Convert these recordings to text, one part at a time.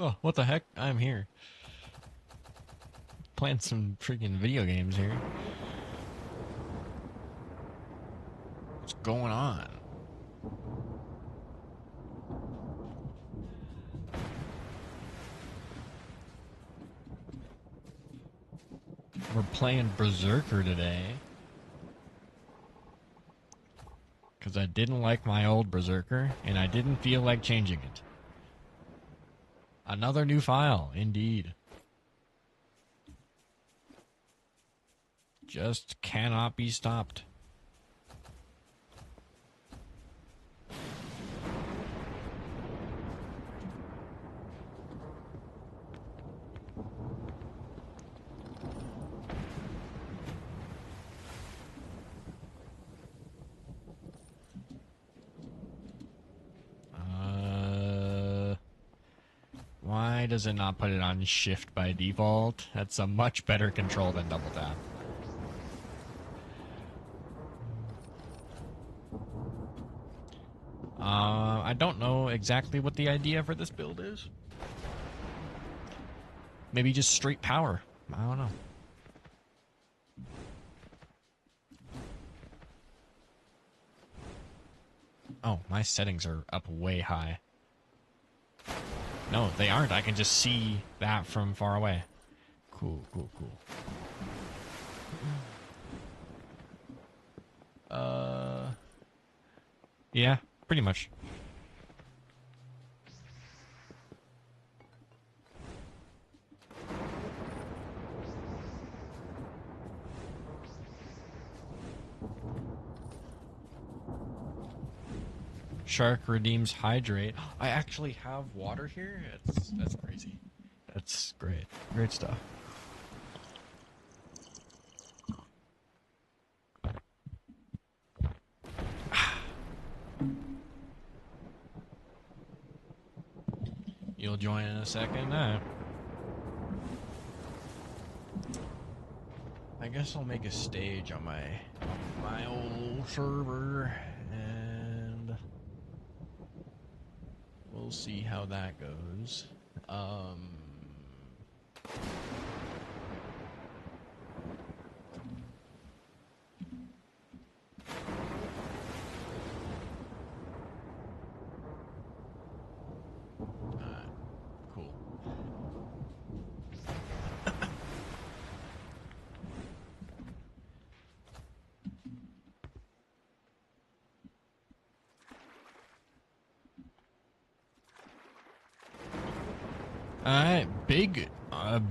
Oh, what the heck? I'm here. Playing some freaking video games here. What's going on? We're playing Berserker today. Because I didn't like my old Berserker, and I didn't feel like changing it. Another new file, indeed. Just cannot be stopped. Why does it not put it on shift by default? That's a much better control than double tap. I don't know exactly what the idea for this build is. Maybe just straight power. I don't know. Oh, my settings are up way high. No, they aren't. I can just see that from far away. Cool, cool, cool. Yeah, pretty much. Shark redeems hydrate. I actually have water here. That's crazy. That's great. Great stuff. You'll join in a second. I guess I'll make a stage on my old server, and we'll see how that goes. Cool.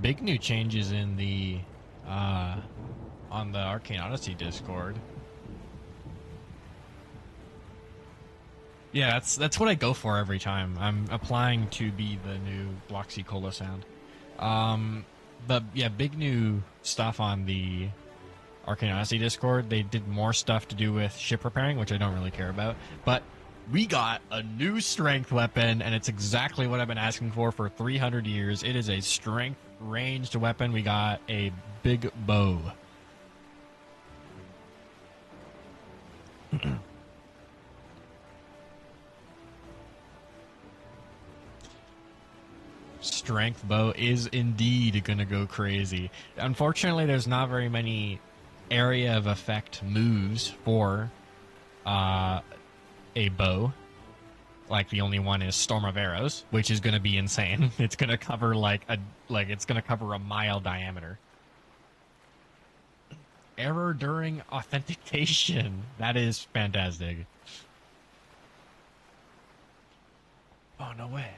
Big new changes in the on the Arcane Odyssey Discord. Yeah, that's what I go for every time. I'm applying to be the new Bloxy Cola sound. But yeah, big new stuff on the Arcane Odyssey Discord. They did more stuff to do with ship repairing, which I don't really care about. But we got a new strength weapon, and it's exactly what I've been asking for 300 years. It is a strength ranged weapon. We got a big bow. Strength bow is indeed gonna go crazy. Unfortunately, there's not very many area of effect moves for a bow. Like, the only one is Storm of Arrows, which is gonna be insane. It's gonna cover it's gonna cover a mile diameter. Error during authentication. That is fantastic. Oh, no way.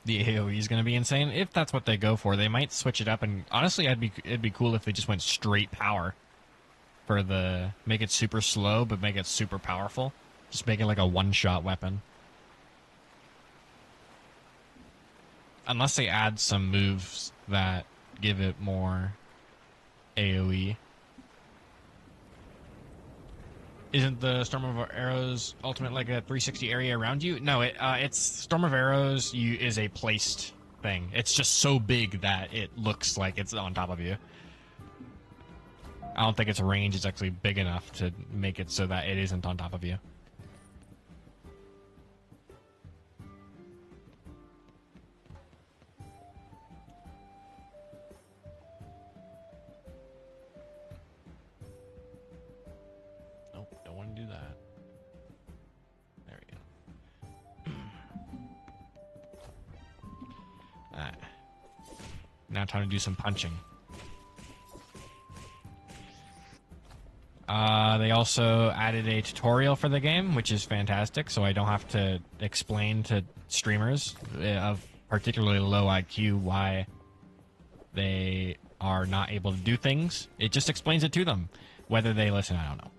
The AoE is going to be insane. If that's what they go for, they might switch it up. And honestly, it'd be cool if they just went straight power for the make it super slow, but make it super powerful. Just make it like a one-shot weapon. Unless they add some moves that give it more AoE. Isn't the Storm of Arrows ultimate like a 360 area around you? No, it's Storm of Arrows is a placed thing. It's just so big that it looks like it's on top of you. I don't think its range is actually big enough to make it so that it isn't on top of you. Nope, don't want to do that. There we go. Alright. Now time to do some punching. They also added a tutorial for the game, which is fantastic, so I don't have to explain to streamers of particularly low IQ why they are not able to do things. It just explains it to them. Whether they listen, I don't know.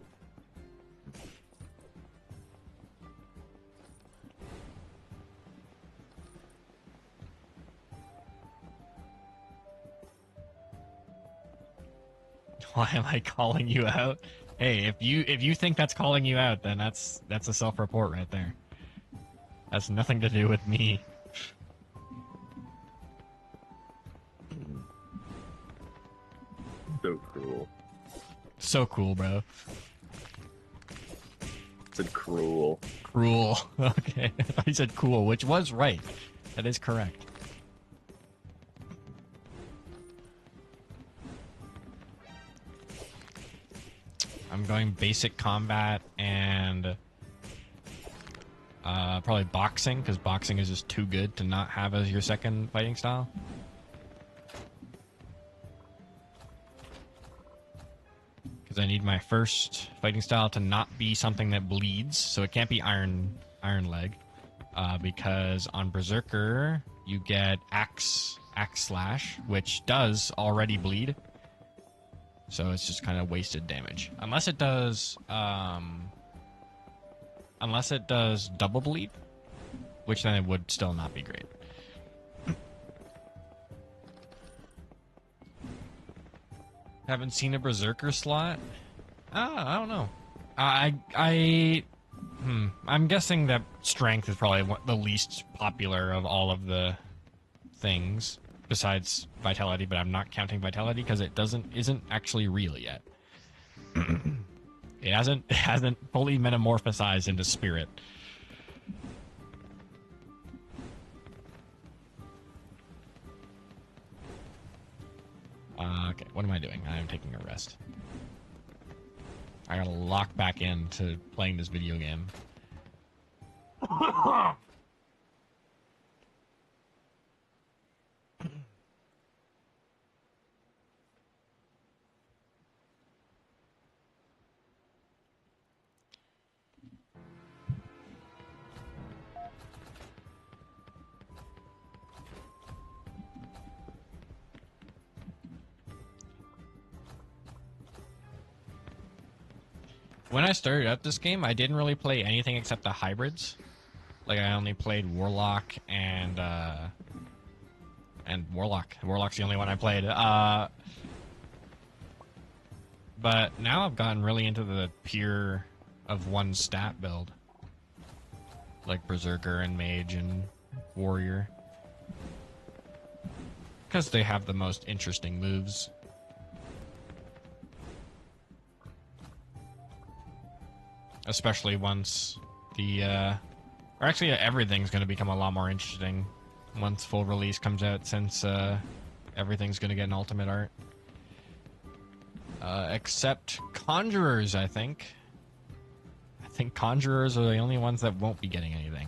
Why am I calling you out? Hey, if you think that's calling you out, then that's a self-report right there. That's nothing to do with me. So cruel. So cool, bro. Said cruel. Cruel. Okay. I thought you said cool, which was right. That is correct. I'm going basic combat and probably boxing, because boxing is just too good to not have as your second fighting style. Because I need my first fighting style to not be something that bleeds, so it can't be iron leg. Because on Berserker you get axe slash, which does already bleed. So it's just kind of wasted damage. Unless it does double bleed, which then it would still not be great. Haven't seen a Berserker slot? I don't know. I'm guessing that strength is probably the least popular of all of the things besides vitality, but I'm not counting vitality because it isn't actually real yet. It hasn't fully metamorphosized into spirit. Okay, what am I doing? I am taking a rest. I gotta lock back into playing this video game. When I started up this game, I didn't really play anything except the hybrids. Like, I only played Warlock and Warlock. Warlock's the only one I played. But now I've gotten really into the pure of one stat build. Like Berserker and Mage and Warrior. Because they have the most interesting moves. Especially once the, or actually everything's going to become a lot more interesting once full release comes out, since everything's going to get an ultimate art. Except Conjurers, I think. I think Conjurers are the only ones that won't be getting anything.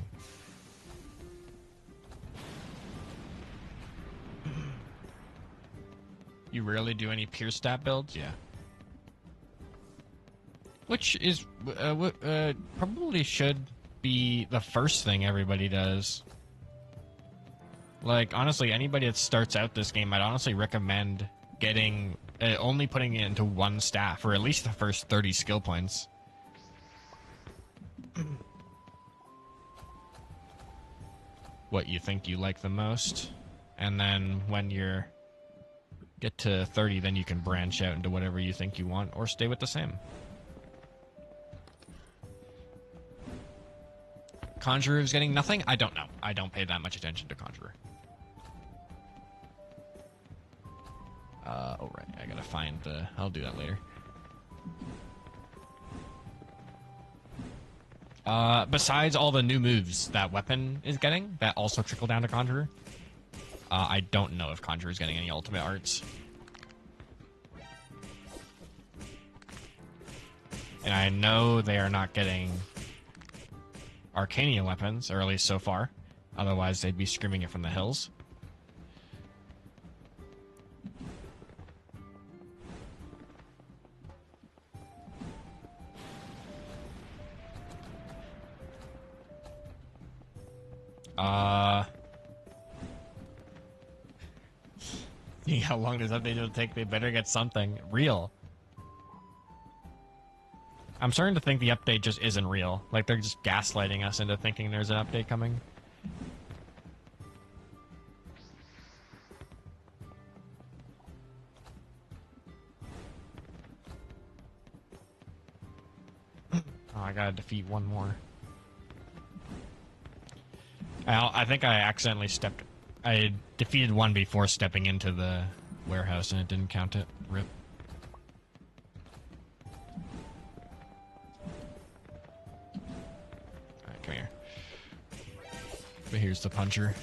You rarely do any pure stat builds? Yeah. Which is probably should be the first thing everybody does. Like, honestly, anybody that starts out this game, I'd honestly recommend getting only putting it into one stat for at least the first 30 skill points. What you think you like the most, and then when you're get to 30, then you can branch out into whatever you think you want, or stay with the same. Conjurer is getting nothing? I don't know. I don't pay that much attention to Conjurer. Oh, right. I gotta find the... I'll do that later. Besides all the new moves that weapon is getting, that also trickle down to Conjurer, I don't know if Conjurer is getting any ultimate arts. And I know they are not getting Arcanian weapons, or at least so far. Otherwise, they'd be screaming it from the hills. See how long this update will take. They better get something real. I'm starting to think the update just isn't real. Like, they're just gaslighting us into thinking there's an update coming. Oh, I gotta defeat one more. I think I accidentally stepped... I defeated one before stepping into the warehouse and it didn't count it. Rip. Alright, come here. But here's the puncher.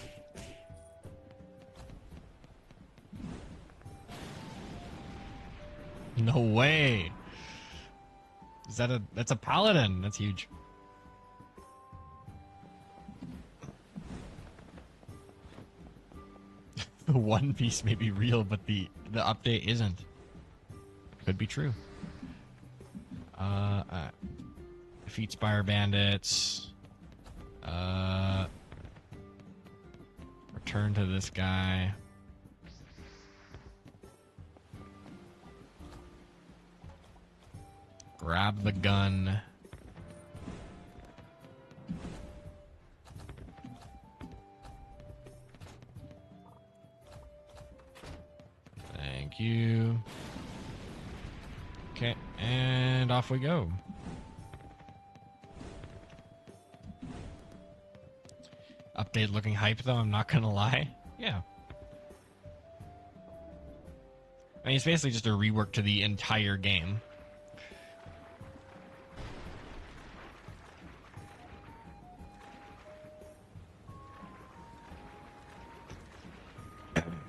No way! Is that a... That's a paladin! That's huge. The One Piece may be real, but the update isn't. Could be true. Defeat Spire Bandits. Return to this guy. Grab the gun. Thank you. Okay, and off we go. Update looking hype though, I'm not gonna lie. Yeah. I mean, it's basically just a rework to the entire game.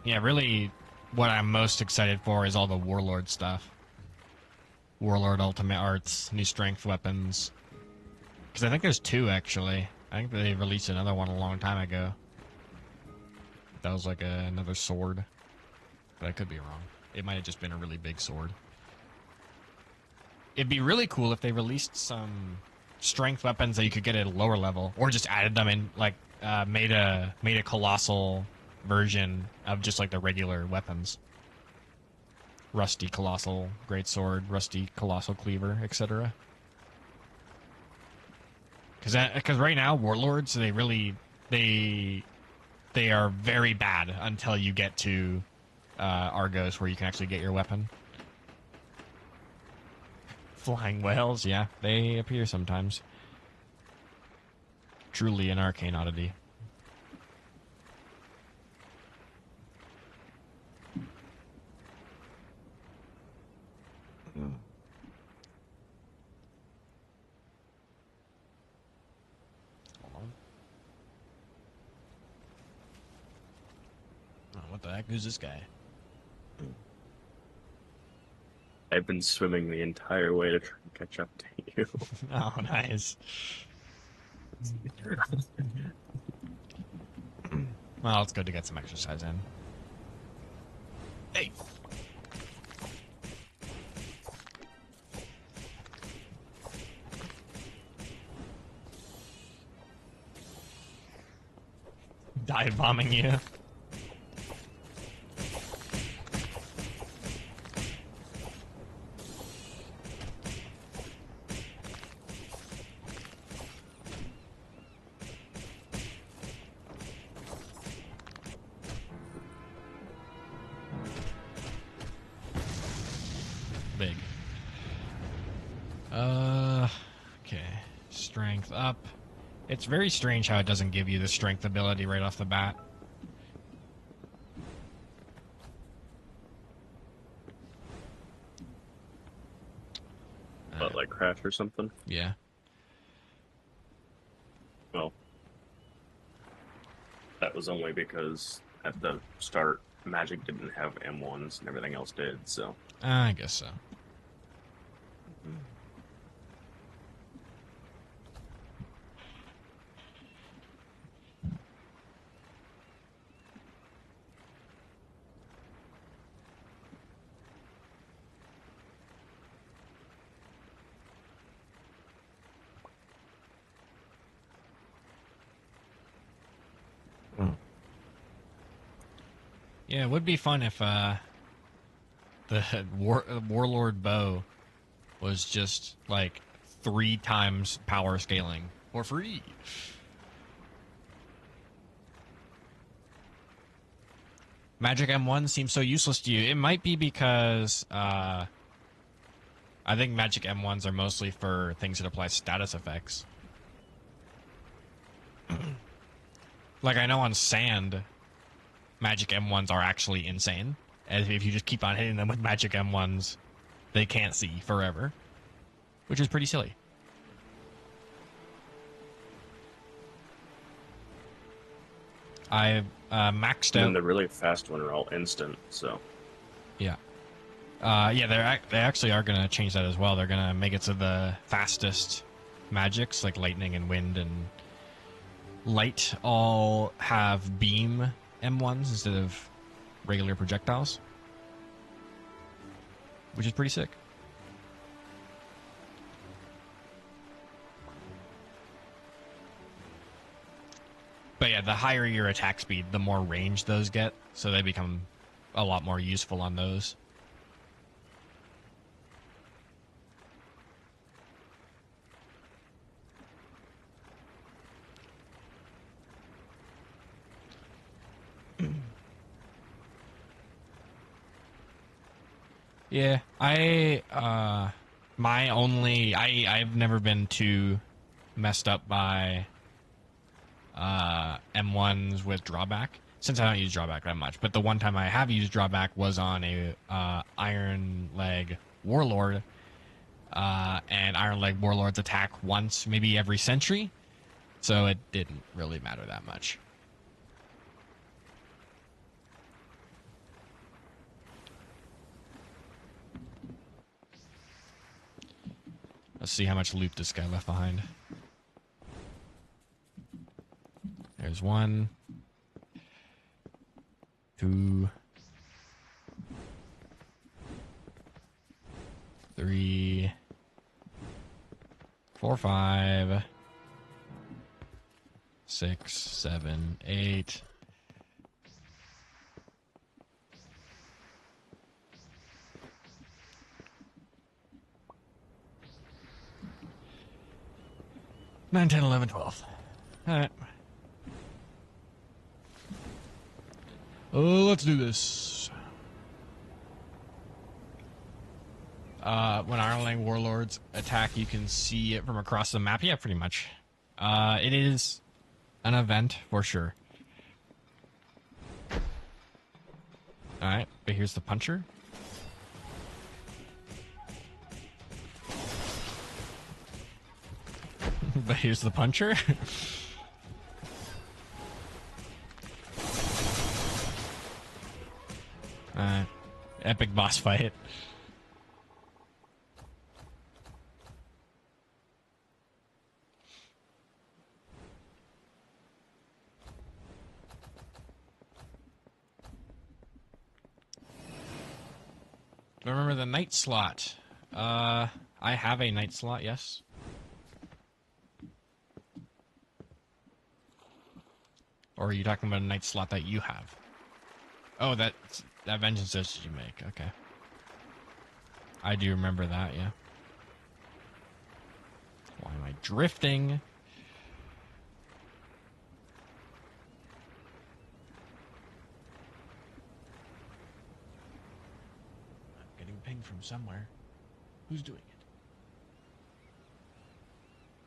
Yeah, really, what I'm most excited for is all the Warlord stuff. Warlord Ultimate Arts, new strength weapons. Because I think there's two, actually. I think they released another one a long time ago. That was like another sword. But I could be wrong. It might have just been a really big sword. It'd be really cool if they released some strength weapons that you could get at a lower level. Or just added them in, like, made a colossal version of just like the regular weapons. Rusty Colossal Greatsword, Rusty Colossal Cleaver, etc. Because right now Warlords, they are very bad until you get to Argos, where you can actually get your weapon. Flying whales, yeah, they appear sometimes. Truly an arcane oddity. What the heck? Who's this guy? I've been swimming the entire way to try and catch up to you. Oh, nice. Well, it's good to get some exercise in. Hey! Dive bombing you. Big. Okay. Strength up. It's very strange how it doesn't give you the strength ability right off the bat. it like crash or something? Yeah. Well, that was only because at the start, Magic didn't have M1s and everything else did, so. I guess so. Yeah, it would be fun if the Warlord bow was just like 3 times power scaling for free. Magic M1 seems so useless to you. It might be because I think Magic M1s are mostly for things that apply status effects. Like I know on Sand, Magic M1s are actually insane. As if you just keep on hitting them with Magic M1s, they can't see forever, which is pretty silly. I maxed out. And the really fast one are all instant, so. Yeah. Yeah, they actually are going to change that as well. They're going to make it so the fastest magics, like lightning and wind and light, all have beam M1s instead of regular projectiles, which is pretty sick. But yeah, the higher your attack speed, the more range those get, so they become a lot more useful on those. Yeah, I've never been too messed up by M1s with drawback, since I don't use drawback that much. But the one time I have used drawback was on a Iron Leg Warlord, and Iron Leg Warlords attack once, maybe every century, so it didn't really matter that much. Let's see how much loot this guy left behind. There's 1, 2, 3, 4, 5, 6, 7, 8. Nine, 10, 11, 12. All right. Let's do this. When Ironling Warlords attack, you can see it from across the map. Yeah, pretty much. It is an event for sure. Alright, but here's the puncher. But here's the puncher. Epic boss fight. Remember the night slot. I have a night slot, yes. Or are you talking about a night slot that you have? Oh, that vengeance dish you make. Okay. I do remember that, yeah. Why am I drifting? I'm getting pinged from somewhere. Who's doing it?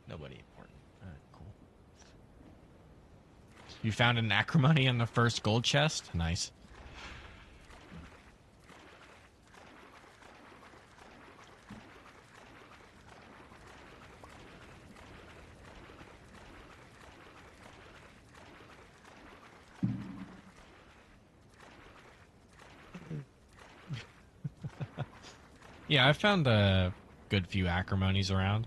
Nobody important. Alright, cool. You found an acrimony on the first gold chest? Nice. Yeah, I found a good few acrimonies around.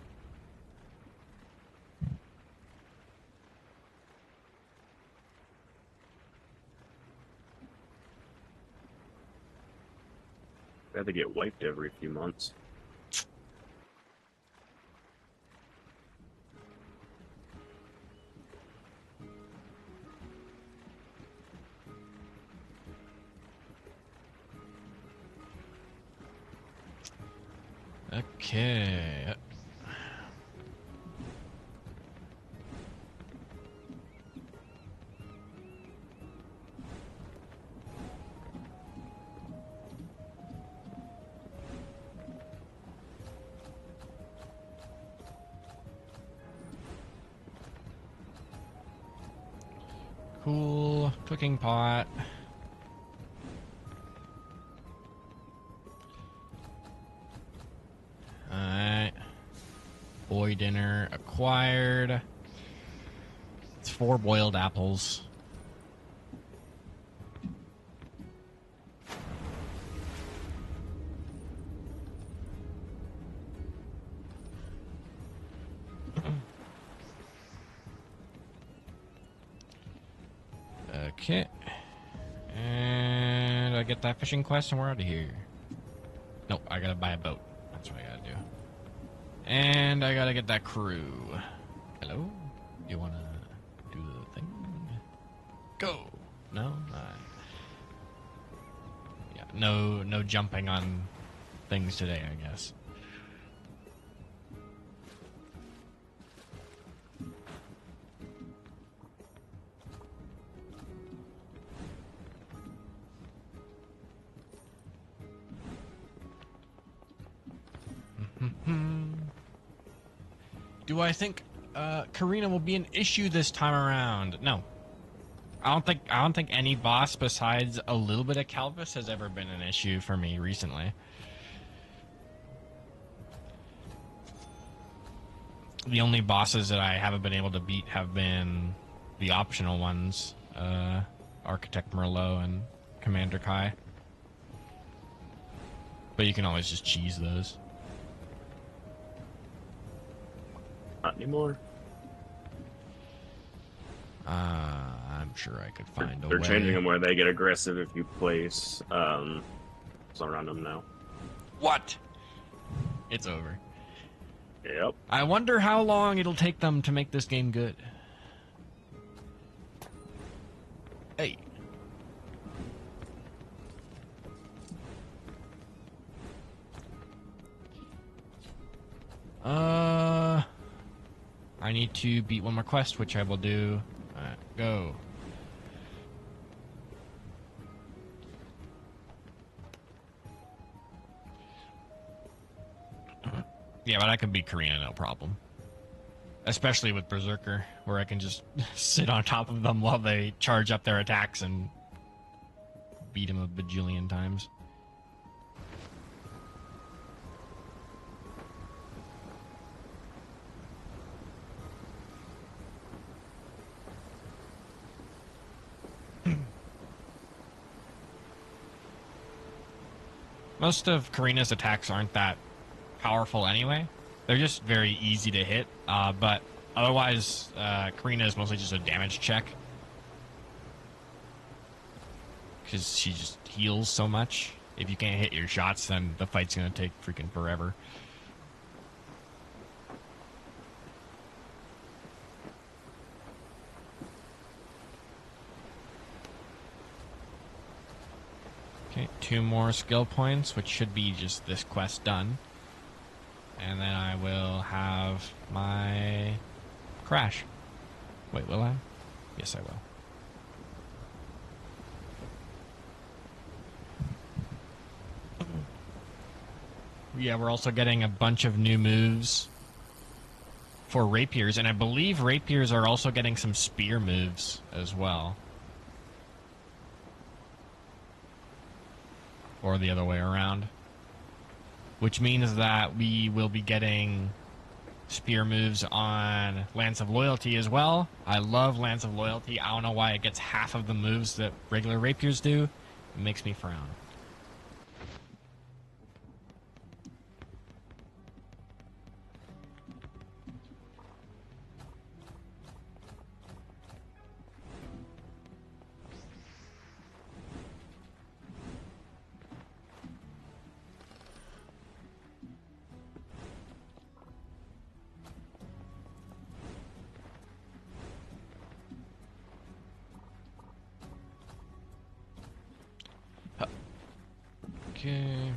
They have to get wiped every few months. Okay. Cool. Cooking pot. Alright. Boy dinner acquired. It's 4 boiled apples. Okay. And I get that fishing quest and we're out of here. Nope, I gotta buy a boat. That's what I gotta do. And I gotta get that crew. Hello? You wanna do the thing? Go! No? Yeah, no jumping on things today, I guess. Do I think Karina will be an issue this time around? No. I don't think any boss besides a little bit of Calvis has ever been an issue for me recently. The only bosses that I haven't been able to beat have been the optional ones, Architect Merlot and Commander Kai. But you can always just cheese those. Not anymore. I'm sure I could find a way. They're changing them where they get aggressive if you place around them now. What? It's over. Yep. I wonder how long it'll take them to make this game good. Hey. I need to beat one more quest, which I will do. Alright, go. Yeah, but I can beat Karina, no problem. Especially with Berserker, where I can just sit on top of them while they charge up their attacks and beat them a bajillion times. Most of Karina's attacks aren't that powerful anyway. They're just very easy to hit, but otherwise, Karina is mostly just a damage check. Because she just heals so much. If you can't hit your shots, then the fight's going to take freaking forever. Okay, 2 more skill points, which should be just this quest done. And then I will have my crash. Wait, will I? Yes, I will. Yeah, we're also getting a bunch of new moves for rapiers, and I believe rapiers are also getting some spear moves as well. Or the other way around. Which means that we will be getting spear moves on Lance of Loyalty as well. I love Lance of Loyalty. I don't know why it gets half of the moves that regular rapiers do. It makes me frown. Okay.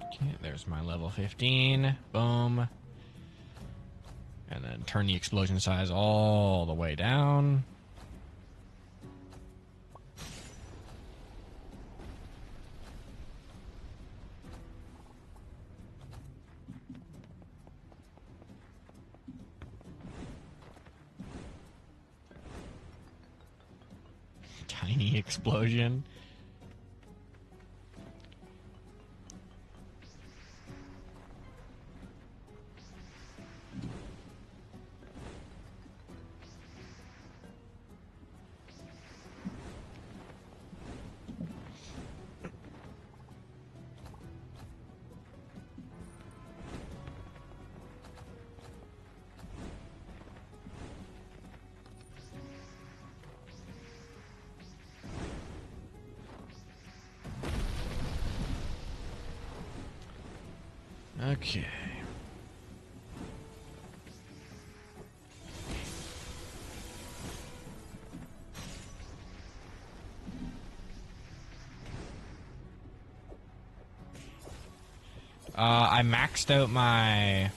Okay, there's my level 15. Boom. And then turn the explosion size all the way down. Tiny explosion. Okay. I maxed out my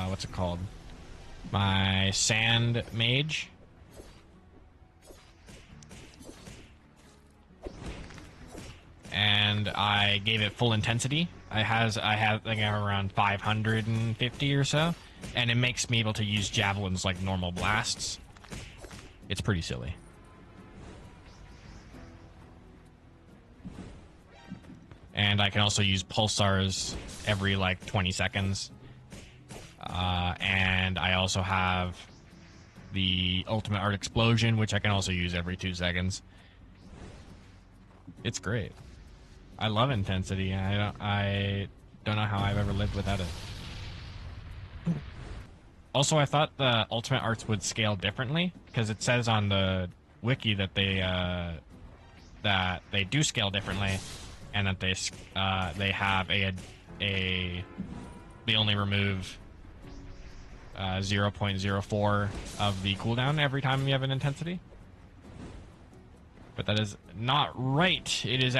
what's it called? My sand mage. And I gave it full intensity. I have like around 550 or so, and it makes me able to use javelins like normal blasts. It's pretty silly. And I can also use pulsars every like 20 seconds. And I also have the ultimate art explosion, which I can also use every 2 seconds. It's great. I love intensity. I don't know how I've ever lived without it. Also, I thought the ultimate arts would scale differently because it says on the wiki that they do scale differently, and that they have they only remove 0.04 of the cooldown every time you have an intensity. But that is not right. It is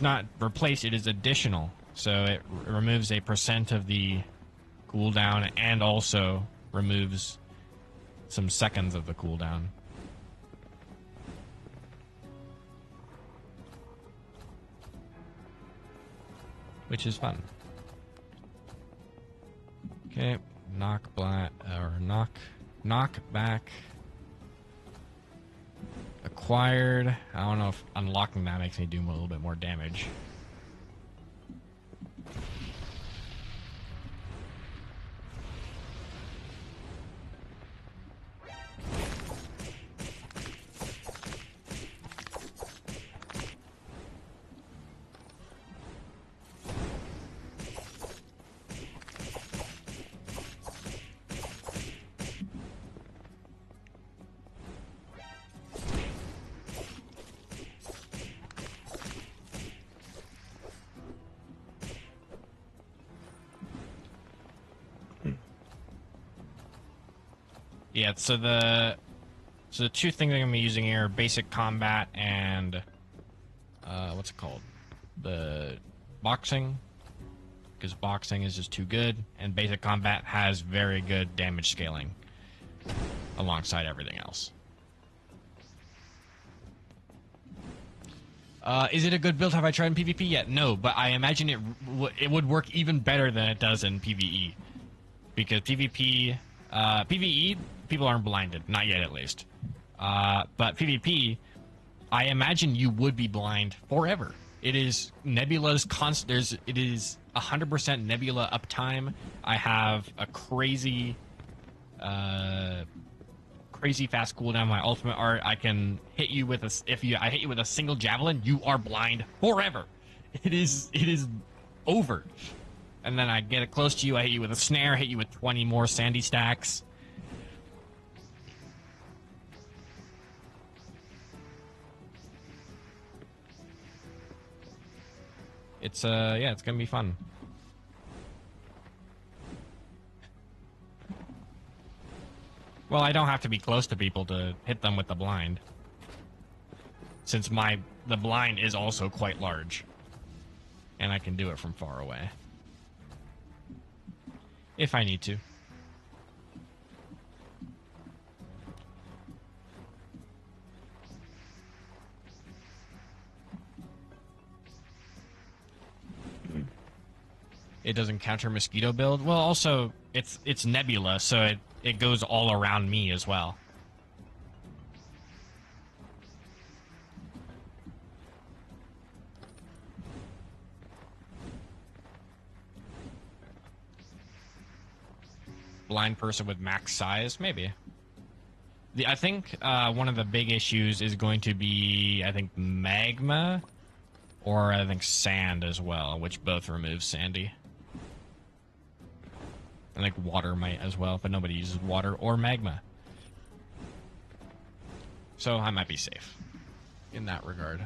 not replaced, it is additional. So it removes a % of the cooldown and also removes some seconds of the cooldown. Which is fun. Okay, knock back. Acquired. I don't know if unlocking that makes me do a little bit more damage. Yeah, so the two things I'm gonna be using here are basic combat and what's it called? The boxing. Because boxing is just too good, and basic combat has very good damage scaling alongside everything else. Is it a good build? Have I tried in PvP yet? No, but I imagine it would work even better than it does in PvE. Because PvP, PvE, people aren't blinded. Not yet, at least. But PvP, I imagine you would be blind forever. It is Nebula's constant. It is 100% Nebula uptime. I have a crazy fast cooldown. My ultimate art, I can hit you with I hit you with a single javelin, you are blind forever. It is over. And then I get it close to you, I hit you with a snare, hit you with 20 more sandy stacks. It's yeah, it's gonna be fun. Well, I don't have to be close to people to hit them with the blind, since the blind is also quite large, and I can do it from far away if I need to. It doesn't counter mosquito build. Well, also it's nebula, so it goes all around me as well. Blind person with max size, maybe. I think one of the big issues is going to be, I think, magma, or I think sand as well, which both remove sandy. I think water might as well, but nobody uses water or magma. So I might be safe in that regard.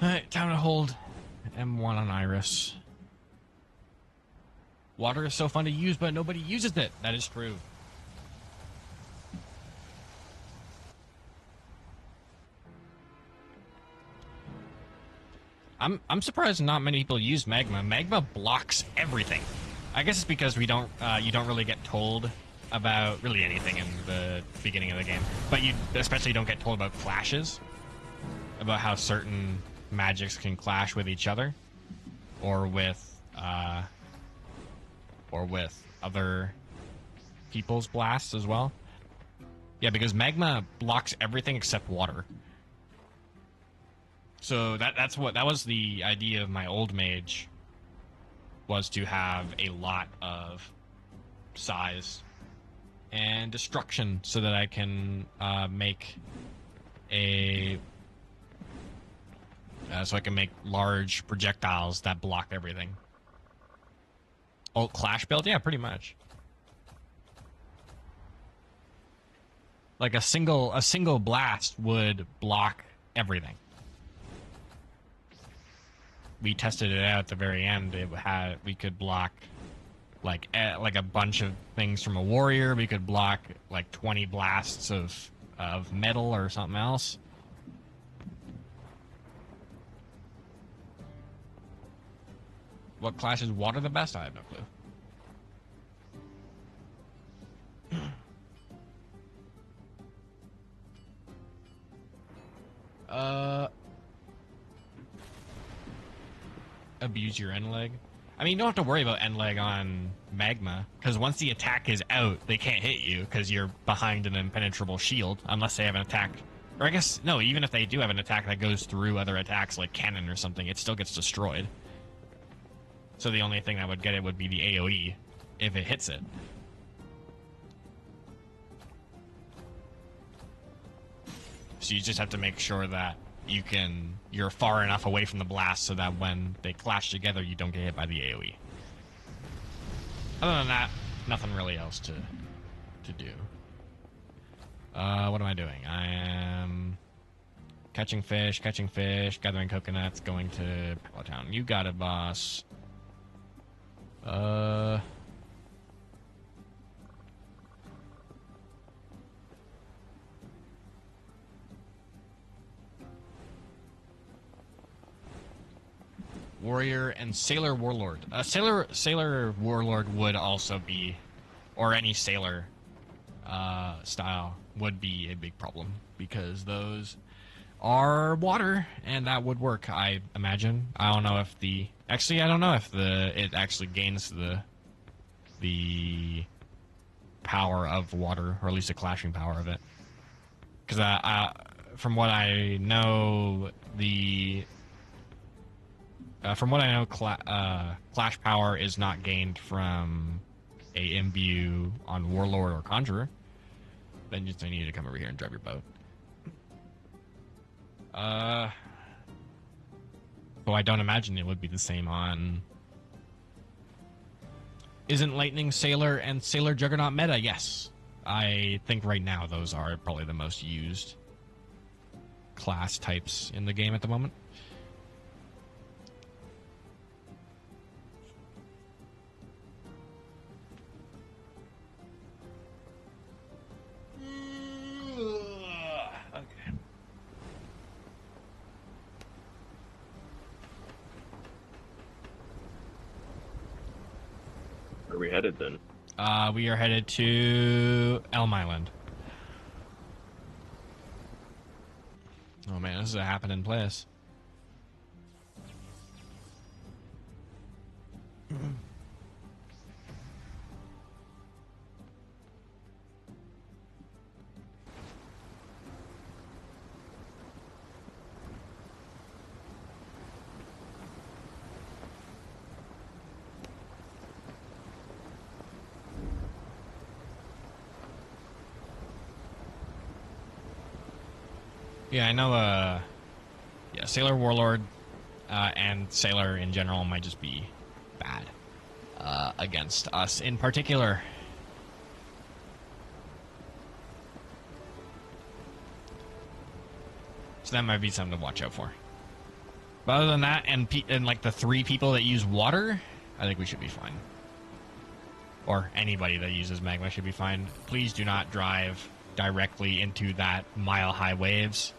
Alright, time to hold M1 on Iris. Water is so fun to use, but nobody uses it. That is true. I'm surprised not many people use magma. Magma blocks everything. I guess it's because you don't really get told about really anything in the beginning of the game, but you especially don't get told about clashes, about how certain magics can clash with each other, or with other people's blasts as well. Yeah, because magma blocks everything except water. So that was the idea of my old mage, was to have a lot of size and destruction so that I can make large projectiles that block everything. Alt clash build? Yeah, pretty much. Like a single blast would block everything. We tested it out at the very end. We could block like a bunch of things from a warrior. We could block like 20 blasts of metal or something else. What clash is water the best? I have no clue. Abuse your end leg. I mean, you don't have to worry about end leg on magma, because once the attack is out, they can't hit you because you're behind an impenetrable shield, unless they have an attack. Or I guess, no, even if they do have an attack that goes through other attacks like cannon or something, it still gets destroyed. So the only thing that would get it would be the AoE, if it hits it. So you just have to make sure that you're far enough away from the blast so that when they clash together, you don't get hit by the AoE. Other than that, nothing really else to do. What am I doing? I am catching fish, gathering coconuts, going to Palatown. You got it, boss. Warrior and Sailor Warlord. Sailor Warlord would also be, or any sailor style would be a big problem, because those are water, and that would work, I imagine. I don't know if I don't know if it actually gains the power of water, or at least the clashing power of it. Because from what I know, clash power is not gained from a imbue on Warlord or Conjurer. Then you need to come over here and drive your boat. Well, I don't imagine it would be the same on... Isn't Lightning Sailor and Sailor Juggernaut meta? Yes. I think right now those are probably the most used class types in the game at the moment. headed then? We are headed to Elm Island. Oh man, this is a happening place. Yeah, I know, yeah, Sailor Warlord, and Sailor in general might just be bad, against us in particular. So that might be something to watch out for. But other than that, and like the 3 people that use water, I think we should be fine. Or anybody that uses magma should be fine. Please do not drive directly into that mile-high waves.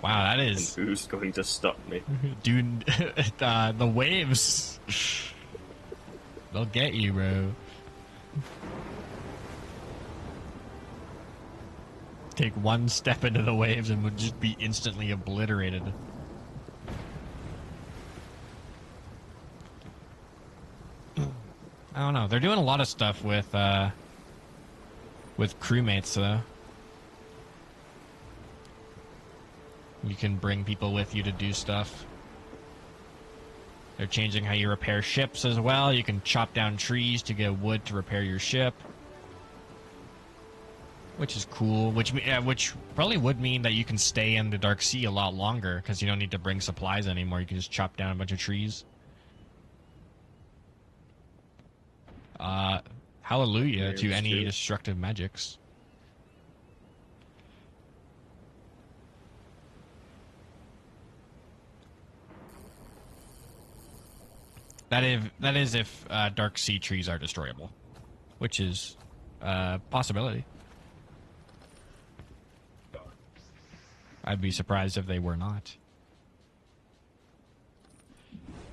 Wow, that is... And who's going to stop me? Dude, the waves. They'll get you, bro. Take one step into the waves and would just be instantly obliterated. I don't know. They're doing a lot of stuff with crewmates, though. You can bring people with you to do stuff. They're changing how you repair ships as well. You can chop down trees to get wood to repair your ship. Which is cool. Which probably would mean that you can stay in the Dark Sea a lot longer, because you don't need to bring supplies anymore. You can just chop down a bunch of trees. Hallelujah to any destructive magics. That is if Dark Sea trees are destroyable, which is a possibility. I'd be surprised if they were not.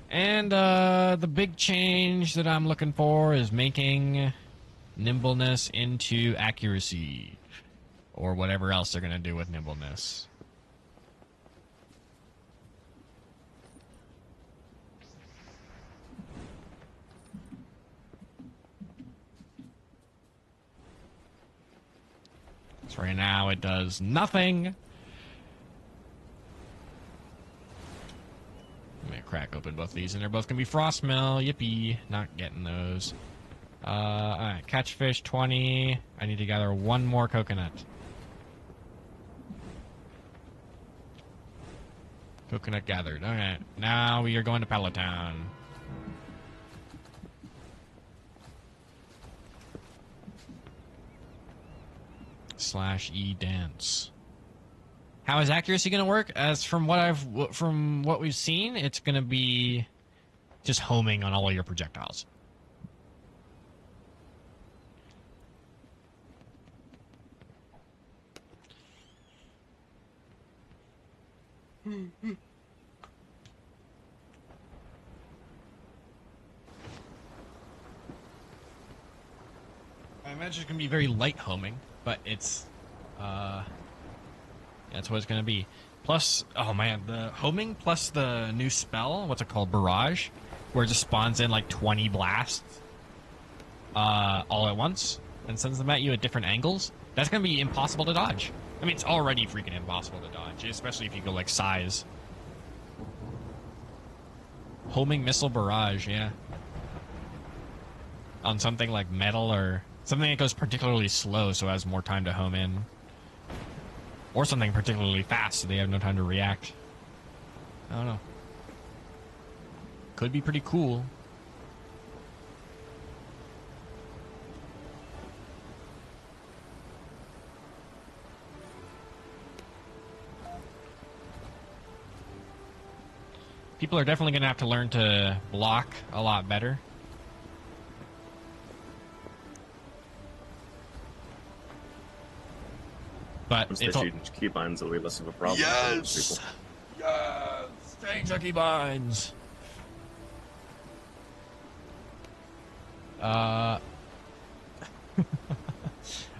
And the big change that I'm looking for is making nimbleness into accuracy, or whatever else they're going to do with nimbleness. So right now it does nothing. I'm gonna crack open both of these, and they're both gonna be frostmill. Yippee! Not getting those. Alright, catch fish 20. I need to gather one more coconut. Coconut gathered. Okay, now we are going to Palatown. /E dance. How is accuracy going to work? As from what we've seen, it's going to be just homing on all of your projectiles. I imagine it's going to be very light homing, but it's that's what it's going to be. Plus, oh man, the homing plus the new spell, what's it called? Barrage, where it just spawns in like 20 blasts all at once and sends them at you at different angles. That's going to be impossible to dodge. I mean, it's already freaking impossible to dodge, especially if you go like size. Homing missile barrage, yeah. On something like metal or something that goes particularly slow so it has more time to home in. Or something particularly fast so they have no time to react. I don't know. Could be pretty cool. People are definitely going to have to learn to block a lot better. But Once they shoot keybinds, it'll be less of a problem. Yes! Chucky binds.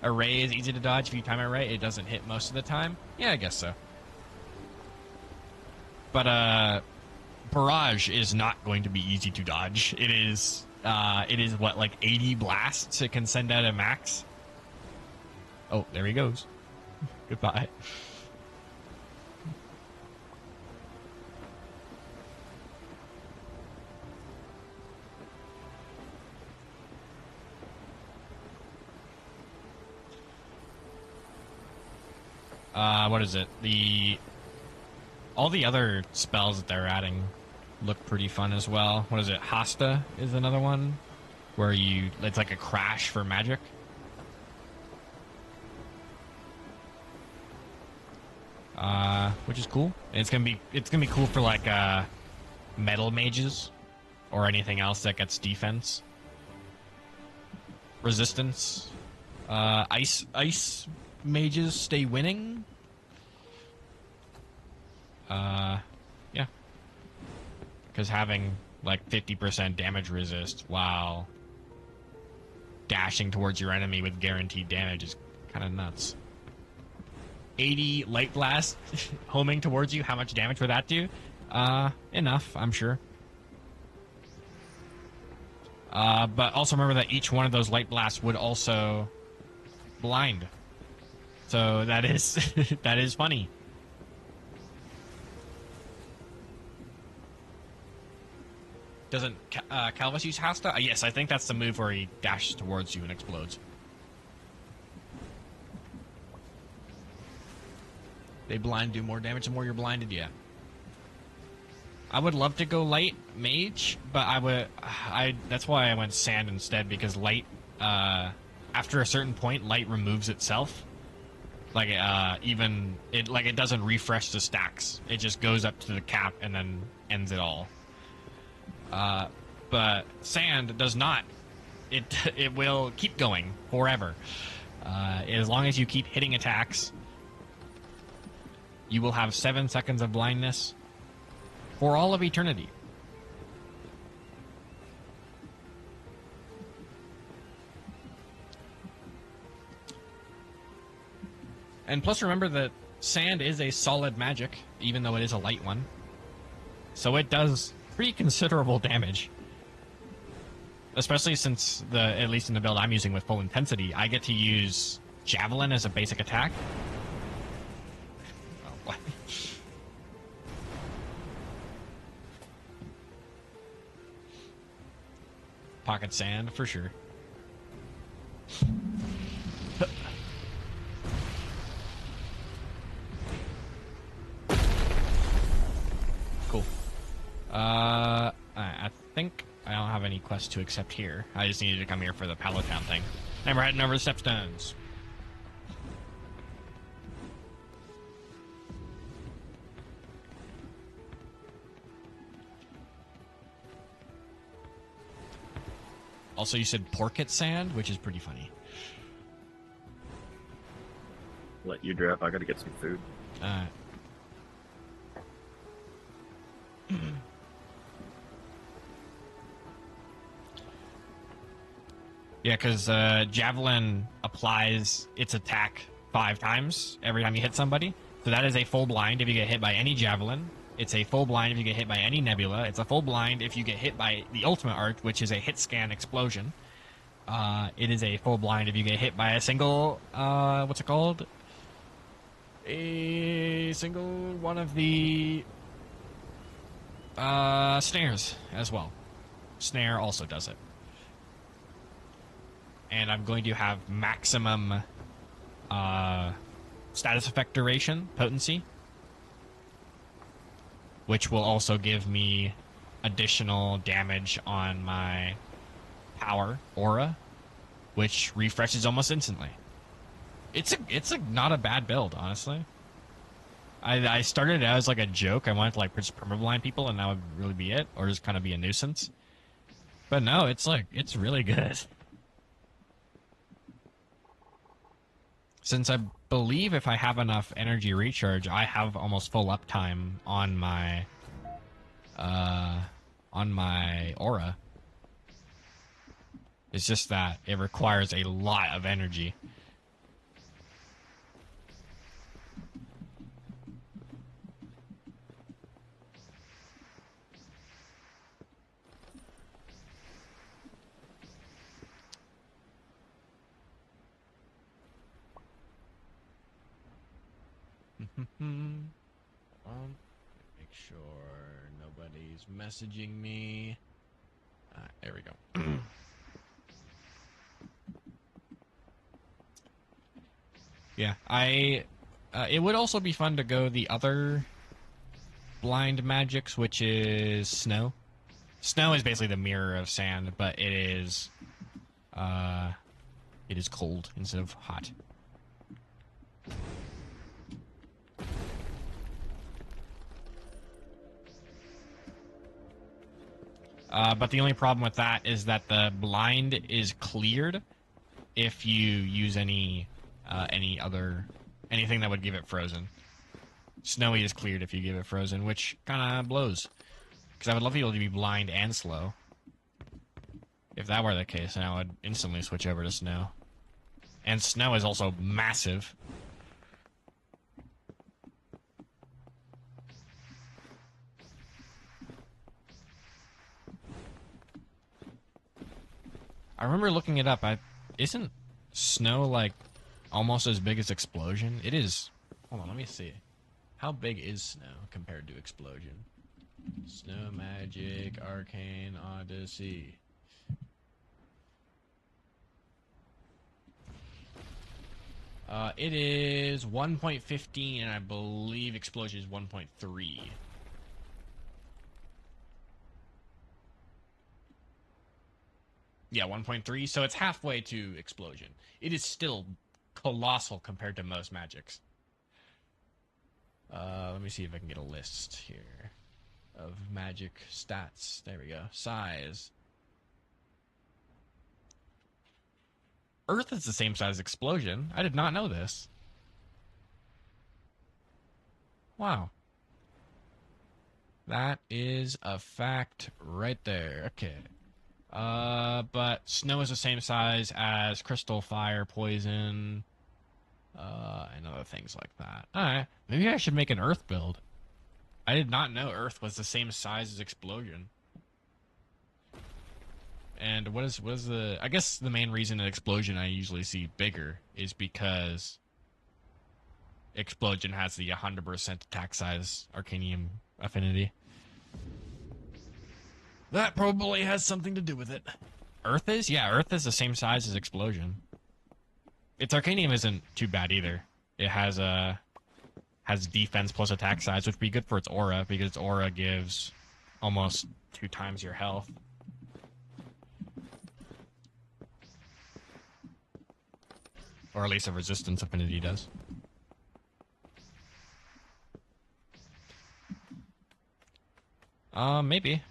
Array is easy to dodge if you time it right. It doesn't hit most of the time. Yeah, I guess so. But barrage is not going to be easy to dodge. It is what, like 80 blasts it can send out a max. Oh, there he goes. Goodbye. What is it? All the other spells that they're adding look pretty fun as well. What is it? Hasta is another one where it's like a crash for magic. Which is cool. And it's gonna be cool for like metal mages or anything else that gets defense, resistance. Ice mages stay winning. Yeah, because having like 50% damage resist while dashing towards your enemy with guaranteed damage is kind of nuts. 80 light blast homing towards you. How much damage would that do? Enough, I'm sure. But also remember that each one of those light blasts would also blind. So that is that is funny. Doesn't Calvus use Hasta? Yes, I think that's the move where he dashes towards you and explodes. They blind do more damage the more you're blinded, yeah. I would love to go light mage, but that's why I went sand instead, because light after a certain point light removes itself. Like it doesn't refresh the stacks. It just goes up to the cap and then ends it all. But sand does not. It will keep going forever. As long as you keep hitting attacks, you will have 7 seconds of blindness for all of eternity. And plus remember that sand is a solid magic, even though it is a light one. So it does pretty considerable damage. Especially since, at least in the build I'm using with full intensity, I get to use Javelin as a basic attack. Oh, what? Pocket sand, for sure. Cool. I think I don't have any quests to accept here. I just needed to come here for the Palatown thing. And we're heading over to Stepstones. Also, you said porket sand, which is pretty funny. Let you drop. I gotta get some food. Yeah, because Javelin applies its attack 5 times every time you hit somebody. So that is a full blind if you get hit by any Javelin. It's a full blind if you get hit by any Nebula. It's a full blind if you get hit by the Ultimate Arc, which is a hit scan explosion. It is a full blind if you get hit by a single, what's it called? A single one of the snares as well. Snare also does it. And I'm going to have maximum status effect duration, potency, which will also give me additional damage on my power aura, which refreshes almost instantly. It's not a bad build, honestly. I started it as like a joke. I wanted to like just permablind people, and that would really be it, or just kind of be a nuisance. But no, it's really good. Since I believe if I have enough energy recharge, I have almost full uptime on my uh, on my aura. It's just that it requires a lot of energy. Make sure nobody's messaging me. There we go. Yeah, it would also be fun to go the other blind magics, which is snow. Snow is basically the mirror of sand, but uh, it is cold instead of hot. But the only problem with that is that the blind is cleared if you use anything that would give it frozen. Snowy is cleared if you give it frozen, which kind of blows. Because I would love people to be blind and slow. If that were the case, then I would instantly switch over to snow. And snow is also massive. I remember looking it up. Isn't snow like almost as big as explosion? It is. Hold on, let me see. How big is snow compared to explosion? Snow magic, arcane, odyssey. It is 1.15, and I believe explosion is 1.3. Yeah, 1.3, so it's halfway to explosion. It is still colossal compared to most magics. Let me see if I can get a list here of magic stats. There we go. Size. Earth is the same size as explosion. I did not know this. Wow. That is a fact right there. Okay. But snow is the same size as crystal, fire, poison, and other things like that. Alright, maybe I should make an earth build. I did not know earth was the same size as explosion. And what is the... I guess the main reason that explosion I usually see bigger is because explosion has the 100% attack size Arcanium affinity. That probably has something to do with it. Earth is? Yeah, Earth is the same size as explosion. Its Arcanium isn't too bad either. It has defense plus attack size, which would be good for its aura, because its aura gives almost 2 times your health. Or at least a resistance affinity does. Maybe.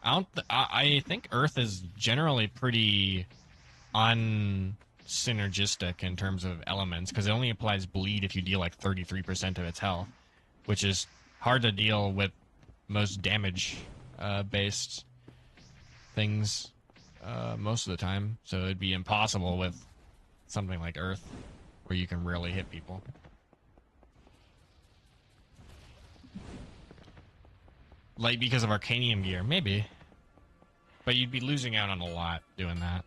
I think Earth is generally pretty unsynergistic in terms of elements, because it only applies bleed if you deal like 33% of its health, which is hard to deal with most damage based things most of the time. So it'd be impossible with something like Earth, where you can rarely hit people. Like, because of Arcanium gear, maybe. But you'd be losing out on a lot doing that.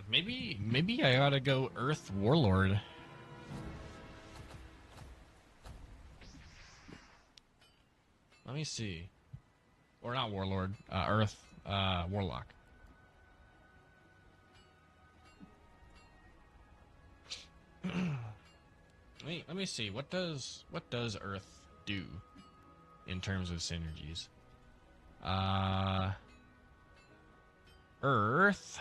Maybe I ought to go Earth Warlord. Let me see. Or not Warlord, Earth Warlock. Let me see. What does Earth do in terms of synergies? Earth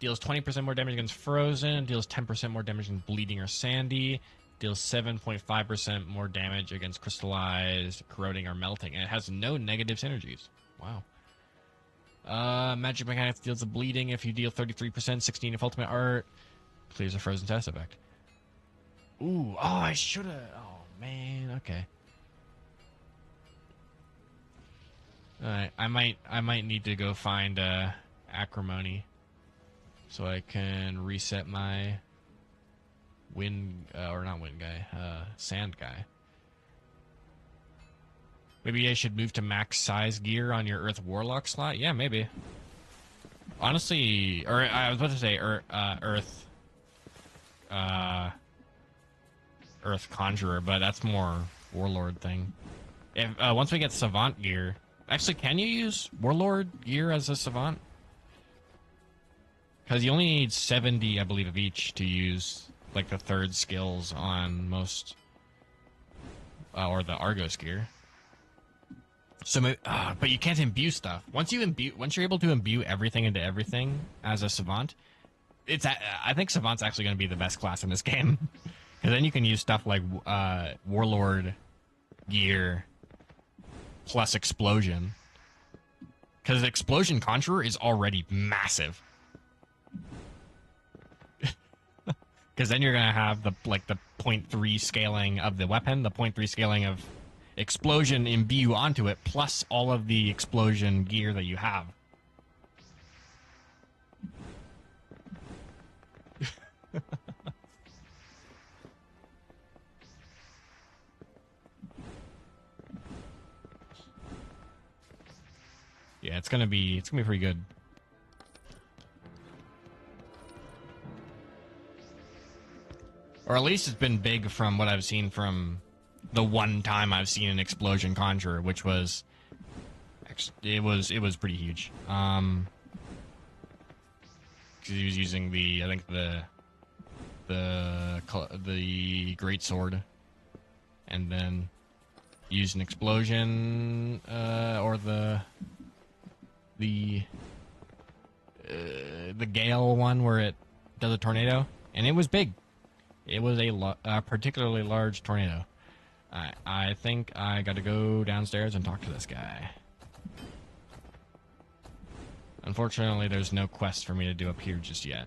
deals 20% more damage against frozen, deals 10% more damage against bleeding or sandy, deals 7.5% more damage against crystallized, corroding, or melting, and it has no negative synergies. Wow. Magic mechanics deals a bleeding if you deal 33%, 16 if ultimate art. Clears a frozen test effect. Ooh, oh, I should have. Oh, man, okay. Alright, I might need to go find acrimony so I can reset my wind, or not wind guy, sand guy. Maybe I should move to max size gear on your Earth Warlock slot? Yeah, maybe. Honestly, or I was about to say Earth Conjurer, but that's more Warlord thing. If once we get Savant gear, actually, can you use Warlord gear as a Savant? Because you only need 70, I believe, of each to use like the third skills on most, or the Argos gear. So, but you can't imbue stuff. Once you're able to imbue everything into everything as a Savant, I think Savant's actually going to be the best class in this game. Because then you can use stuff like Warlord gear plus Explosion. Because Explosion Conjurer is already massive. Because then you're going to have the 0.3 scaling of the weapon, the 0.3 scaling of Explosion imbue onto it, plus all of the Explosion gear that you have. Yeah, it's gonna be pretty good. Or at least it's been big from what I've seen from the one time I've seen an Explosion Conjurer, which was it was pretty huge. Because he was using I think the Great Sword, and then used an Explosion or the Gale one where it does a tornado, and it was big. It was a particularly large tornado. I think I got to go downstairs and talk to this guy. Unfortunately, there's no quest for me to do up here just yet.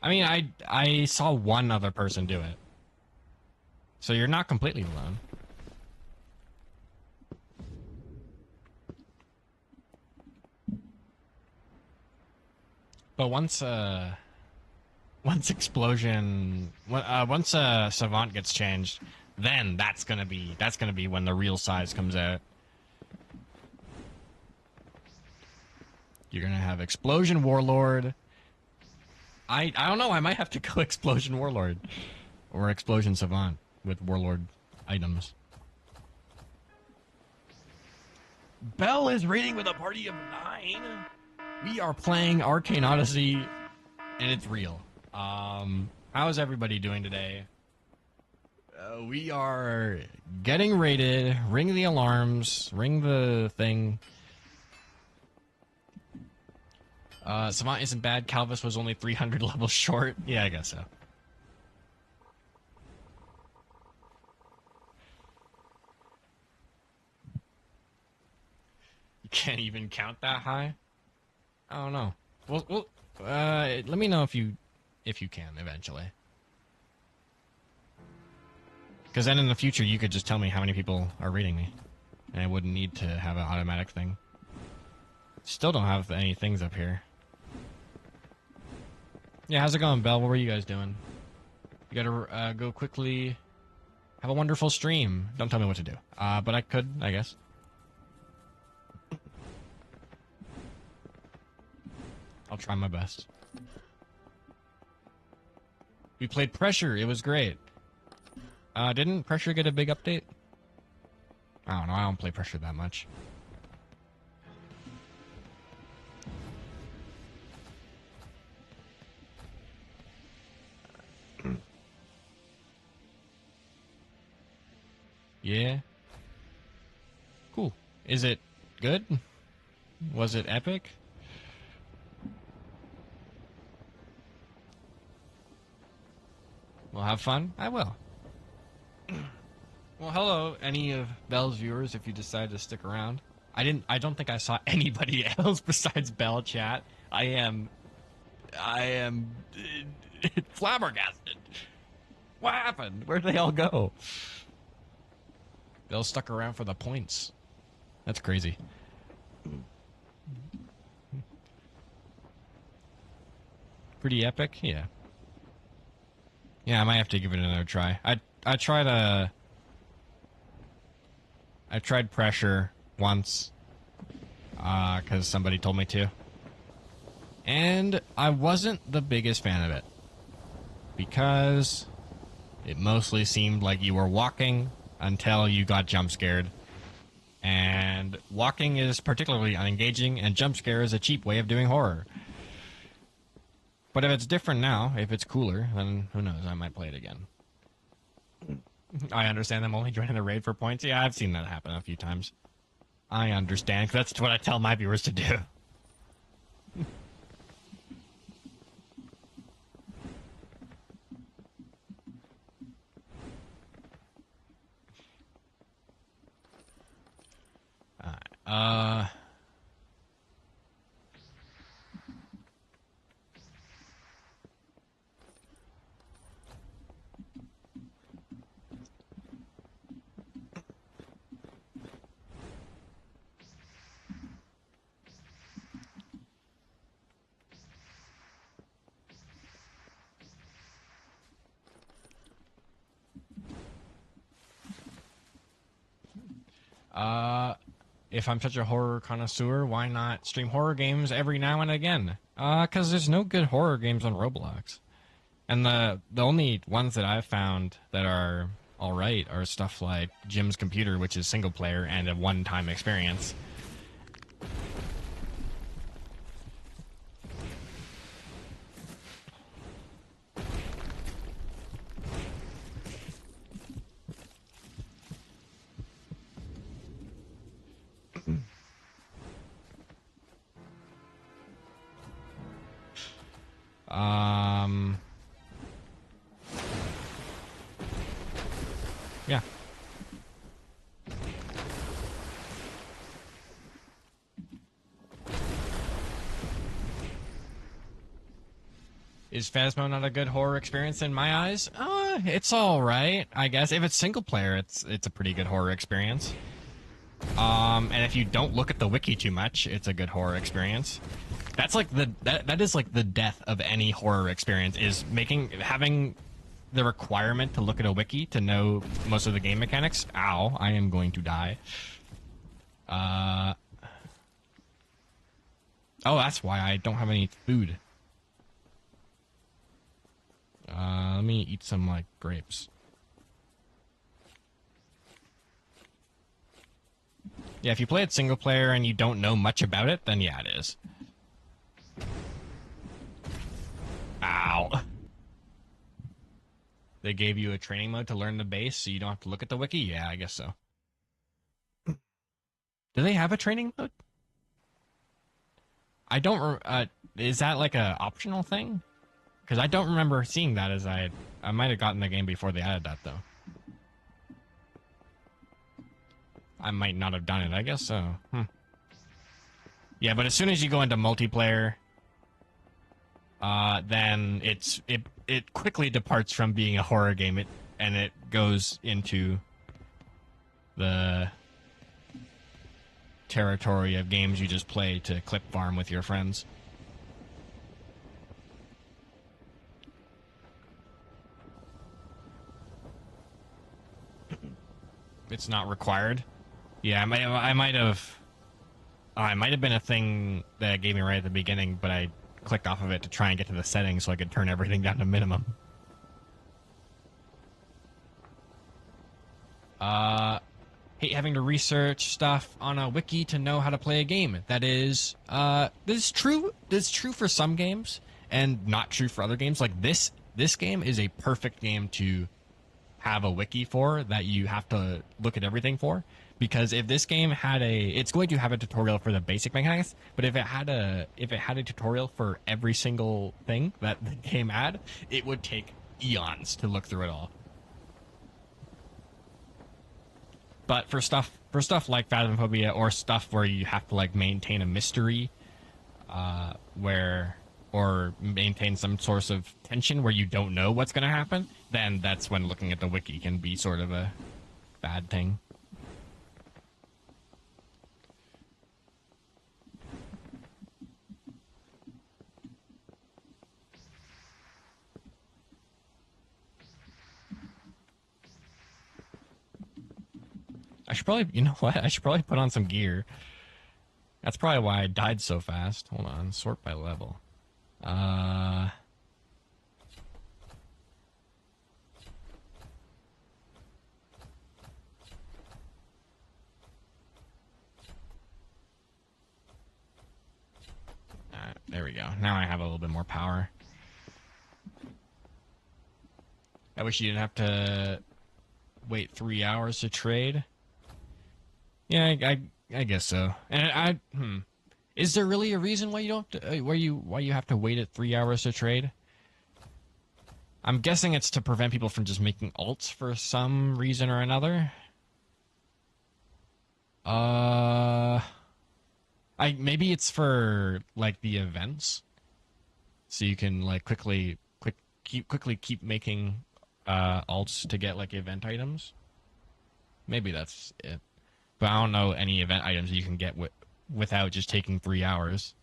I mean, I saw one other person do it. So you're not completely alone. But once Savant gets changed, then that's gonna be when the real size comes out. You're gonna have Explosion Warlord. I don't know. I might have to go Explosion Warlord or Explosion Savant with Warlord items. Bell is raiding with a party of 9. We are playing Arcane Odyssey, and it's real. How's everybody doing today? We are getting raided. Ring the alarms. Ring the thing. Savant isn't bad. Calvus was only 300 levels short. Yeah, I guess so. You can't even count that high? I don't know. Well, let me know if you can eventually. Because then in the future you could just tell me how many people are reading me, and I wouldn't need to have an automatic thing. Still don't have any things up here. Yeah, how's it going, Belle? What were you guys doing? You gotta go quickly. Have a wonderful stream. Don't tell me what to do. But I could, I guess. I'll try my best. We played Pressure. It was great. Didn't Pressure get a big update? I don't know. I don't play Pressure that much. Yeah. Cool. Is it good? Was it epic? Well, have fun? I will. Well, hello, any of Bell's viewers, if you decide to stick around. I don't think I saw anybody else besides Bell chat. I am flabbergasted. What happened? Where'd they all go? Bell stuck around for the points. That's crazy. Pretty epic, yeah. Yeah, I might have to give it another try. I tried pressure once, because somebody told me to. And I wasn't the biggest fan of it. Because it mostly seemed like you were walking until you got jump scared. And walking is particularly unengaging, and jump scare is a cheap way of doing horror. But if it's different now, if it's cooler, then who knows, I might play it again. I understand them only joining the raid for points. Yeah, I've seen that happen a few times. I understand, 'cause that's what I tell my viewers to do. Alright, if I'm such a horror connoisseur, why not stream horror games every now and again? 'Cause there's no good horror games on Roblox. And the only ones that I've found that are alright are stuff like Jim's Computer, which is single player and a one-time experience. Yeah. Is Phasmo not a good horror experience in my eyes? It's all right, I guess. If it's single player, it's a pretty good horror experience. And if you don't look at the wiki too much, it's a good horror experience. That's like that is like the death of any horror experience, is having the requirement to look at a wiki to know most of the game mechanics. Ow, I am going to die. Oh, that's why I don't have any food. Let me eat some, like, grapes. Yeah, if you play it single player and you don't know much about it, then yeah, it is. Ow. They gave you a training mode to learn the base so you don't have to look at the wiki? Yeah, I guess so. Do they have a training mode? I don't... is that like a optional thing? Because I don't remember seeing that as I might have gotten the game before they added that, though. I might not have done it, I guess so. Yeah, but as soon as you go into multiplayer, then it quickly departs from being a horror game, and it goes into the territory of games you just play to clip farm with your friends. It's not required. Yeah, I might have been a thing that gave me right at the beginning, but I clicked off of it to try and get to the settings so I could turn everything down to minimum. Hate having to research stuff on a wiki to know how to play a game. That is, this is true. This is true for some games, and not true for other games. Like this game is a perfect game to have a wiki for, that you have to look at everything for, because if this game had it's going to have a tutorial for the basic mechanics, but if it had a tutorial for every single thing that the game had, it would take eons to look through it all. But for stuff like Phasmophobia or stuff where you have to like maintain a mystery, where or maintain some source of tension where you don't know what's going to happen, then that's when looking at the wiki can be sort of a bad thing. I should probably, you know what? I should probably put on some gear. That's probably why I died so fast. Hold on, sort by level. There we go. Now I have a little bit more power. I wish you didn't have to wait 3 hours to trade. Yeah, I guess so. And is there really a reason why you don't why you have to wait at 3 hours to trade? I'm guessing it's to prevent people from just making alts for some reason or another. Maybe it's for like the events, so you can like quickly keep making alts to get like event items. Maybe that's it. But I don't know any event items you can get without just taking 3 hours.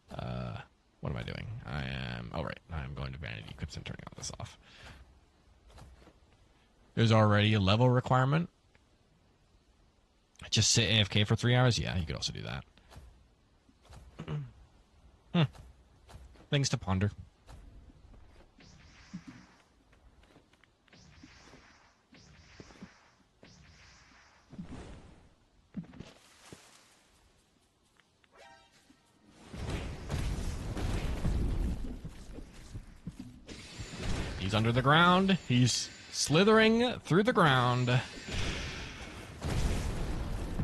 What am I doing? Oh right, I'm going to vanity equips and turning all this off. There's already a level requirement. Just sit AFK for 3 hours? Yeah, you could also do that. Things to ponder. He's under the ground. He's slithering through the ground.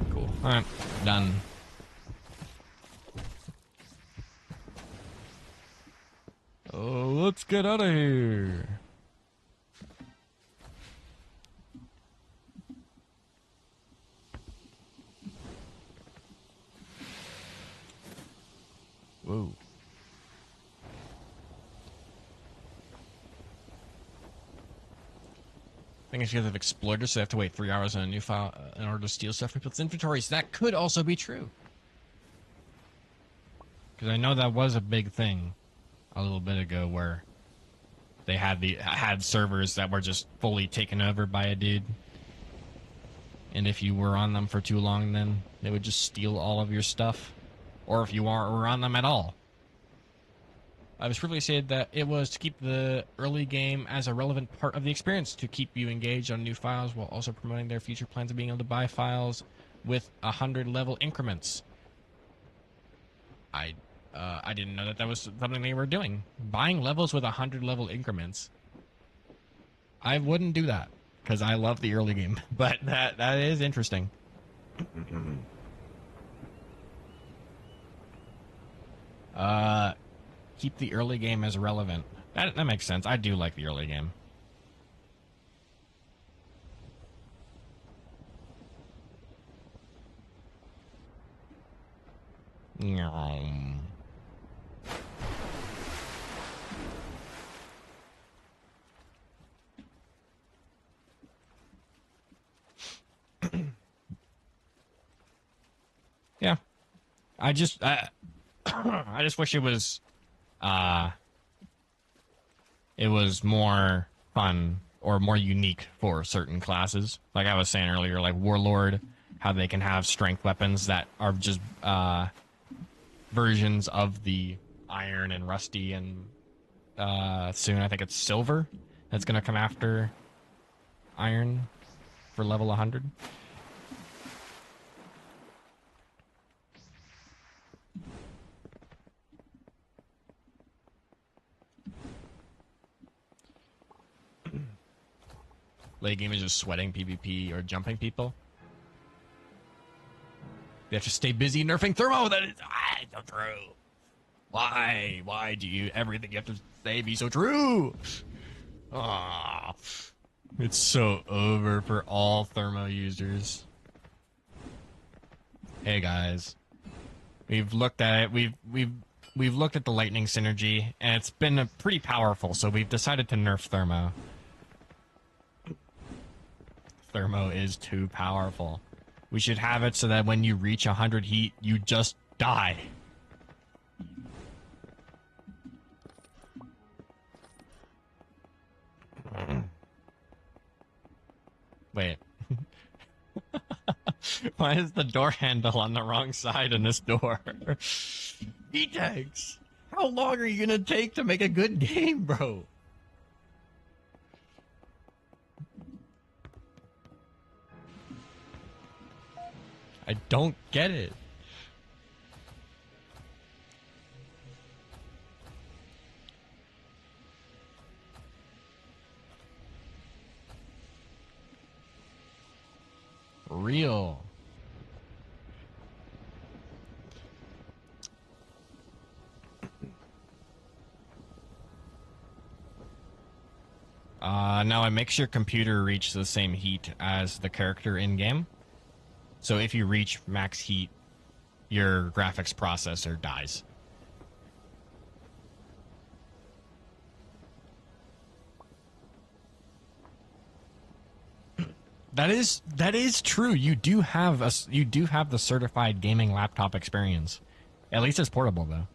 Cool. Alright, done. Oh, let's get out of here. Whoa. I think it's because of exploiters, so they have to wait 3 hours on a new file in order to steal stuff from people's inventories. That could also be true. Because I know that was a big thing a little bit ago where they had servers that were just fully taken over by a dude. And if you were on them for too long, then they would just steal all of your stuff. Or if you were on them at all. I was previously said that it was to keep the early game as a relevant part of the experience, to keep you engaged on new files while also promoting their future plans of being able to buy files with 100 level increments. I didn't know that was something they were doing. Buying levels with 100 level increments. I wouldn't do that because I love the early game, but that is interesting. Keep the early game as relevant. That makes sense. I do like the early game. Yeah. I just wish it was more fun or more unique for certain classes. Like I was saying earlier, like Warlord, how they can have strength weapons that are just versions of the Iron and Rusty, and soon I think it's Silver that's going to come after Iron for level 100. Late game is just sweating PvP or jumping people. They have to stay busy nerfing Thermo. That is so true. Why? Why do you everything you have to say be so true? Ah. It's so over for all thermo users. Hey guys, we've looked at it. We've looked at the lightning synergy, and it's been pretty powerful. So we've decided to nerf thermo. Thermo is too powerful. We should have it so that when you reach 100 heat, you just die. Wait. Why is the door handle on the wrong side in this door? E-tags! How long are you gonna take to make a good game, bro? I don't get it. Real. Now it makes your computer reach the same heat as the character in-game. So if you reach max heat, your graphics processor dies. That is true. You do have the certified gaming laptop experience. At least it's portable though.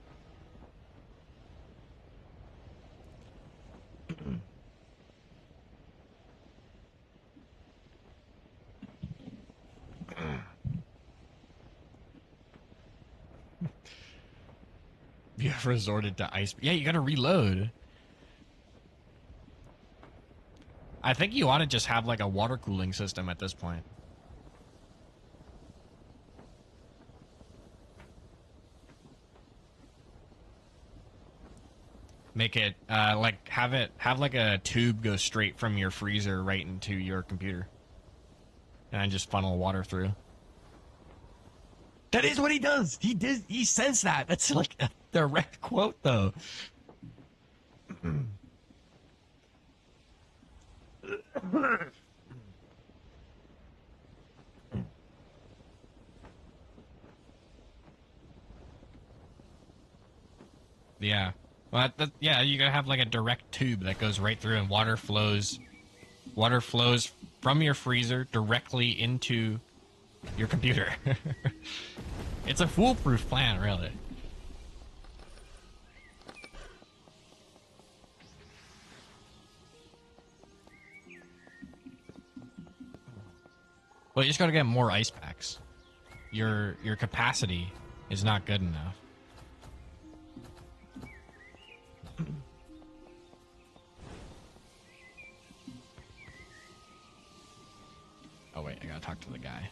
You have resorted to ice. Yeah, you gotta reload. I think you ought to just have like a water cooling system at this point. Make it like have like a tube go straight from your freezer right into your computer, and just funnel water through. That is what he does. He says that. That's like a direct quote though. Yeah. Well, yeah, you gotta have like a direct tube that goes right through, and water flows. Water flows from your freezer directly into your computer. It's a foolproof plan, really. Well, you just gotta get more ice packs. Your capacity is not good enough. Oh wait, I gotta talk to the guy.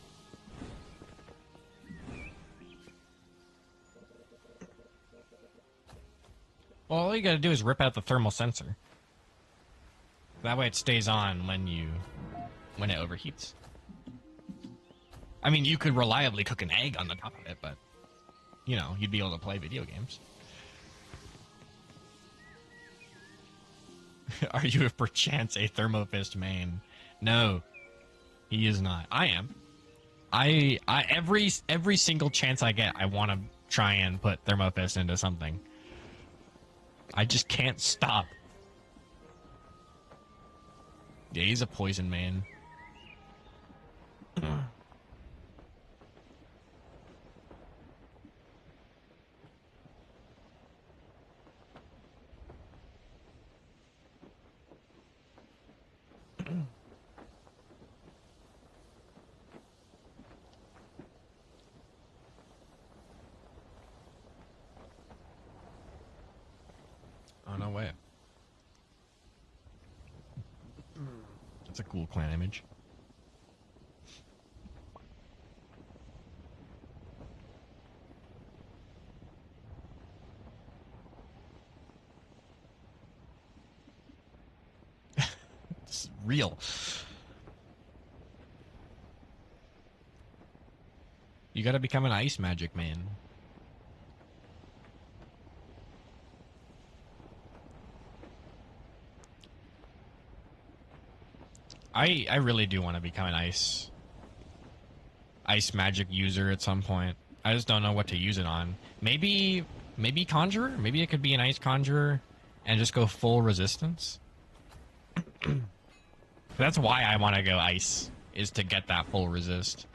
Well, all you gotta do is rip out the thermal sensor. That way it stays on when it overheats. I mean, you could reliably cook an egg on the top of it, but you know, you'd be able to play video games. Are you perchance a Thermofist main? No, he is not. I am. I every single chance I get, I want to try and put Thermofist into something. I just can't stop. Yeah, he's a poison man. Oh, no way. That's a cool clan image. It's real. You gotta become an ice magic man. I really do want to become an ice magic user at some point. I just don't know what to use it on. Maybe conjurer? Maybe it could be an ice conjurer and just go full resistance. That's why I want to go ice, is to get that full resist.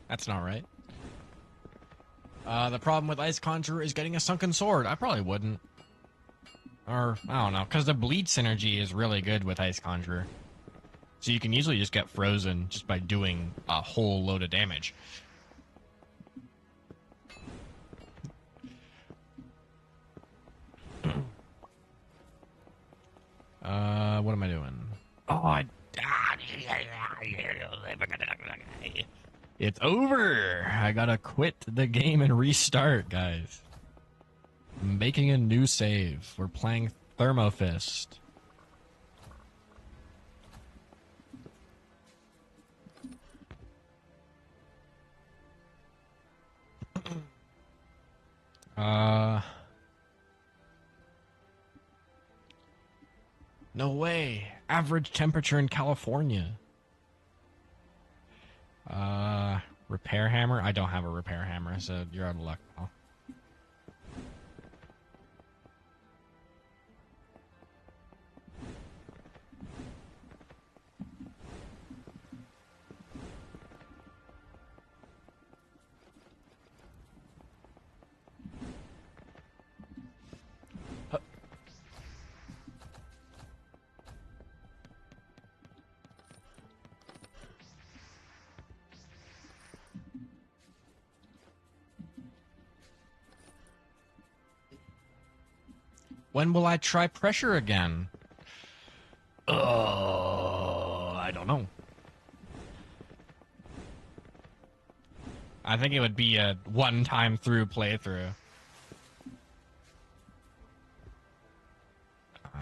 That's not right. The problem with Ice Conjurer is getting a Sunken Sword. I probably wouldn't. Or, I don't know, because the bleed synergy is really good with Ice Conjurer. So you can usually just get frozen just by doing a whole load of damage. What am I doing? Oh, it's over! I gotta quit the game and restart, guys. I'm making a new save. We're playing Thermofist. No way. Average temperature in California. Repair hammer? I don't have a repair hammer, so you're out of luck, pal. When will I try pressure again? I don't know. I think it would be a one-time through playthrough.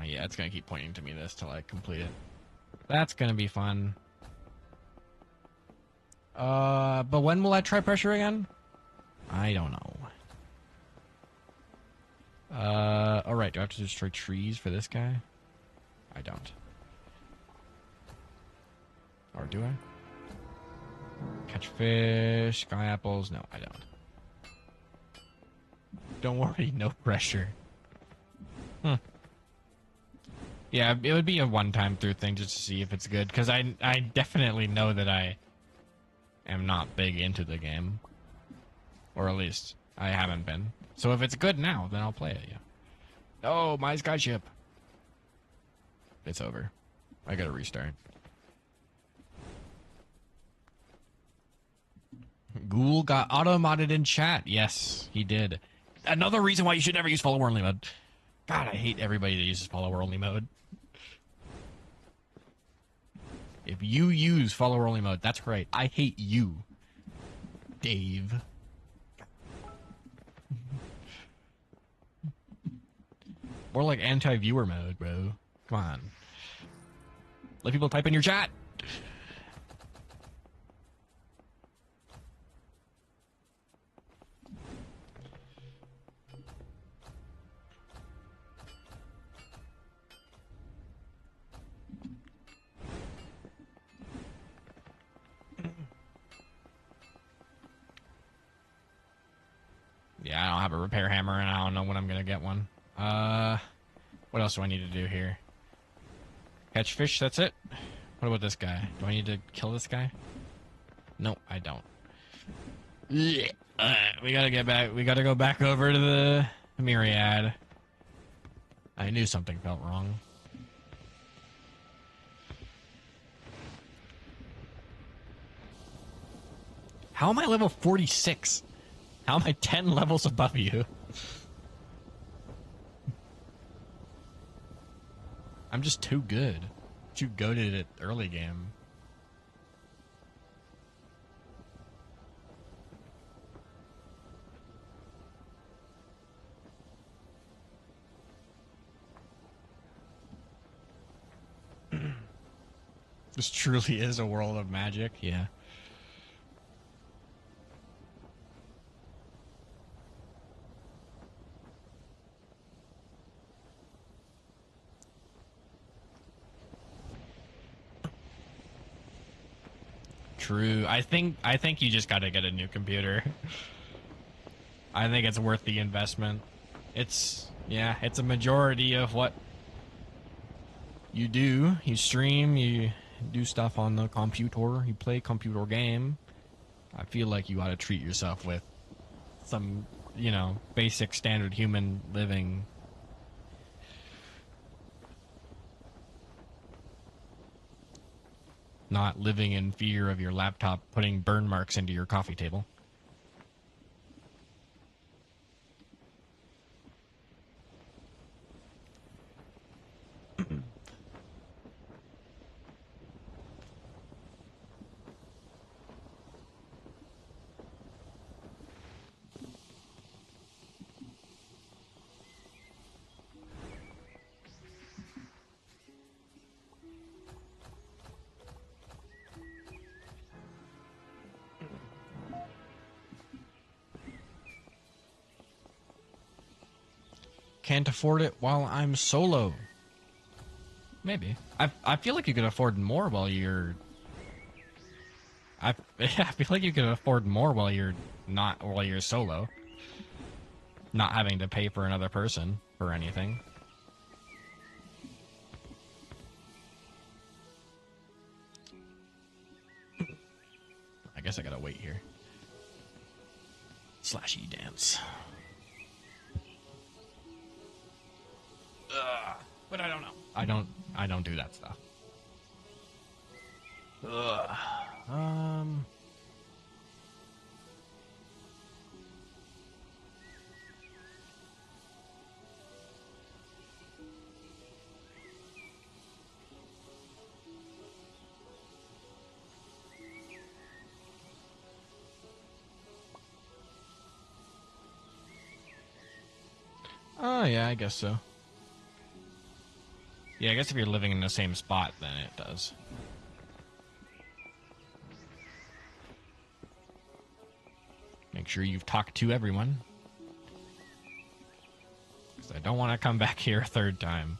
Yeah, it's gonna keep pointing to me this till I complete it. That's gonna be fun. But when will I try pressure again? I don't know. Alright, do I have to destroy trees for this guy? I don't. Or do I? Catch fish, sky apples? No, I don't. Don't worry, no pressure. Yeah, it would be a one-time through thing just to see if it's good, because I definitely know that I am not big into the game. Or at least, I haven't been. So if it's good now, then I'll play it, yeah. Oh, my skyship. It's over. I gotta restart. Ghoul got auto-modded in chat. Yes, he did. Another reason why you should never use follower-only mode. God, I hate everybody that uses follower-only mode. If you use follower-only mode, that's right. I hate you, Dave. More like anti-viewer mode, bro. Come on. Let people type in your chat. Yeah, I don't have a repair hammer, and I don't know when I'm gonna get one. What else do I need to do here? Catch fish, that's it? What about this guy? Do I need to kill this guy? No, I don't. We gotta get back. We gotta go back over to the Myriad. I knew something felt wrong. How am I level 46? How am I 10 levels above you? I'm just too good. Too goated at early game. This truly is a world of magic, yeah. True. I think you just gotta get a new computer. I think it's worth the investment. It's a majority of what you do. You stream, you do stuff on the computer, you play computer game. I feel like you ought to treat yourself with some, basic standard human living. Not living in fear of your laptop putting burn marks into your coffee table. Can't afford it while I'm solo. Maybe. I feel like you could afford more while you're... I feel like you could afford more while you're solo. Not having to pay for another person for anything. I guess I gotta wait here. Slashy dance. But I don't know. I don't do that stuff. Oh, yeah, I guess so. Yeah, I guess if you're living in the same spot, then it does. Make sure you've talked to everyone. Because I don't want to come back here a third time.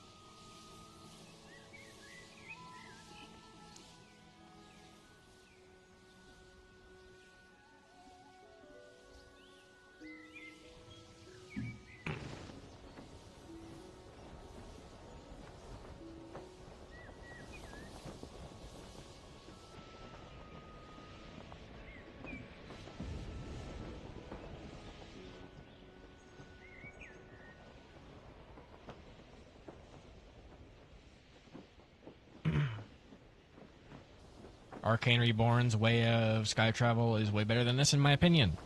Arcane Reborn's way of sky travel is way better than this, in my opinion.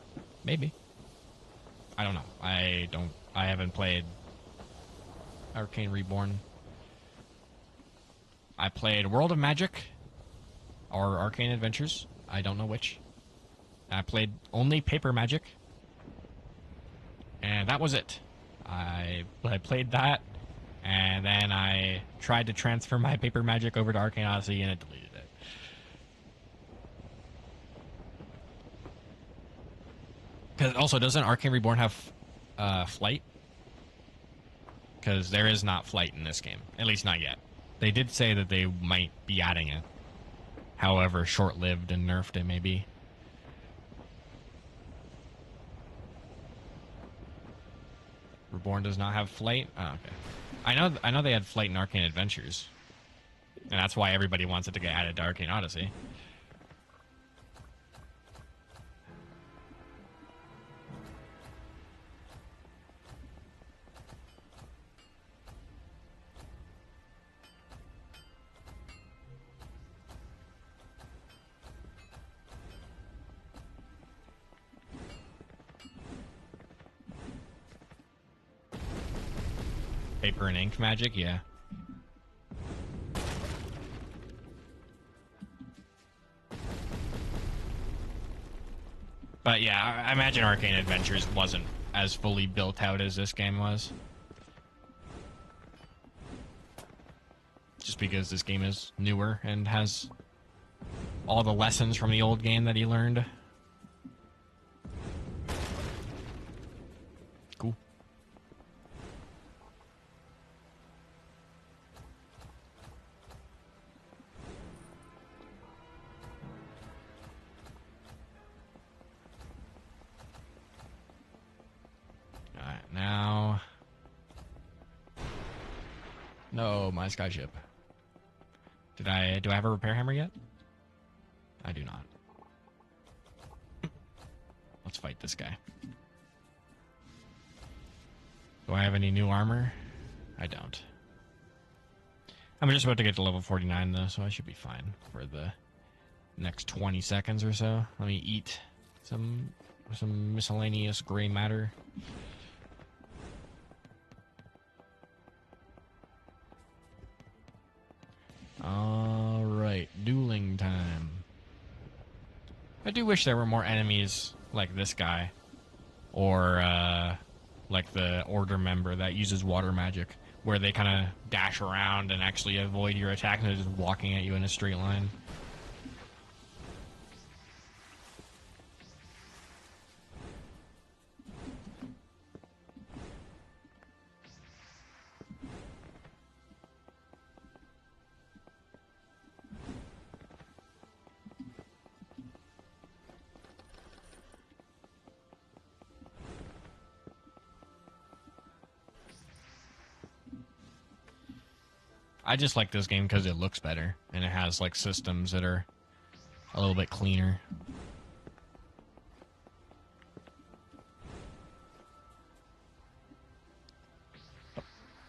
Maybe. I don't know. I haven't played Arcane Reborn. I played World of Magic or Arcane Adventures. I don't know which. I played only Paper Magic. And that was it. I played that, and then I tried to transfer my Paper Magic over to Arcane Odyssey, and it deleted it. Because also, doesn't Arcane Reborn have flight? Because there is not flight in this game. At least not yet. They did say that they might be adding it. However short-lived and nerfed it may be. Reborn does not have flight? Oh, okay. I know they had flight in Arcane Adventures. And that's why everybody wants it to get added to Arcane Odyssey. paper and ink magic, yeah. But yeah, I imagine Arcane Adventures wasn't as fully built out as this game was. Just because this game is newer and has all the lessons from the old game that he learned. Cool. Alright, now... No, my skyship. Do I have a repair hammer yet? I do not. Let's fight this guy. Do I have any new armor? I don't. I'm just about to get to level 49 though, so I should be fine for the next 20 seconds or so. Let me eat some miscellaneous gray matter. Alright, dueling time. I do wish there were more enemies like this guy. Or, like the Order member that uses water magic, where they kind of dash around and actually avoid your attack and they're just walking at you in a straight line. I just like this game because it looks better, and it has, like, systems that are a little bit cleaner.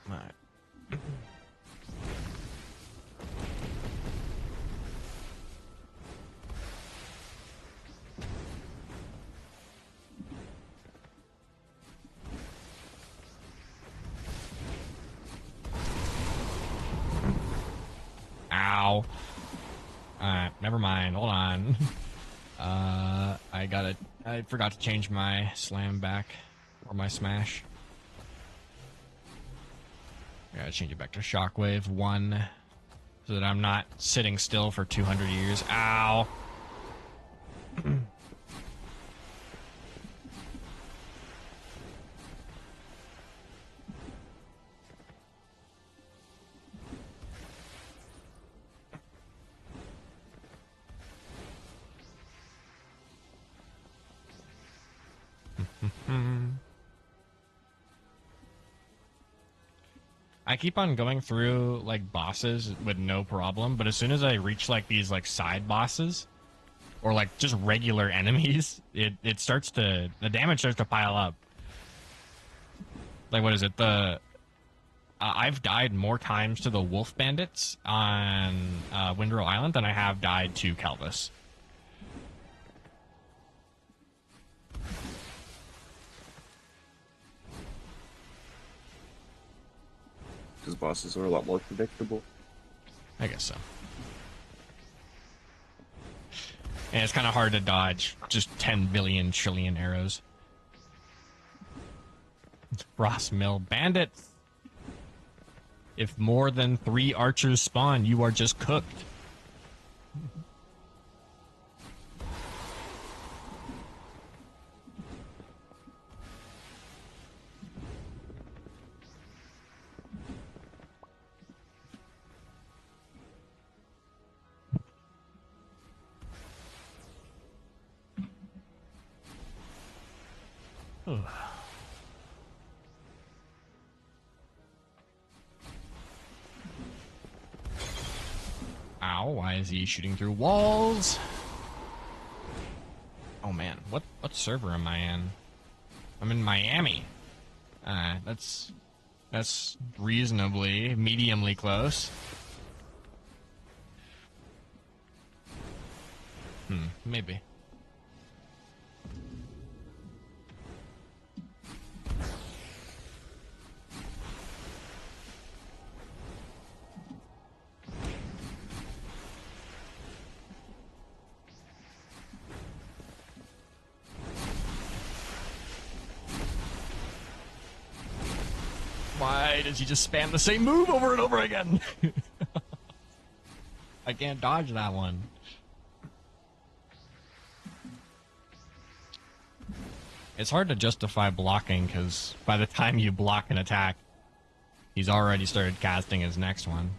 Alright. Ow. Never mind. Hold on. I forgot to change my slam back, or my smash. I gotta change it back to Shockwave 1, so that I'm not sitting still for 200 years. Ow. I keep on going through, like, bosses with no problem, but as soon as I reach, like, these, like, side bosses, or, like, just regular enemies, it starts to... the damage starts to pile up. Like, what is it? I've died more times to the wolf bandits on Windrow Island than I have died to Calvis. Because bosses are a lot more predictable. I guess so. And it's kind of hard to dodge just 10 billion trillion arrows. Ross Mill bandits. If more than 3 archers spawn, you are just cooked. Ow, why is he shooting through walls? Oh man, what server am I in? I'm in Miami. That's reasonably, mediumly close. Maybe. right as you just spam the same move over and over again. I can't dodge that one. It's hard to justify blocking because by the time you block an attack, he's already started casting his next one.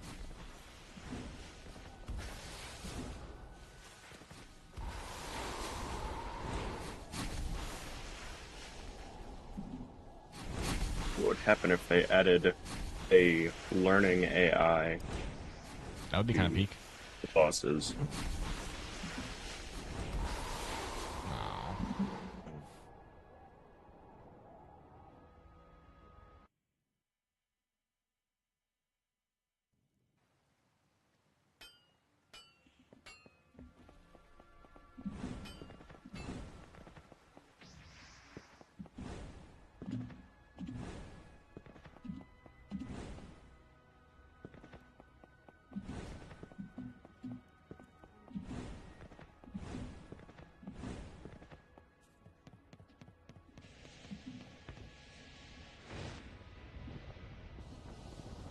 What would happen if they added a learning AI? That would be kind of peak. The bosses. Oh.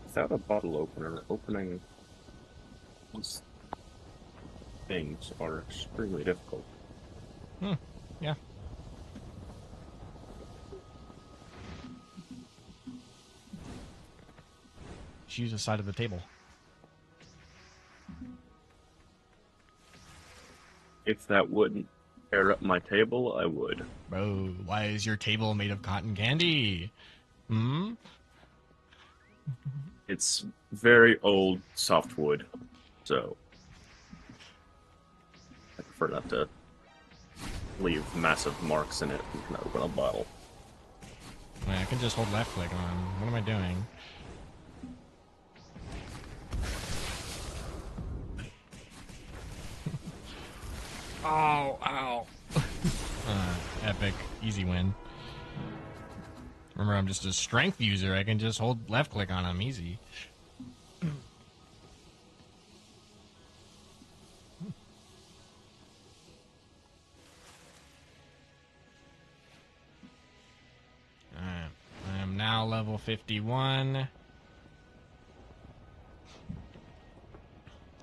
Without a bottle opener, opening these things are extremely difficult. Yeah. Just use the side of the table. If that wouldn't tear up my table, I would. Bro, why is your table made of cotton candy? Hmm? It's very old softwood, so I prefer not to leave massive marks in it and can open a bottle. Wait, I can just hold left click on. What am I doing? Oh, ow. Epic. Easy win. Remember, I'm just a strength user. I can just hold left click on him. Easy. Alright. I am now level 51.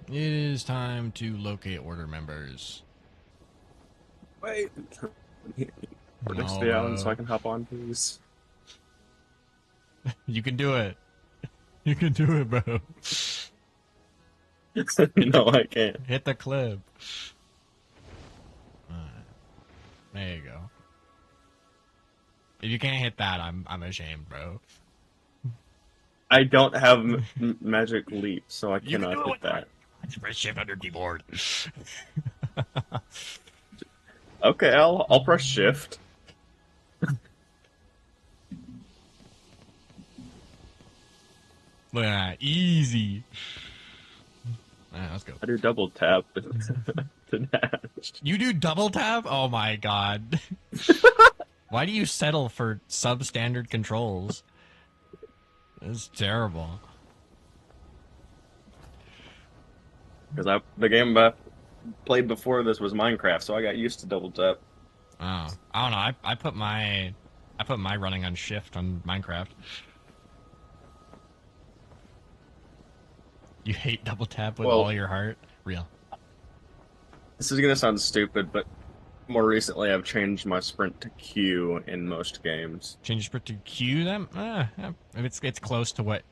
It is time to locate order members. Wait. We're next to No, the island so I can hop on, please. You can do it. You can do it, bro. No, I can't. Hit the clip. There you go. If you can't hit that, I'm ashamed, bro. I don't have magic leap, so I You can cannot do it hit with that. Just press shift on your keyboard. Okay, I'll press shift. Look at that. Easy. Alright, let's go. I do double tap to dash. You do double tap? Oh my god. Why do you settle for substandard controls? It's terrible. Because the game I played before this was Minecraft, so I got used to double tap. Oh, I don't know. I put my running on shift on Minecraft. You hate double tap with all your heart? Real. This is gonna sound stupid, but more recently I've changed my sprint to Q in most games. Change your sprint to Q then? If it's close to what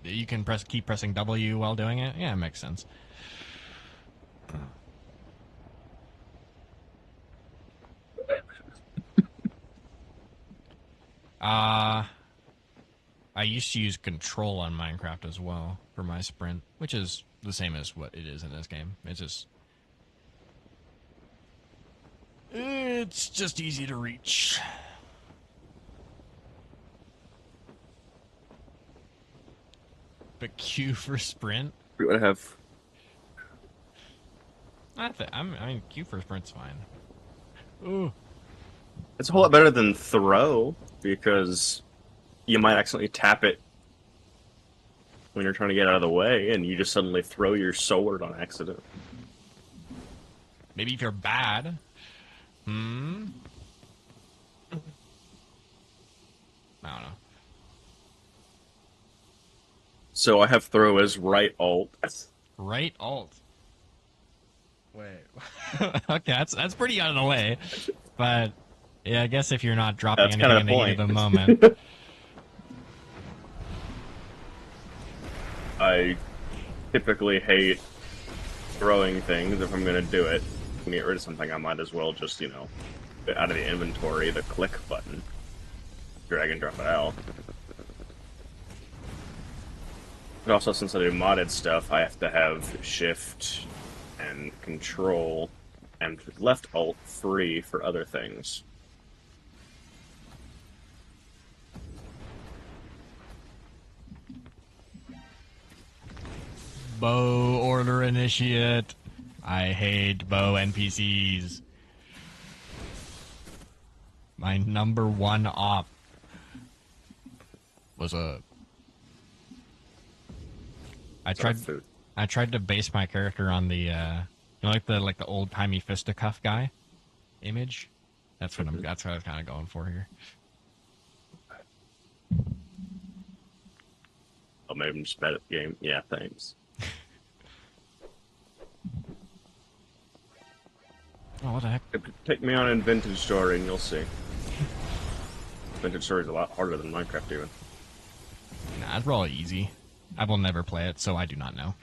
you can keep pressing W while doing it. Yeah, it makes sense. I used to use control on Minecraft as well for my sprint, which is the same as what it is in this game. It's just easy to reach. But Q for sprint? We would have. I mean, Q for sprint's fine. Ooh. It's a whole lot better than throw, because you might accidentally tap it when you're trying to get out of the way, and you just suddenly throw your sword on accident. Maybe if you're bad. I don't know. So I have throw as right alt. Right alt. Wait. Okay, that's pretty out of the way. But yeah, I guess if you're not dropping That's kind anything of in the the heat of point. the moment. I typically hate throwing things. If I'm going to do it, to get rid of something, I might as well just, get out of the inventory, the click button. Drag and drop it out. But also, since I do modded stuff, I have to have shift and control and left alt free for other things. Bow order initiate. I hate bow NPCs. My number one op was a. Food. I tried to base my character on the like the old timey fisticuff guy image. That's what that's what I was kind of going for here. Oh, maybe I'm just bad at the game. Yeah, thanks. Oh, what the heck? Take me on in Vintage Story and you'll see. Vintage Story is a lot harder than Minecraft even. Nah, it's probably easy. I will never play it, so I do not know.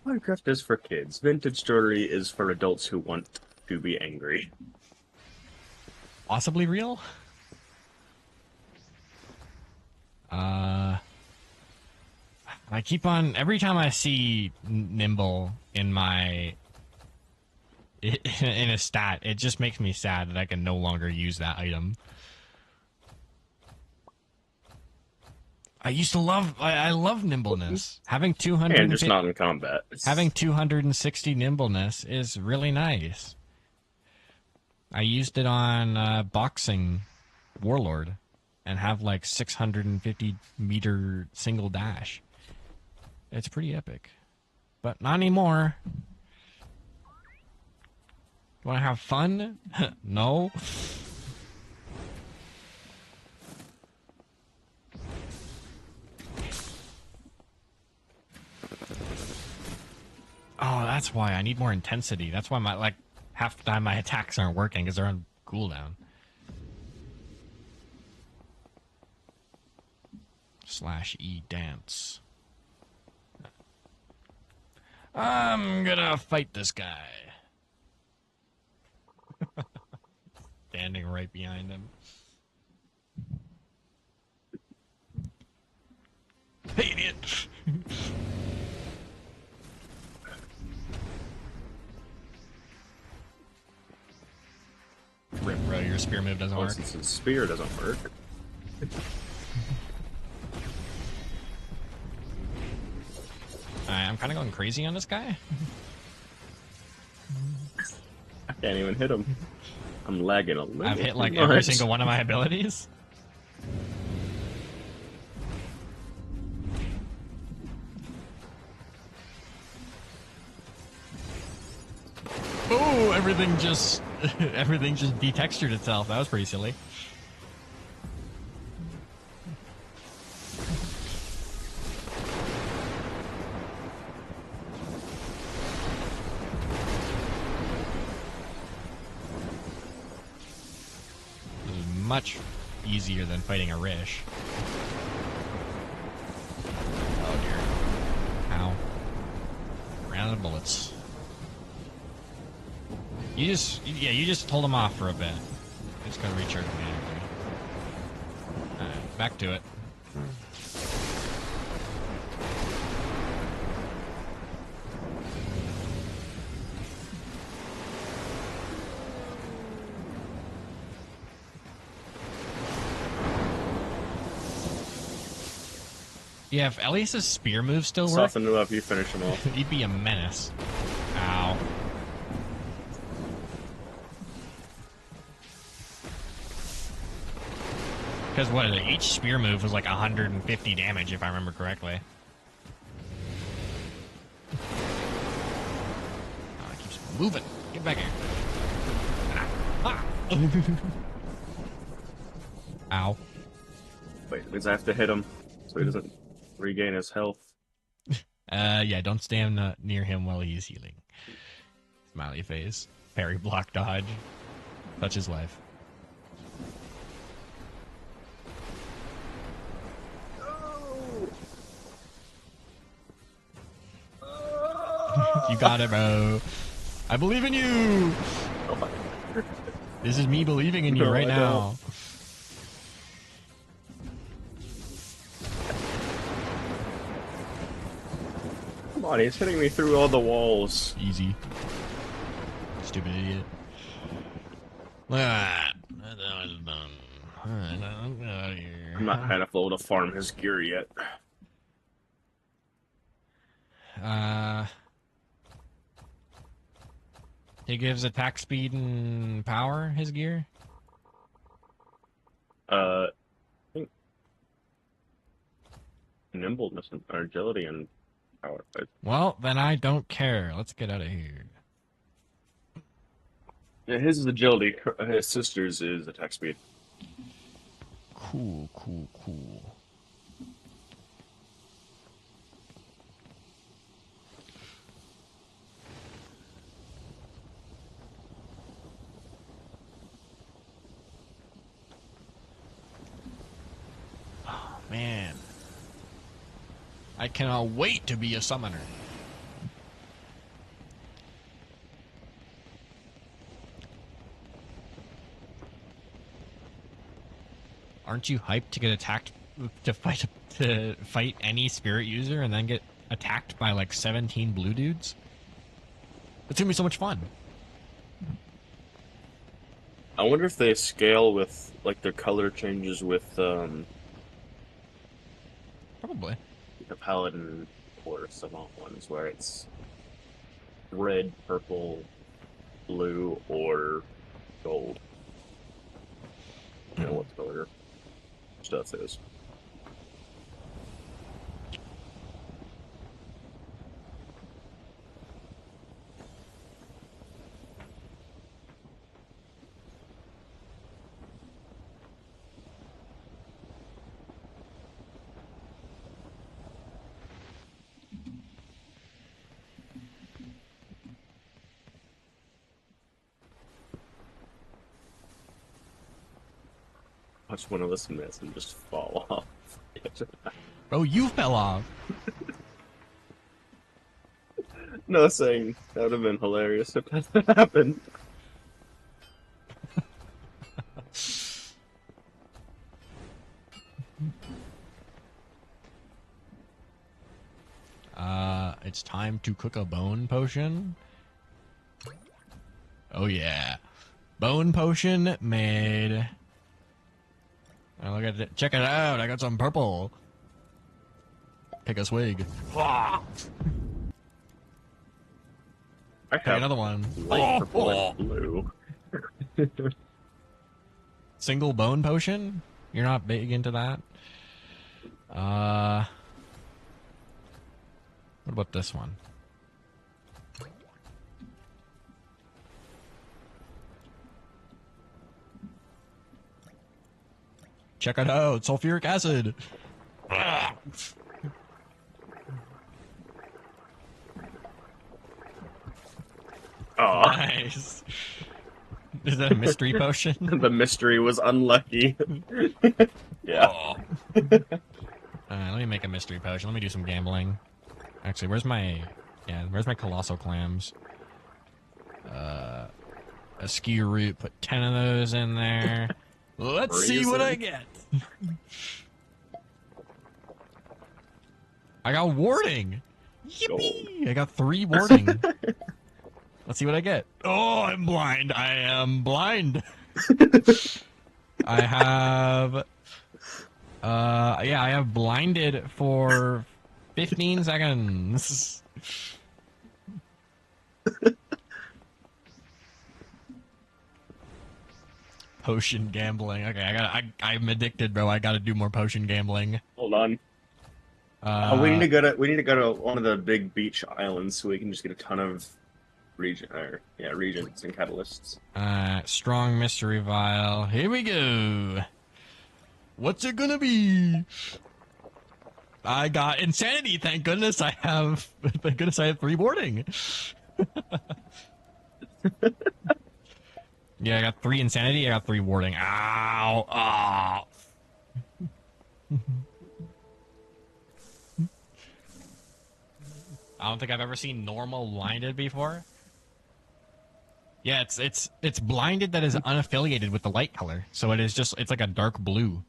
Minecraft is for kids. Vintage Story is for adults who want to be angry. Possibly real? I keep on every time I see Nimble in my in a stat, it just makes me sad that I can no longer use that item. I used to love I love nimbleness. Having 200 And just not in combat. having 260 nimbleness is really nice. I used it on boxing Warlord and have like 650 meter single dash. It's pretty epic. But not anymore. Want to have fun? No. Oh, that's why I need more intensity. That's why my half the time my attacks aren't working because they're on cooldown. /E dance. I'm gonna fight this guy. Standing right behind him. Hate it! Rip, bro, your spear move doesn't work. Since his spear doesn't work. I'm kind of going crazy on this guy. I can't even hit him. I'm lagging a little. I've hit like every single one of my abilities. Oh, everything just detextured itself. That was pretty silly. Much easier than fighting a Rish. Oh dear. Ow. Ran out of bullets. You just hold him off for a bit. It's gonna recharge me anyway. Alright, back to it. Yeah, if Elias's spear move still worked, Soften him up, you finish him off. he'd be a menace. Ow. Because what is it? Each spear move was like 150 damage, if I remember correctly. Oh, it keeps moving. Get back here. Ah. Ah. Ow. Wait, because I have to hit him so he doesn't regain his health. Yeah, don't stand near him while he's healing. Smiley face. Parry block dodge. Touch his life. You got it, bro. I believe in you. Oh, This is me believing in you No, right I now. come on, he's hitting me through all the walls. Easy. Stupid idiot. Ah, I'm not high enough level to farm his gear yet. He gives attack speed and power, his gear? I think nimbleness and or agility and power. Well, then I don't care. Let's get out of here. Yeah, his is agility. His sister's is attack speed. Cool, cool, cool. Oh, man. I cannot wait to be a summoner. Aren't you hyped to get attacked to fight any spirit user and then get attacked by like 17 blue dudes? It's gonna be so much fun. I wonder if they scale with like their color changes with Probably. the paladin or savant ones where it's red, purple, blue, or gold. You know what color stuff is. Watch one of us miss and just fall off. Bro, you fell off. No, saying that would have been hilarious if that happened. It's time to cook a bone potion. Oh yeah. Bone potion made. Oh, look at it. Check it out. I got some purple. Take a swig. I Take have another one. light purple and blue. Single bone potion? You're not big into that? What about this one? Check it out. Sulfuric acid. Oh, Nice. Is that a mystery potion? the mystery was unlucky. Yeah. Oh. Let me make a mystery potion. Let me do some gambling. Actually, where's my colossal clams? A ski root. Put 10 of those in there. Let's see what I get. I got warding. Yippee! I got 3 warding. Let's see what I get. Oh, I'm blind. I am blind. I have... yeah, I have blinded for 15 seconds. Potion gambling. Okay, I'm addicted, bro. I gotta do more potion gambling. Hold on. We need to go to one of the big beach islands so we can just get a ton of regions and catalysts. Strong mystery vial. Here we go. What's it gonna be? I got insanity. Thank goodness I have. Thank goodness I have 3 warding. Yeah, I got 3 insanity. I got 3 warding. Ow! Ah! I don't think I've ever seen normal blinded before. Yeah, it's blinded that is unaffiliated with the light color, so it's like a dark blue.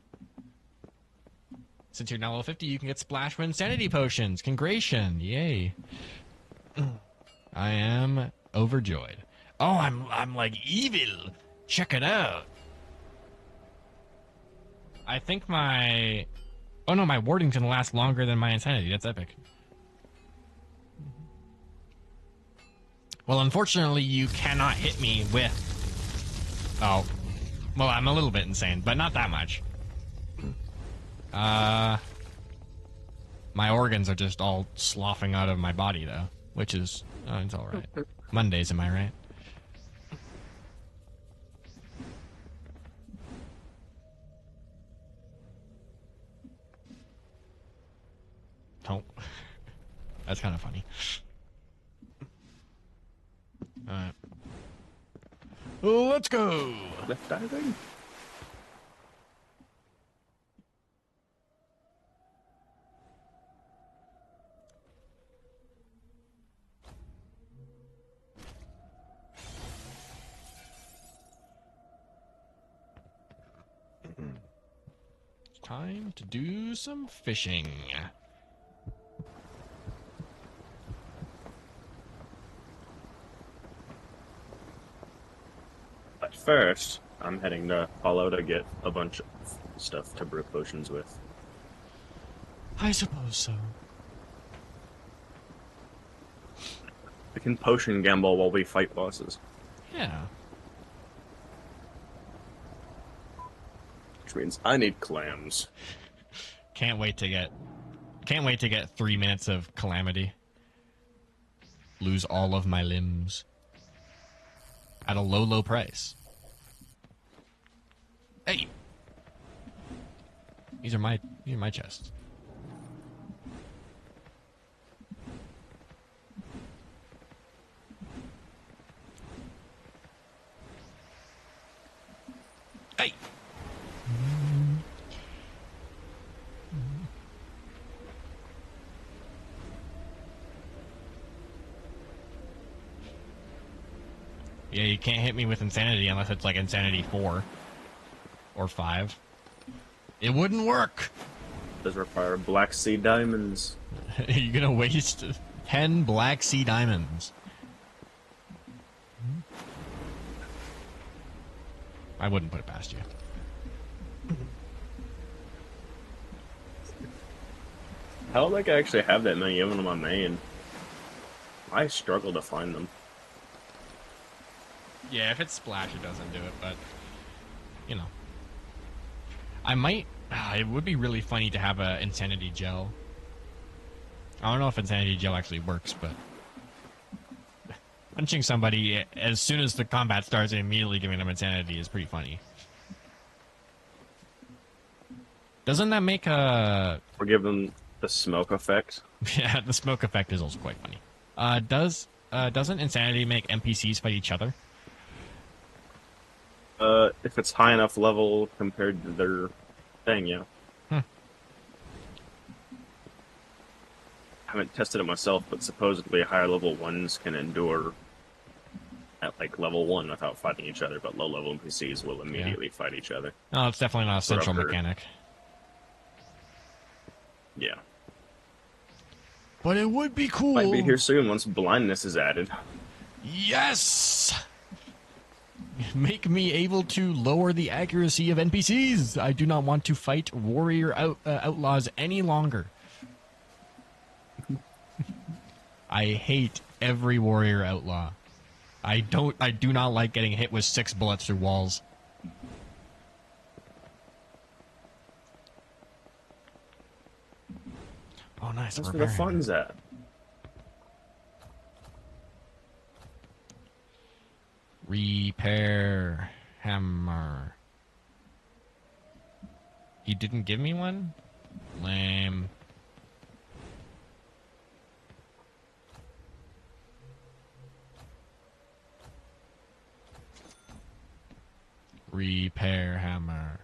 Since you're now level 50, you can get splash with insanity potions. Congration, yay! I am overjoyed. Oh, I'm like evil. Check it out. I think my oh no, my warding's gonna last longer than my insanity. That's epic. Well, unfortunately, you cannot hit me with... Oh. Well, I'm a little bit insane, but not that much. My organs are just all sloughing out of my body, though. Which is... Oh, it's alright. Mondays, am I right? Don't. That's kind of funny. Alright. Let's go! Left diving? Time to do some fishing. But first, I'm heading to Hollow to get a bunch of stuff to brew potions with. I suppose so. We can potion gamble while we fight bosses. Yeah. Which means I need clams. Can't wait to get 3 minutes of calamity. Lose all of my limbs. At a low, low price. Hey! These are my chests. Hey! Yeah, you can't hit me with insanity unless it's like insanity 4 or 5. It wouldn't work. Does require black sea diamonds. You're gonna waste 10 black sea diamonds. I wouldn't put it past you. I don't think I actually have that many of them on my main. I struggle to find them. Yeah, if it's splash, it doesn't do it, but, you know. I might... it would be really funny to have a insanity gel. I don't know if insanity gel actually works, but... punching somebody as soon as the combat starts and immediately giving them insanity is pretty funny. Doesn't that make a... Or give them the smoke effect. Yeah, the smoke effect is also quite funny. Doesn't insanity make NPCs fight each other? If it's high enough level compared to their thing, yeah. I haven't tested it myself, but supposedly higher level ones can endure at like level 1 without fighting each other, but low level NPCs will immediately fight each other. No, it's definitely not a central mechanic. Yeah. But it would be cool. Might be here soon once blindness is added. Yes! Make me able to lower the accuracy of NPCs. I do not want to fight warrior outlaws any longer. I hate every warrior outlaw. I do not like getting hit with 6 bullets through walls. Oh, nice. That's where the fun's at. Repair hammer. He didn't give me one? Lame. Repair hammer.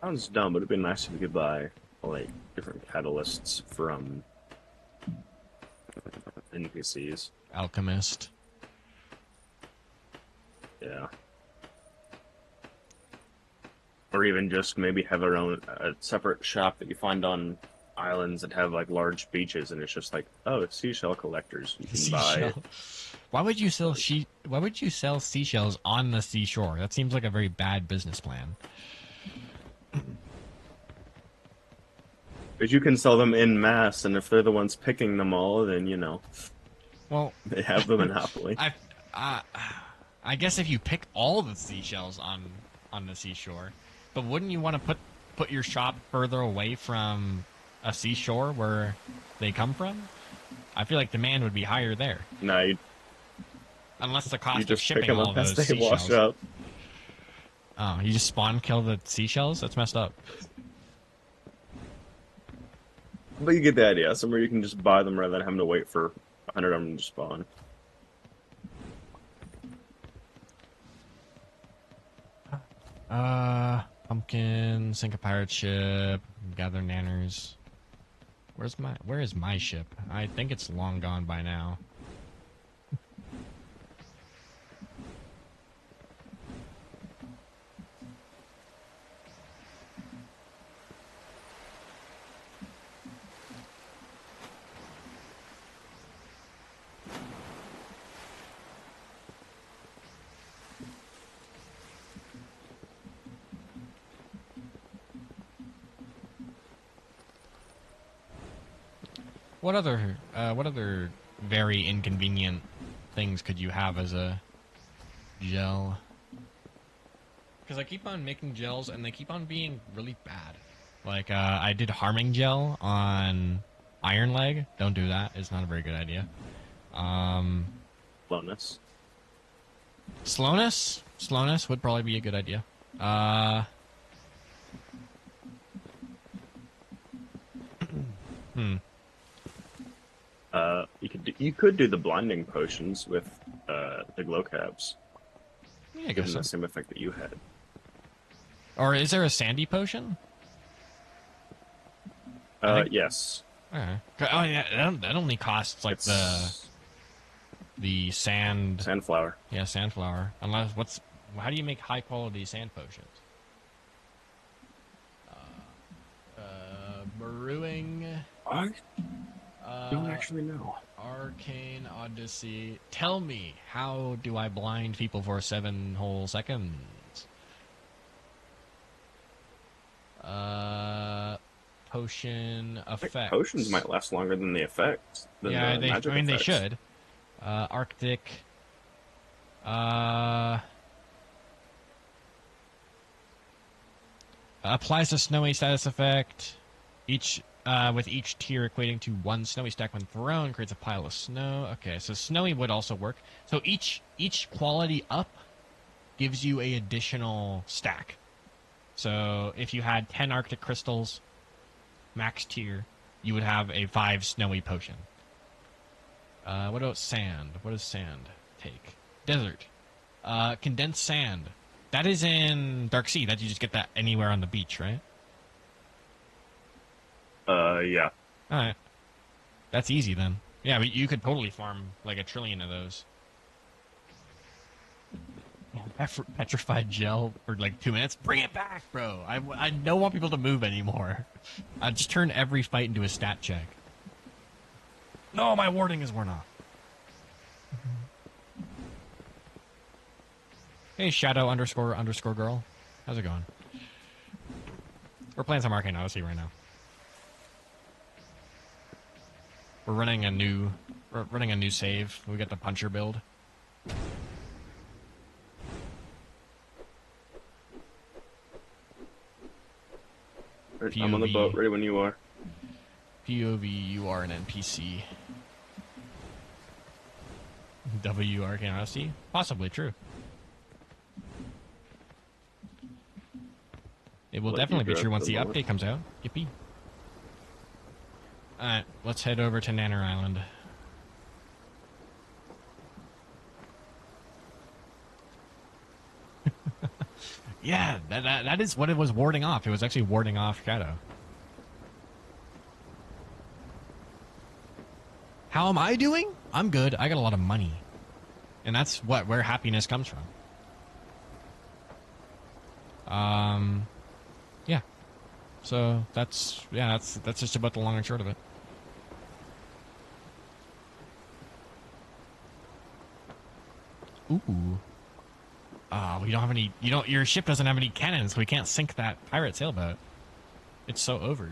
Sounds dumb, but it'd be nice if you could buy like different catalysts from NPCs. Alchemist. Yeah. Or even just maybe have a separate shop that you find on islands that have like large beaches, and it's just like, oh, it's seashell collectors. You can buy. Seashell. Why would you sell Why would you sell seashells on the seashore? That seems like a very bad business plan. But you can sell them in mass, and if they're the ones picking them all, then Well, they have the monopoly. I, I guess if you pick all the seashells on the seashore, but wouldn't you want to put your shop further away from a seashore where they come from? I feel like demand would be higher there. No, Unless the you cost of just pick shipping them all up those as they wash seashells. up. Oh, you just spawn kill the seashells? That's messed up. But you get the idea. Somewhere you can just buy them rather than having to wait for 100 of them to spawn. Pumpkin, sink a pirate ship, gather nanners. Where is my ship? I think it's long gone by now. What other very inconvenient things could you have as a gel? Because I keep on making gels and they keep on being really bad. Like I did harming gel on Iron Leg. Don't do that. It's not a very good idea. Slowness. Slowness would probably be a good idea. You could do the blinding potions with the glow caps, Yeah, I given guess so. the same effect that you had. Or is there a sandy potion? Yes. Okay. Oh yeah, that only costs like It's the sand. sandflower. Yeah, sandflower. Unless how do you make high quality sand potions? Brewing. I don't actually know. Arcane Odyssey. Tell me, how do I blind people for 7 whole seconds? Potion I think effects. potions might last longer than the effects. Than Yeah, the magic they effects. should. Arctic. Applies a snowy status effect. With each tier equating to 1 snowy stack when thrown, creates a pile of snow. Okay, so snowy would also work. So each quality up gives you a additional stack. So if you had 10 Arctic crystals, max tier, you would have a 5 snowy potion. What about sand? What does sand take? Desert. Condensed sand. That is in Dark Sea. That you just get that anywhere on the beach, right? Yeah. Alright. That's easy then. Yeah, but you could totally farm like 1 trillion of those. Petrified gel for like 2 minutes. Bring it back, bro. I don't want people to move anymore. I just turn every fight into a stat check. No, my warding is worn off. Hey, Shadow _ girl. How's it going? We're playing some Arcane Odyssey right now. We're running a new save. We got the puncher build. I'm on the boat, ready when you are. POV, you are an NPC. W Arcane Odyssey? Possibly true. It will Let you definitely be drive true once the the lower. update comes out. Yippee. Alright, let's head over to Nanner Island. Yeah, that is what it was warding off. It was actually warding off Shadow. How am I doing? I'm good. I got a lot of money. And that's where happiness comes from. Yeah. So that's just about the long and short of it. Ooh. We don't have any. Your ship doesn't have any cannons, so we can't sink that pirate sailboat. It's so over.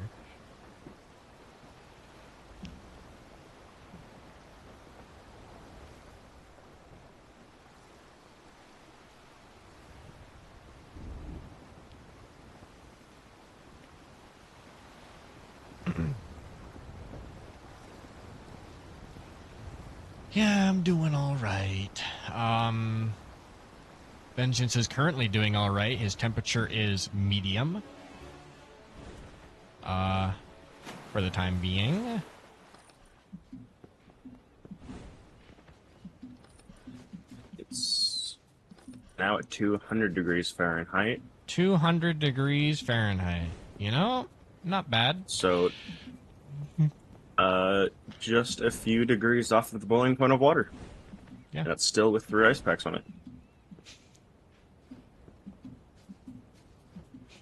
Yeah, I'm doing all right. Vengeance is currently doing all right. His temperature is medium. For the time being. It's now at 200 degrees Fahrenheit. 200 degrees Fahrenheit. You know, not bad. So, just a few degrees off of the boiling point of water. Yeah. And it's still with 3 ice packs on it.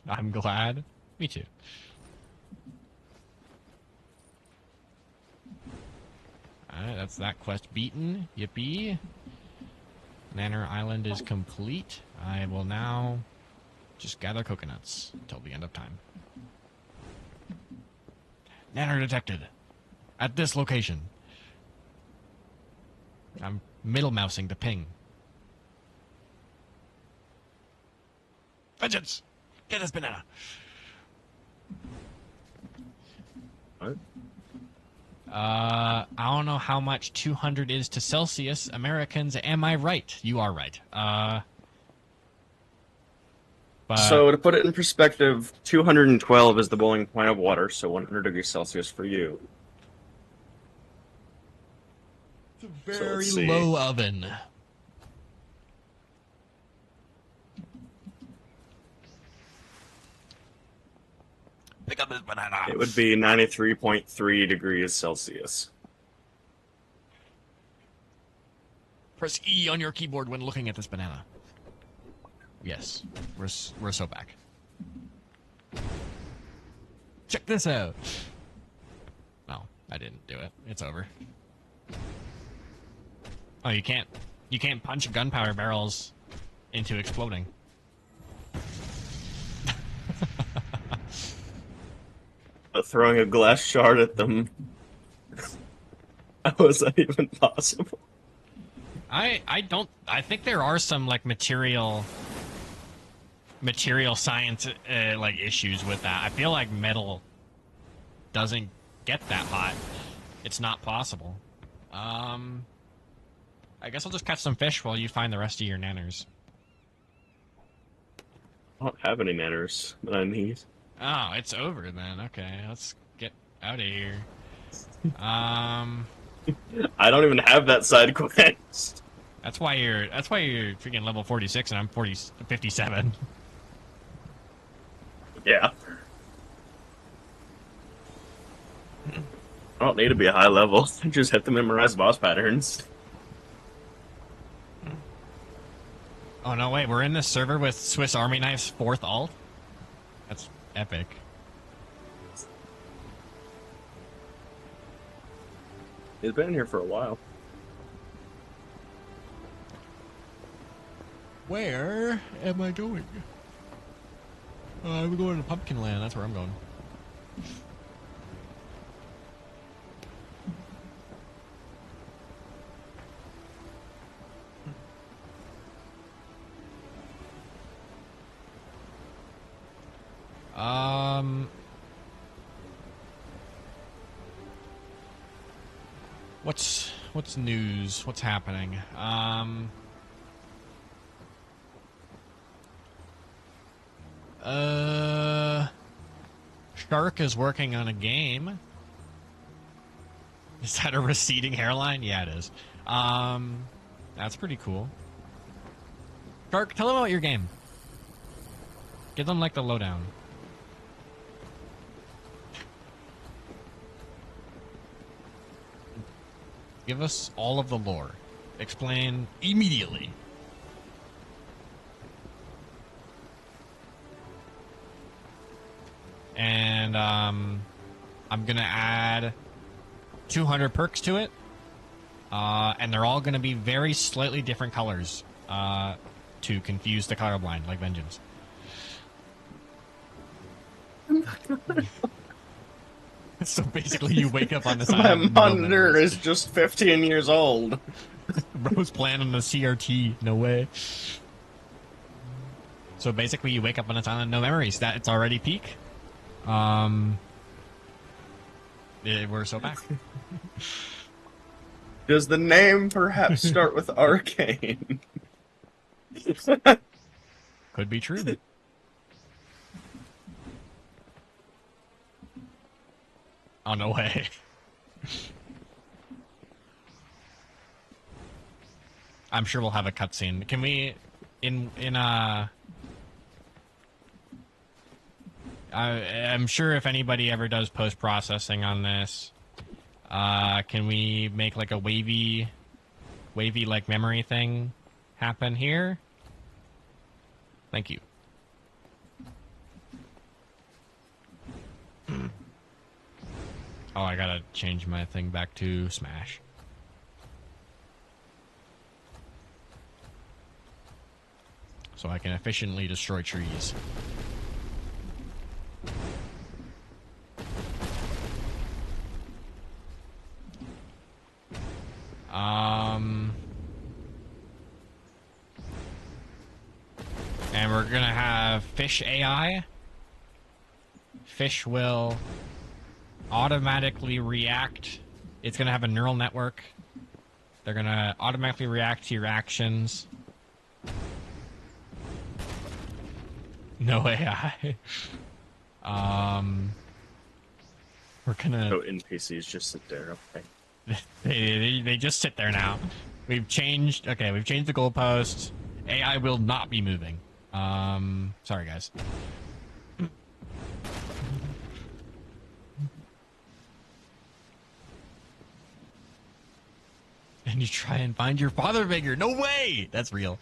I'm glad. Me too. Alright, that's that quest beaten. Yippee. Nanner Island is complete. I will now just gather coconuts until the end of time. Nanner detected. At this location. I'm middle mousing to ping. Vengeance! Get this banana! What? I don't know how much 200 is to Celsius. Americans, am I right? You are right. But So, to put it in perspective, 212 is the boiling point of water, so 100 degrees Celsius for you. it's a let's very see. low oven. Pick up this banana. It would be 93.3 degrees Celsius. Press E on your keyboard when looking at this banana. Yes, we're so back. Check this out. No, I didn't do it. It's over. Oh, you can't punch gunpowder barrels into exploding. But throwing a glass shard at them, how was that even possible? I think there are some like material science like issues with that. I feel like metal doesn't get that hot. It's not possible. I guess I'll just catch some fish while you find the rest of your nanners. I don't have any manners that I need. Oh, it's over then. Okay, let's get out of here. I don't even have that side quest. That's why you're freaking level 46 and I'm 57. Yeah. I don't need to be a high level. I just have to memorize boss patterns. Oh no, wait, we're in this server with Swiss Army Knife's 4th alt? That's epic. He's been in here for a while. Where am I going? I'm going to Pumpkin Land. That's where I'm going. What's news? What's happening? Shark is working on a game. Is that a receding hairline? Yeah, it is. That's pretty cool. Shark, tell them about your game. Give them, like, the lowdown. Give us all of the lore. Explain immediately. And I'm gonna add 200 perks to it, and they're all gonna be very slightly different colors to confuse the colorblind, like Vengeance. So basically, you wake up on the side. My of monitor is just 15 years old. Bro's playing on the CRT. No way. So basically, you wake up on a island, no memories. That it's already peak. We're so back. Does the name perhaps start with Arcane? Could be true. Oh, no way. I'm sure we'll have a cutscene. Can we, I'm sure if anybody ever does post-processing on this, can we make like a wavy like memory thing happen here? Thank you. Oh, I gotta change my thing back to Smash. So I can efficiently destroy trees. And we're gonna have Fish AI. Fish will automatically react. It's gonna have a neural network. They're gonna automatically react to your actions. No AI. We're gonna. So NPCs just sit there. Okay. They just sit there now. We've changed. Okay, we've changed the goalposts. AI will not be moving. Sorry guys. And you try and find your father figure. No way! That's real.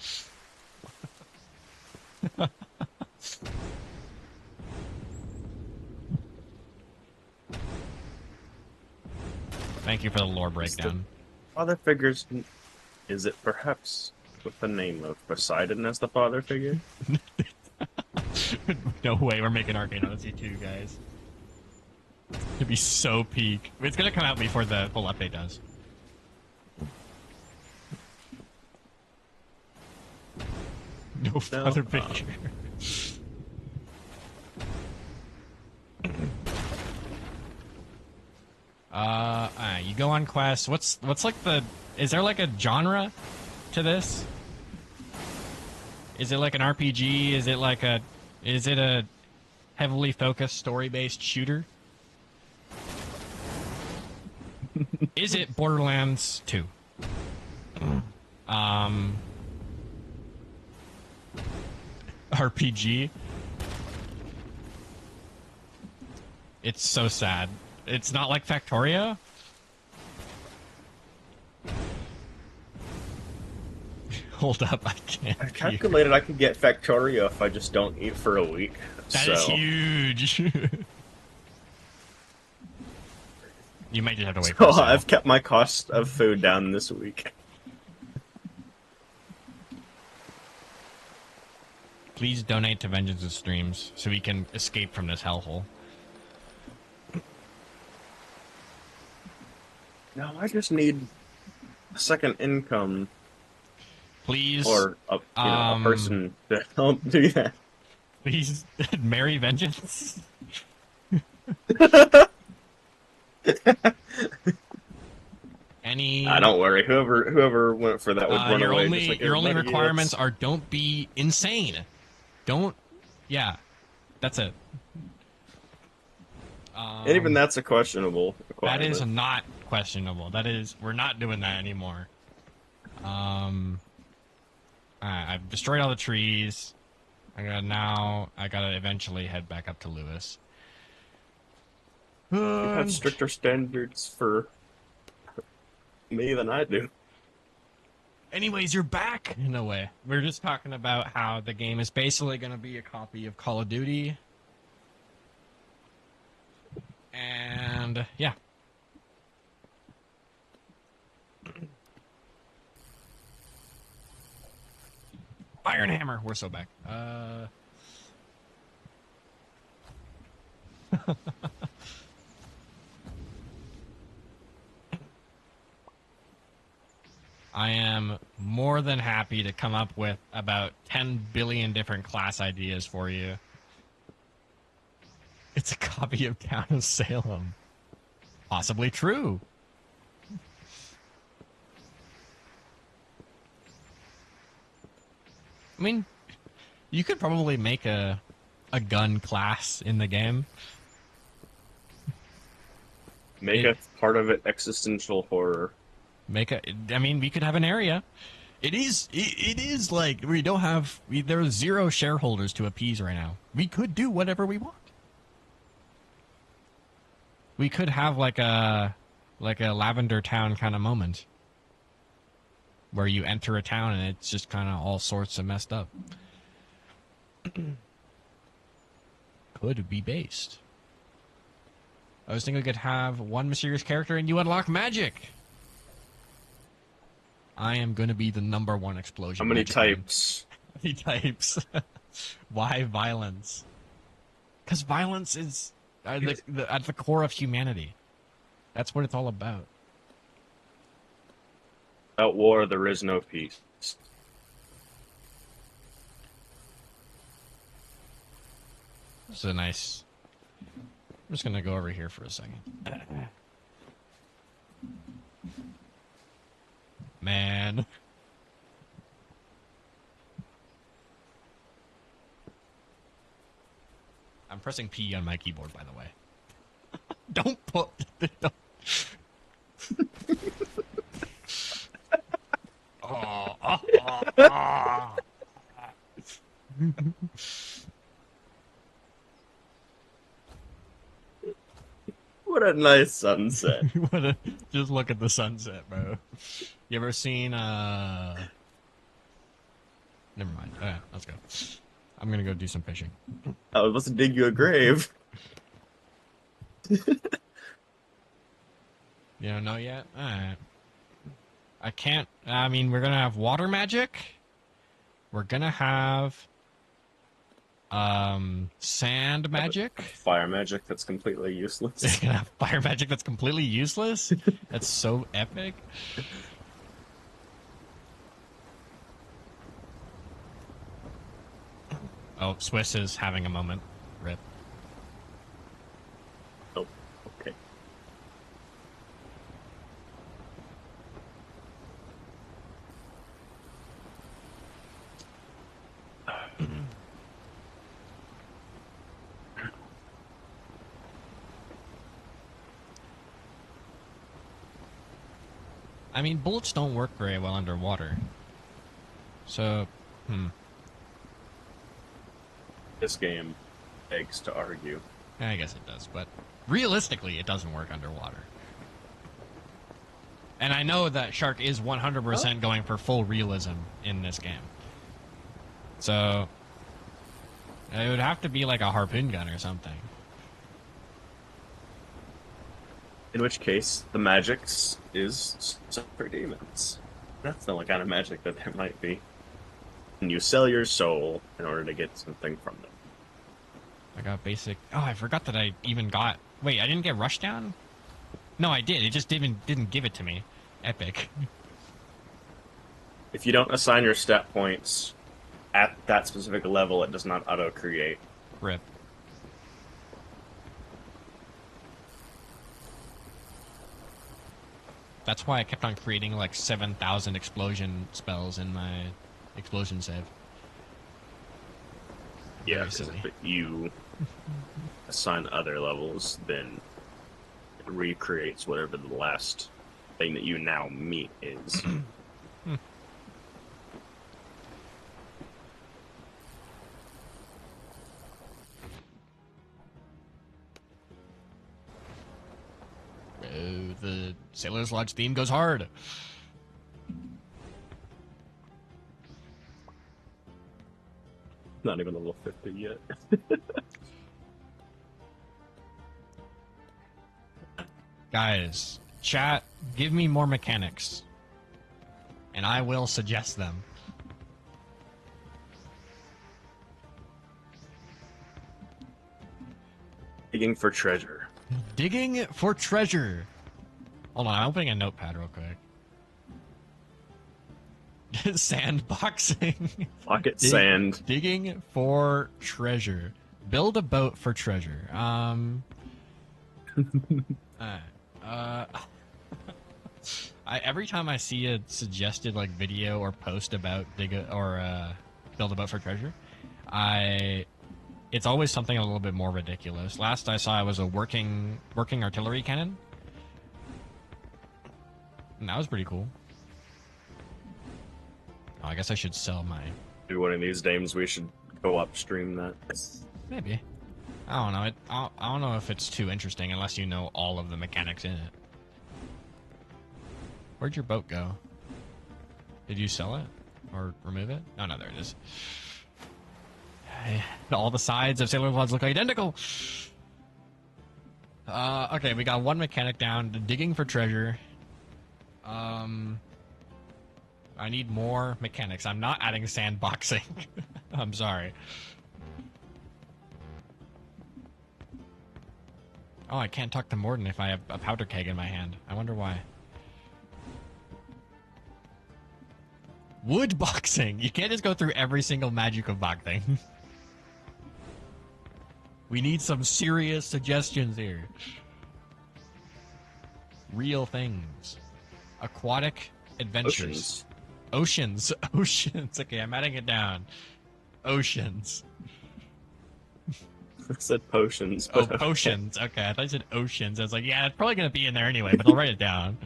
Thank you for the lore breakdown. Father figures. Is it perhaps with the name of Poseidon as the father figure? No way, we're making Arcane Odyssey 2, guys. It'd be so peak. It's gonna come out before the full update does. No father figure. You go on quests. What's like the? Is there like a genre to this? Is it like an RPG? Is it like a? Is it a heavily focused story-based shooter? Is it Borderlands 2? RPG? It's so sad. It's not like Factorio? Hold up, I can't. I calculated I could get Factorio if I just don't eat for a week. That is huge. You might just have to wait for So I've kept my cost of food down this week. Please donate to Vengeance's streams so we can escape from this hellhole. No, I just need a second income. Please. Or a person to help do that. Please marry Vengeance. Any? Don't worry. Whoever went for that would run away. Your only requirements are don't be insane. Don't. Yeah, that's it. And even that's a questionable That is requirement. not questionable. That is, we're not doing that anymore. Um, I've destroyed all the trees. I gotta eventually head back up to Lewis. You have And stricter standards for me than I do. anyways, you're back in a way. We're just talking about how the game is basically gonna be a copy of Call of Duty. And yeah. Iron Hammer, we're so back. I am more than happy to come up with about 10 billion different class ideas for you. It's a copy of Town of Salem. Possibly true. I mean, you could probably make a gun class in the game. Make a part of it existential horror. I mean, we could have an area. It is like we don't have there are zero shareholders to appease right now. We could do whatever we want. We could have like a Lavender Town kind of moment where you enter a town and it's just kind of all sorts of messed up. Could be based. I was thinking we could have one mysterious character and you unlock magic. I am going to be the #1 explosion. How many magic man. types? How many types? Why violence? Because violence is at the core of humanity. That's what it's all about. Without war, there is no peace. This is a nice... I'm just going to go over here for a second. Man. I'm pressing P on my keyboard, by the way. Don't put... Don't. Oh. What a nice sunset. Just look at the sunset, bro. You ever seen never mind. Okay, let's go. I'm gonna go do some fishing. I was supposed to dig you a grave. You don't know yet? Alright. I can't I mean we're gonna have water magic. We're gonna have sand magic. Fire magic that's completely useless. You're gonna have fire magic that's completely useless. That's so epic. Oh, Swiss is having a moment. Rip. Oh, okay. I mean, bullets don't work very well underwater. So, This game begs to argue. I guess it does, but realistically, it doesn't work underwater. And I know that Shark is 100% going for full realism in this game. So, it would have to be like a harpoon gun or something. In which case, the magics is for demons. That's the only kind of magic that there might be. And you sell your soul in order to get something from them. I got basic... Oh, I forgot that I even got... Wait, I didn't get Rushdown? No, I did. It just didn't give it to me. Epic. If you don't assign your stat points at that specific level, it does not auto-create. Rip. That's why I kept on creating like 7,000 explosion spells in my explosion save. Yeah, Very because silly. if you assign other levels, then it recreates whatever the last thing that you now meet is. The Sailor's Lodge theme goes hard. Not even level 50 yet. Guys, chat, give me more mechanics. And I will suggest them. Digging for treasure. Digging for treasure. Hold on, I'm opening a notepad real quick. Sandboxing. Pocket sand. Digging for treasure. Build a boat for treasure. Every time I see a suggested like video or post about build a boat for treasure, it's always something a little bit more ridiculous. Last I saw it was a working artillery cannon. And that was pretty cool. Oh, I guess I should sell my... Maybe one of these days we should go upstream that. Maybe. I don't know. I don't know if it's too interesting unless you know all of the mechanics in it. Where'd your boat go? Did you sell it? Or remove it? Oh, no, there it is. All the sides of Sailor Lodge look identical! Okay, we got one mechanic down. Digging for treasure. I need more mechanics. I'm not adding sandboxing. I'm sorry. Oh, I can't talk to Morden if I have a powder keg in my hand. I wonder why. Wood boxing! You can't just go through every single magic of box thing. We need some serious suggestions here. Real things. Aquatic adventures. Oceans. Oceans. Okay, I'm adding it down. Oceans. I said potions. Oh, potions. Okay, I thought you said oceans. I was like, yeah, it's probably going to be in there anyway, but I'll write it down.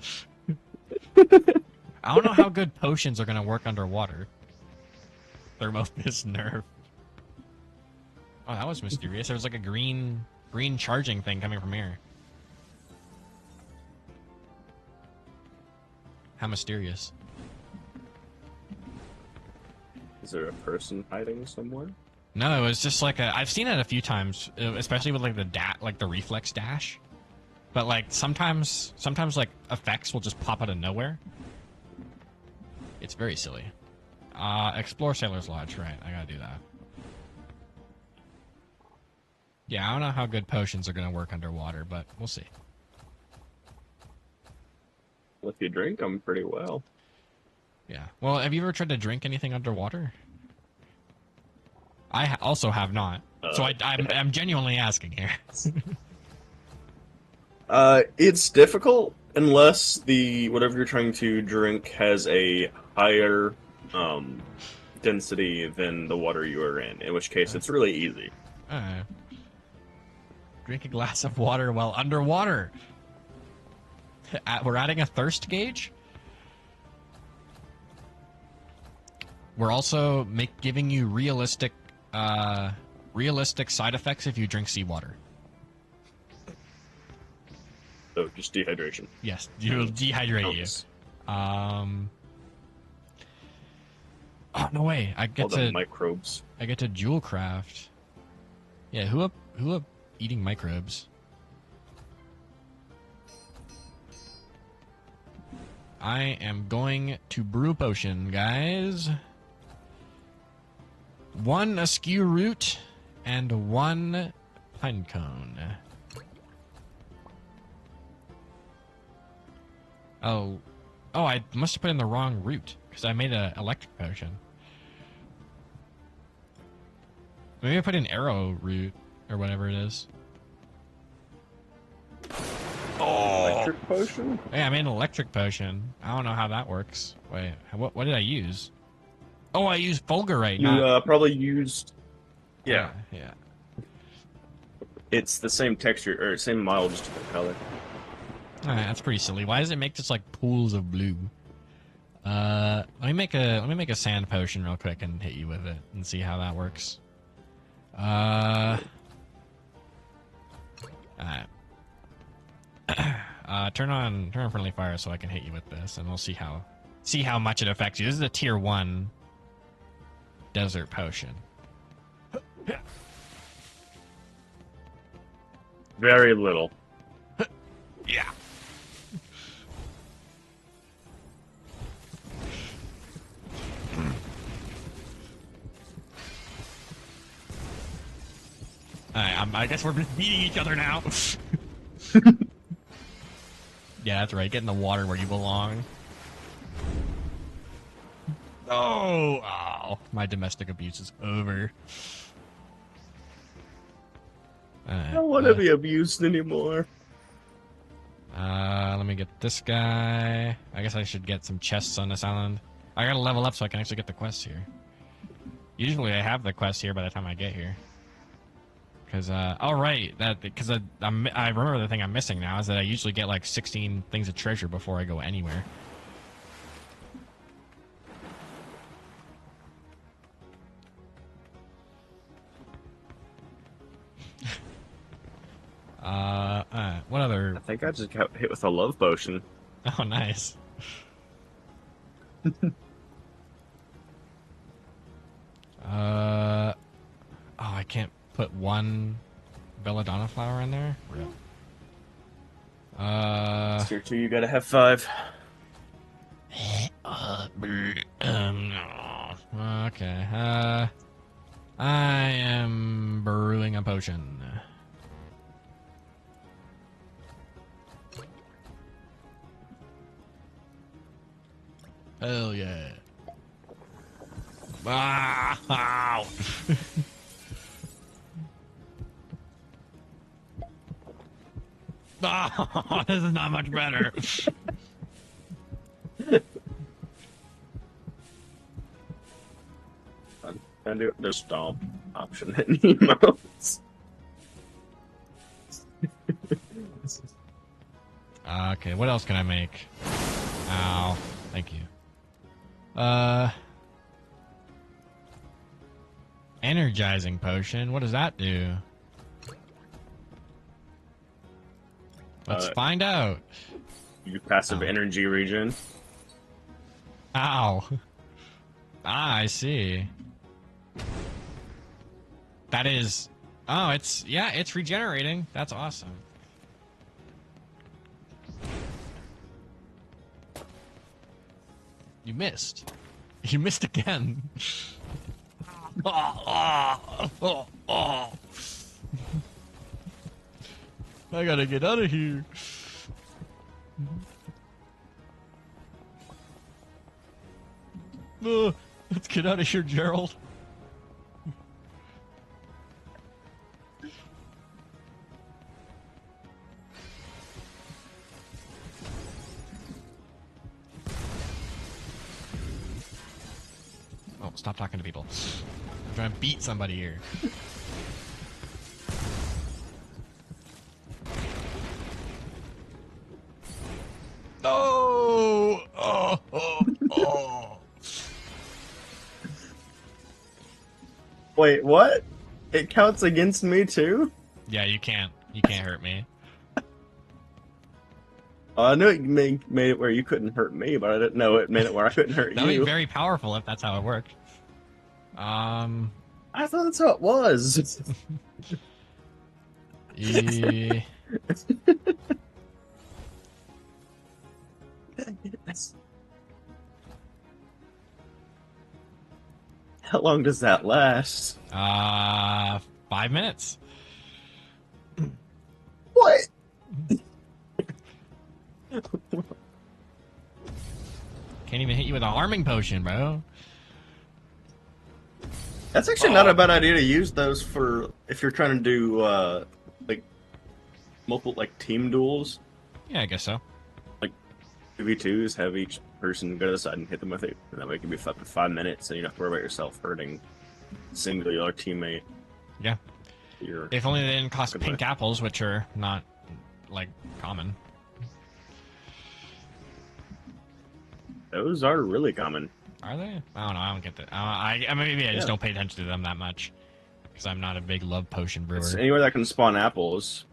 I don't know how good potions are going to work underwater. Thermofist nerve. Oh, that was mysterious. There was like a green charging thing coming from here. How mysterious. Is there a person hiding somewhere? No, it was just like I've seen it a few times, especially with like the reflex dash. But like sometimes like effects will just pop out of nowhere. It's very silly. Explore Sailor's Lodge, right? I gotta do that. Yeah, I don't know how good potions are gonna work underwater, but we'll see. Well, if you drink them pretty well. Yeah. Well, have you ever tried to drink anything underwater? I also have not. So I'm genuinely asking here. It's difficult unless the whatever you're trying to drink has a higher density than the water you are in which case it's really easy. Drink a glass of water while underwater. We're adding a thirst gauge. We're also giving you realistic side effects if you drink seawater. So just dehydration. Yes, it'll dehydrate you. Oh no way! I get all the microbes. I get to jewel craft. Yeah, who up eating microbes? I am going to brew potion, guys. 1 askew root and 1 pine cone. Oh, I must have put in the wrong root because I made an electric potion. Maybe I put in arrow root or whatever it is. Electric potion? Yeah, I made an electric potion. I don't know how that works. Wait, what did I use? Oh, I used fulgurite. You probably used Yeah. Yeah. It's the same texture or same model, just different color. Alright, that's pretty silly. Why does it make just like pools of blue? Let me make a sand potion real quick and hit you with it and see how that works. Alright. Turn on friendly fire so I can hit you with this, and we'll see how much it affects you. This is a tier 1 desert potion. Very little. Yeah. Alright, I guess we're just beating each other now. Yeah, that's right. Get in the water where you belong. Oh, my domestic abuse is over. I don't want to be abused anymore. Let me get this guy. I guess I should get some chests on this island. I gotta level up so I can actually get the quests here. Usually I have the quest here by the time I get here. Because, oh right, because I remember the thing I'm missing now is that I usually get like 16 things of treasure before I go anywhere. What other? I think I just got hit with a love potion. Oh, nice. Oh, I can't put one belladonna flower in there? Real. Tier 2, you gotta have 5. Okay. I am brewing a potion. Hell yeah. Ow. Oh, this is not much better. I do the stomp option in emotes. Okay, what else can I make? Ow. Thank you. Energizing potion. What does that do? Let's find out. You passive energy regen. Ow. Ah, I see. That is... Oh, it's regenerating. That's awesome. You missed. You missed again. I gotta get out of here. Let's get out of here, Gerald. Oh, stop talking to people. I'm trying to beat somebody here. Oh! Oh! Oh! Oh! Wait, what? It counts against me too? Yeah, you can't. You can't hurt me. I knew it made it where you couldn't hurt me, but I didn't know it made it where I couldn't hurt That would you. be very powerful if that's how it worked. I thought that's how it was. Yeah. How long does that last? 5 minutes. What? Can't even hit you with a harming potion, bro. That's actually not a bad idea to use those for if you're trying to do like multiple like team duels. Yeah, I guess so. Like 2v2s, have each person go to the side and hit them with it, and that way it can be up to 5 minutes, and you don't have to worry about yourself hurting a singular teammate. Yeah. You're If only they didn't cost good pink way. apples, which are not, like, common. Those are really common. Are they? I don't know. I don't get that. Maybe I just Yeah. don't pay attention to them that much because I'm not a big love potion It's brewer. anywhere that can spawn apples.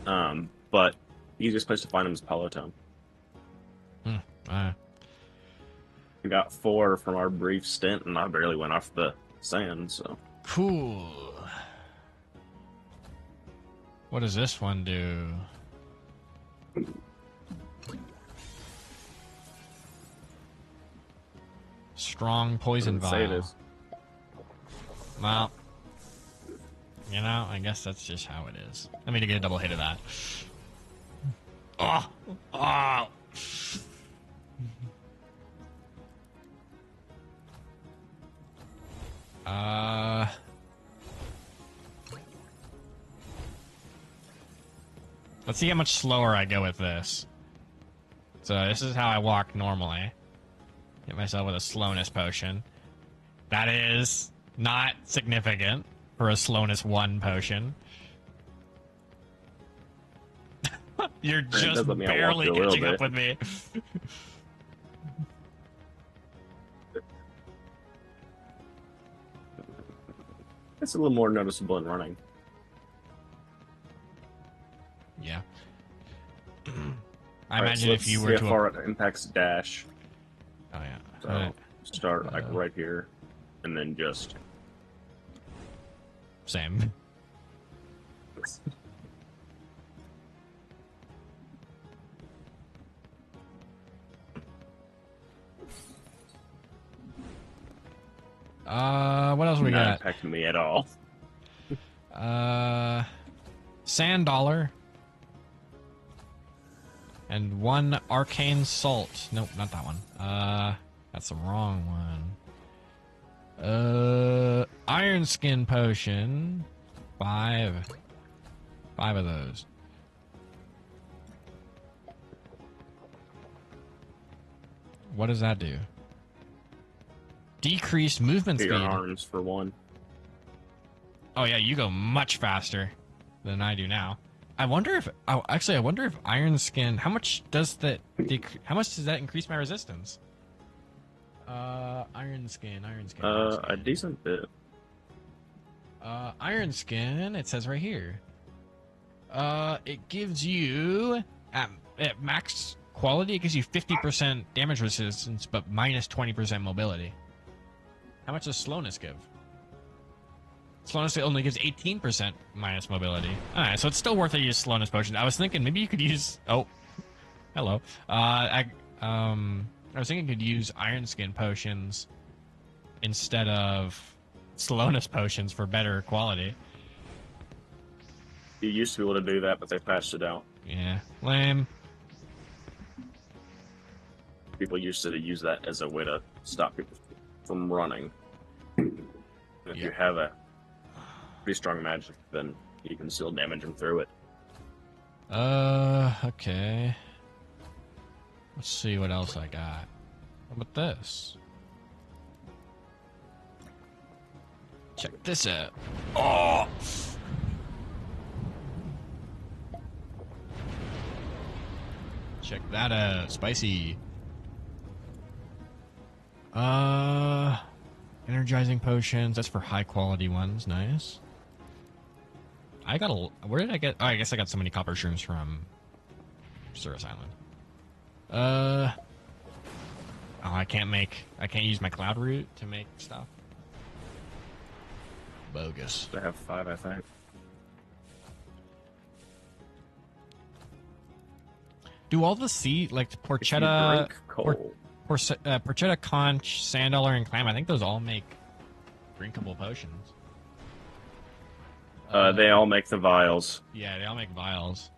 But the easiest place to find them is Peloton. Hmm. Uh, We got 4 from our brief stint, and I barely went off the sand, so. cool. What does this one do? Strong poison Doesn't say it vial. is. Well, you know, I guess that's just how it is. Let me get a double hit of that. Oh, oh. Let's see how much slower I go with this. So this is how I walk normally. Get myself with a slowness potion. That is not significant for a slowness 1 potion. You're does just let me outwalk barely you a little catching up bit. with me. It's a little more noticeable in running. Yeah. I Alright, imagine so if you let's were see to... how far it impacts dash. Oh, yeah. So start like right here, and then just Same. What else we not got? impacting me at all. Sand dollar. And 1 arcane salt. Nope, not that one. That's the wrong one. Iron skin potion. 5. 5 of those. What does that do? Decreased movement Hit speed. your arms for 1. Oh yeah, you go much faster than I do now. I wonder if I wonder if iron skin. How much does that? How much does that increase my resistance? Iron skin. A decent bit. Iron skin. It says right here. It gives you at max quality. It gives you 50% damage resistance, but minus 20% mobility. How much does slowness give? Slowness only gives 18% minus mobility. Alright, so it's still worth it to use slowness potion. I was thinking maybe you could use... Oh. Hello. I was thinking you could use iron skin potions instead of slowness potions for better quality. You used to be able to do that, but they patched it out. Yeah. Lame. People used to use that as a way to stop people from running. If you have a pretty strong magic, then you can still damage them through it. Okay. Let's see what else I got. What about this? Check this out. Oh! Check that out. Spicy. Energizing potions. That's for high quality ones. Nice. I got a... Where did I get... Oh, I guess I got so many copper shrooms from Cirrus Island. Oh, I can't use my cloud root to make stuff. Bogus. I have 5, I think. Do all the like If you porchetta, drink coal, porchetta, conch, sand dollar, and clam? I think those all make drinkable potions. they all make the vials. Yeah, they all make vials.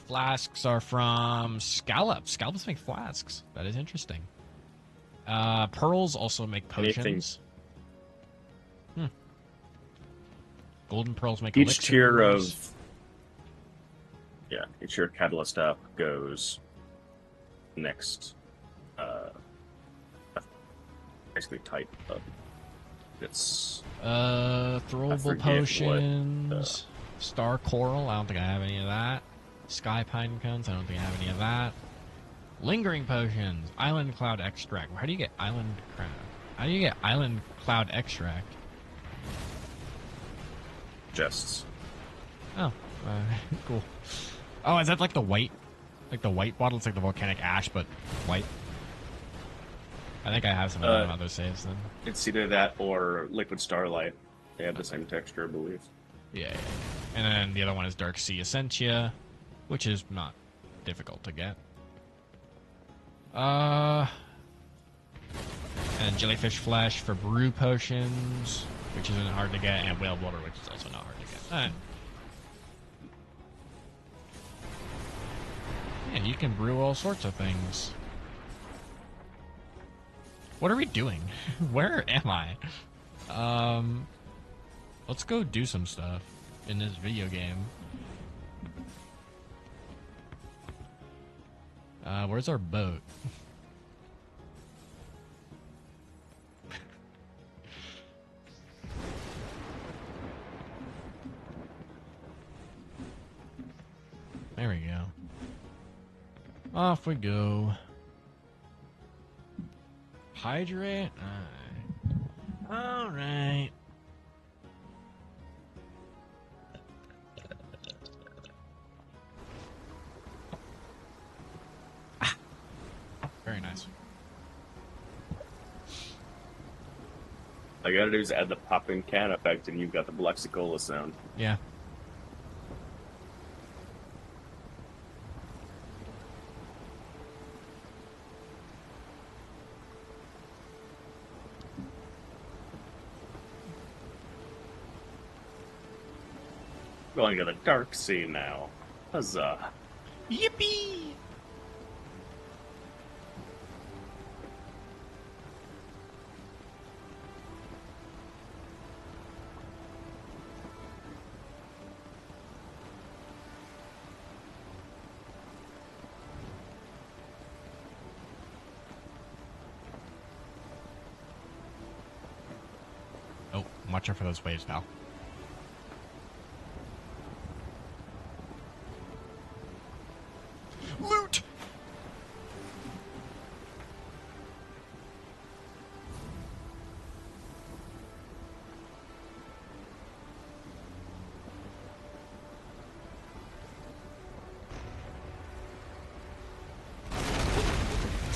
Flasks are from scallops. Scallops make flasks. That is interesting. Pearls also make potions. Golden pearls make Each tier elixirs. of each tier of catalyst up goes next. Basically type up. It's Throwable forget potions. Star coral. I don't think I have any of that. Sky pine cones. I don't think I have any of that. Lingering potions. Island cloud extract. How do you get island cloud? How do you get island cloud extract? chests. Oh, cool. Oh, is that like the white bottle? It's like the volcanic ash, but white. I think I have some of them in other saves then. It's either that or liquid starlight. They have the same texture, I believe. Yeah. And then the other one is Dark Sea Essentia, which is not difficult to get. And jellyfish flesh for brew potions, which isn't hard to get, and whale blubber, which is also not hard to get. Alright. Yeah, you can brew all sorts of things. What are we doing? Where am I? Let's go do some stuff in this video game. Where's our boat? There we go. Off we go. Hydrate? Alright. Very nice. All you gotta do is add the popping can effect and you've got the Blexicola sound. Yeah. Going to the dark sea now. Huzzah. Yippee! Oh, watch out for those waves now. Loot!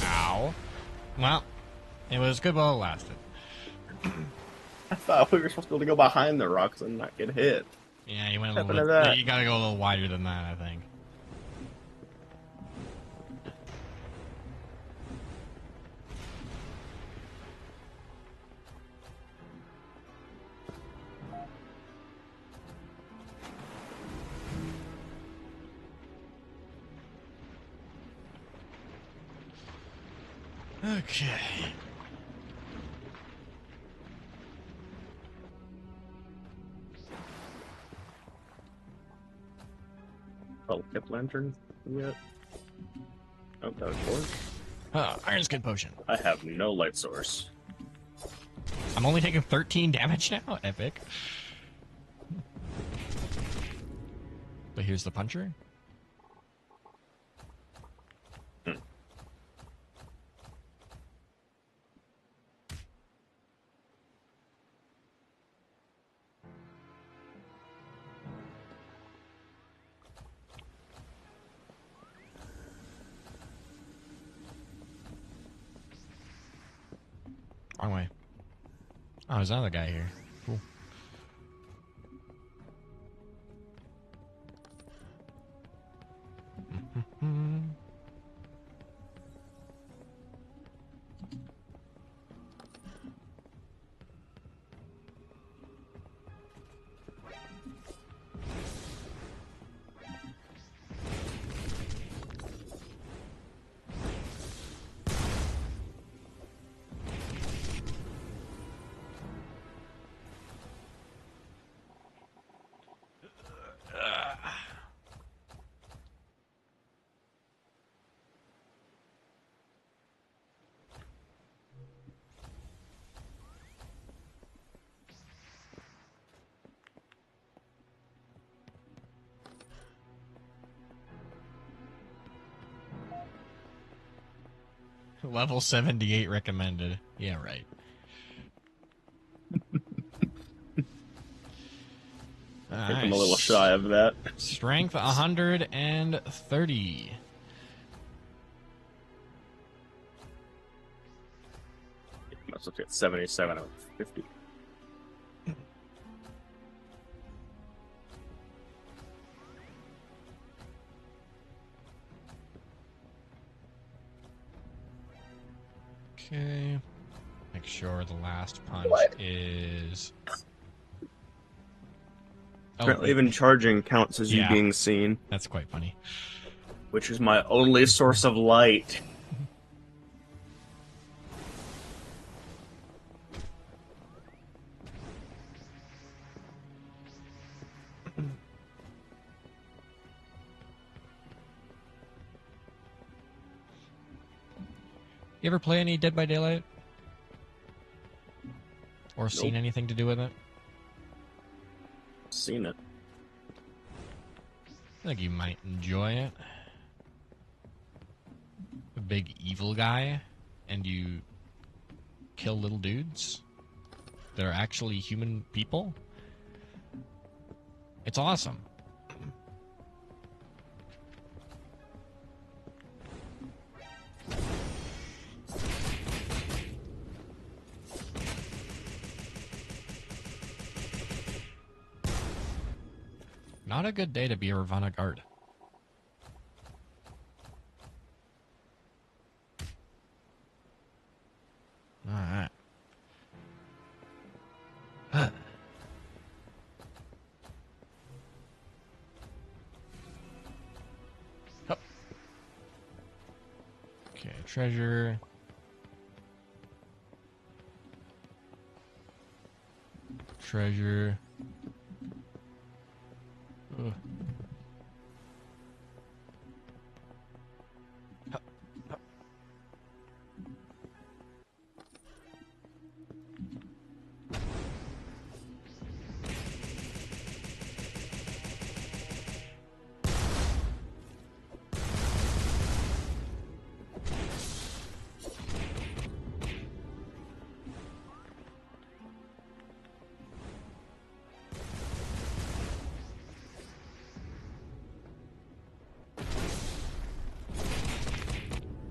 Ow. Well, it was good while it lasted. I thought we were supposed to be able to go behind the rocks and not get hit. Yeah, you went a What little happened to bit. that? You gotta go a little wider than that, I think. Okay. Oh, tip lantern yet? Oh, that was yours? Iron Skin Potion. I have no light source. I'm only taking 13 damage now? Epic. But here's the puncher. Wrong way. Oh, there's another guy here. Cool. Level 78 recommended. Yeah, right. I think I'm a little shy of that. Strength 130. Must have hit 77 out of 50. Okay. Make sure the last punch is. Apparently, even charging counts as you being seen. That's quite funny. Which is my only source of light. You ever play any Dead by Daylight? Or seen anything to do with it? Seen it. I think you might enjoy it. A big evil guy, and you kill little dudes that are actually human people. It's awesome. Not a good day to be a Ravana guard. Alright. Okay, treasure. Treasure. Ugh.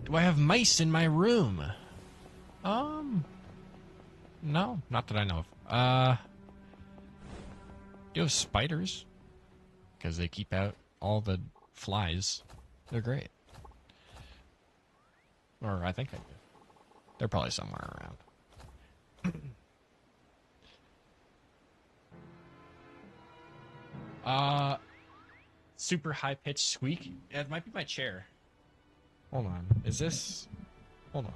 Do I have mice in my room? No, not that I know of. Do you have spiders? Because they keep out all the flies. They're great. Or I think I do. They're probably somewhere around. Super high-pitched squeak? Yeah, it might be my chair. Hold on. Is this... Hold on.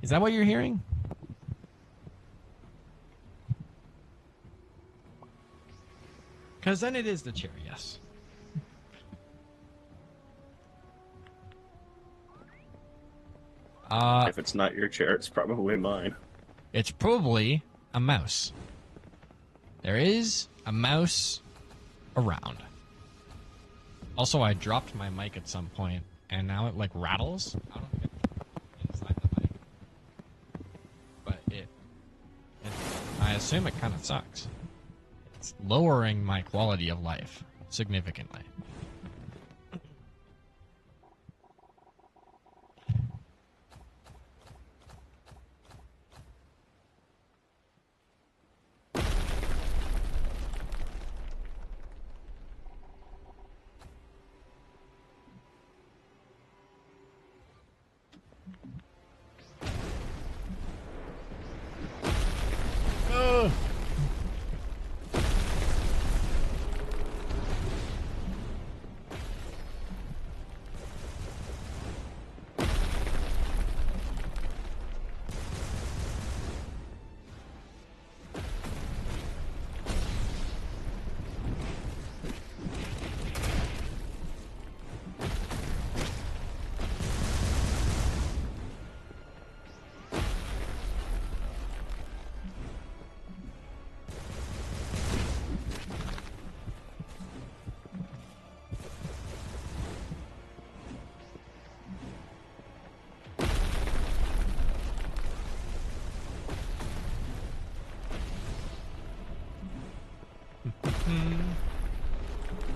Is that what you're hearing? Because then it is the chair, yes. If it's not your chair, it's probably mine. It's probably a mouse. There is a mouse around. Also, I dropped my mic at some point, and now it, like, rattles. I don't think it's inside the mic. But I assume it kind of sucks. It's lowering my quality of life significantly.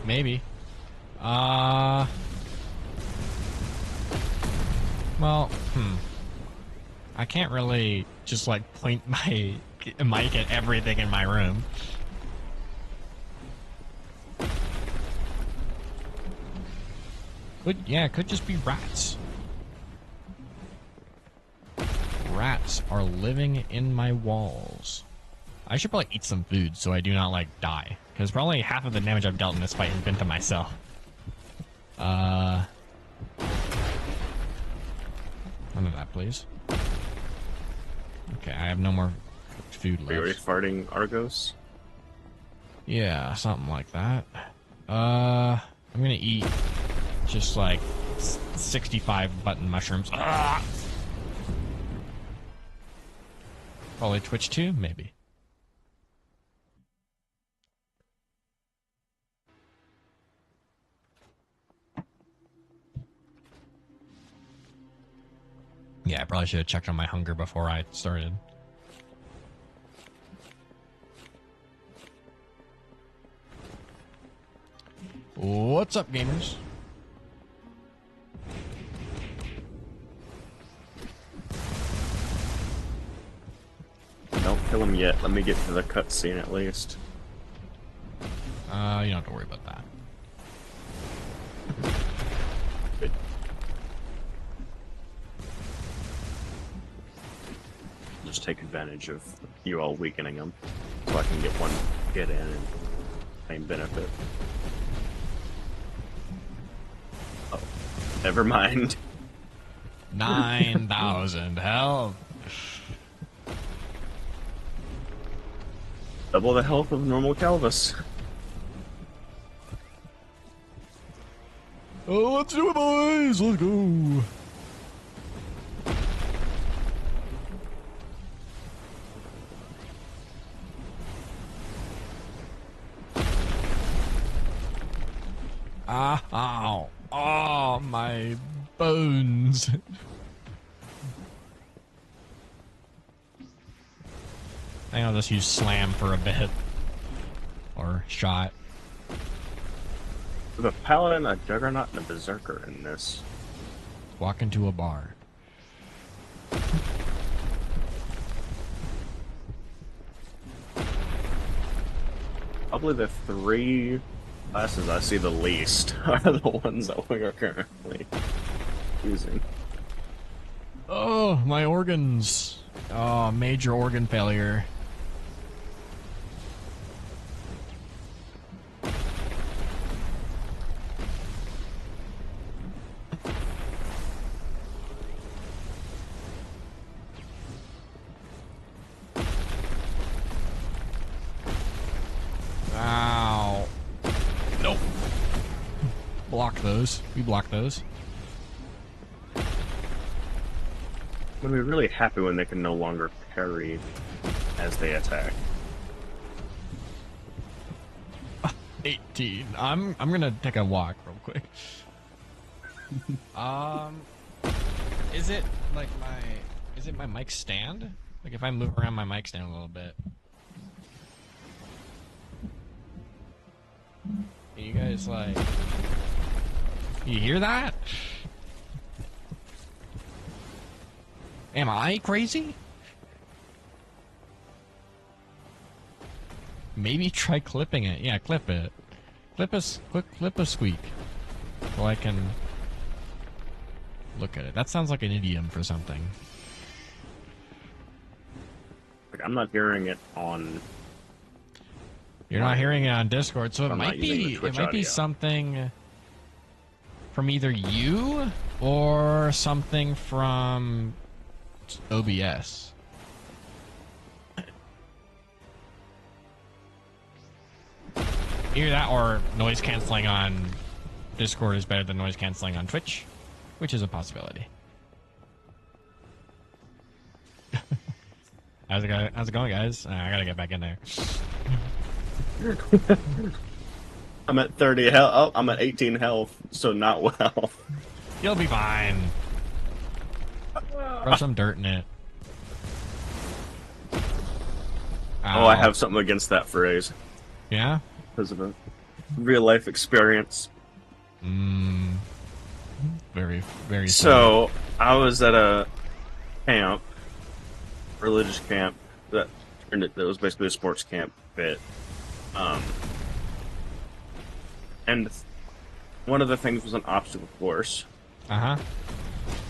Maybe. Well, I can't really just like point my mic at everything in my room. Could just be rats. Rats are living in my walls. I should probably eat some food so I do not like die, because probably half of the damage I've dealt in this fight has been to myself. None of that, please. Okay, I have no more food left. Are you already farting Argos? Yeah, something like that. I'm gonna eat just like 65 button mushrooms. Ah! Probably Twitch 2, maybe. Yeah, I probably should have checked on my hunger before I started. What's up, gamers? Don't kill him yet. Let me get to the cutscene at least. You don't have to worry about that. Good. Just take advantage of you all weakening him, so I can get one hit in and claim benefit. Oh, never mind. 9,000 health. Double the health of normal Calvus. Oh, let's do it, boys! Let's go! Ah, ow. Oh, my bones. I think I'll just use slam for a bit. Or shot. With a paladin, a juggernaut, and a berserker in this. Walk into a bar. Probably the three classes I see the least are the ones that we are currently using. Oh, my organs. Oh, major organ failure. Ow. Nope. Block those. We block those. I'm gonna be really happy when they can no longer parry as they attack. 18. I'm gonna take a walk real quick. Is it like my mic stand? Like if I move around my mic stand a little bit. You guys like you hear that? Am I crazy? Maybe try clipping it. Yeah, clip it. Clip a squeak. So I can look at it. That sounds like an idiom for something. Like, I'm not hearing it on. You're not hearing it on Discord, so it might be audio. something from either you or something from OBS. Either that or noise canceling on Discord is better than noise canceling on Twitch, which is a possibility. How's it going, guys? I gotta get back in there. I'm at 30 health. Oh, I'm at 18 health, so not well. You'll be fine. Throw some dirt in it. Oh, I have something against that phrase. Yeah? because of a real life experience. Very, very. So I was at a camp, religious camp that was basically a sports camp bit, and one of the things was an obstacle course. Uh huh.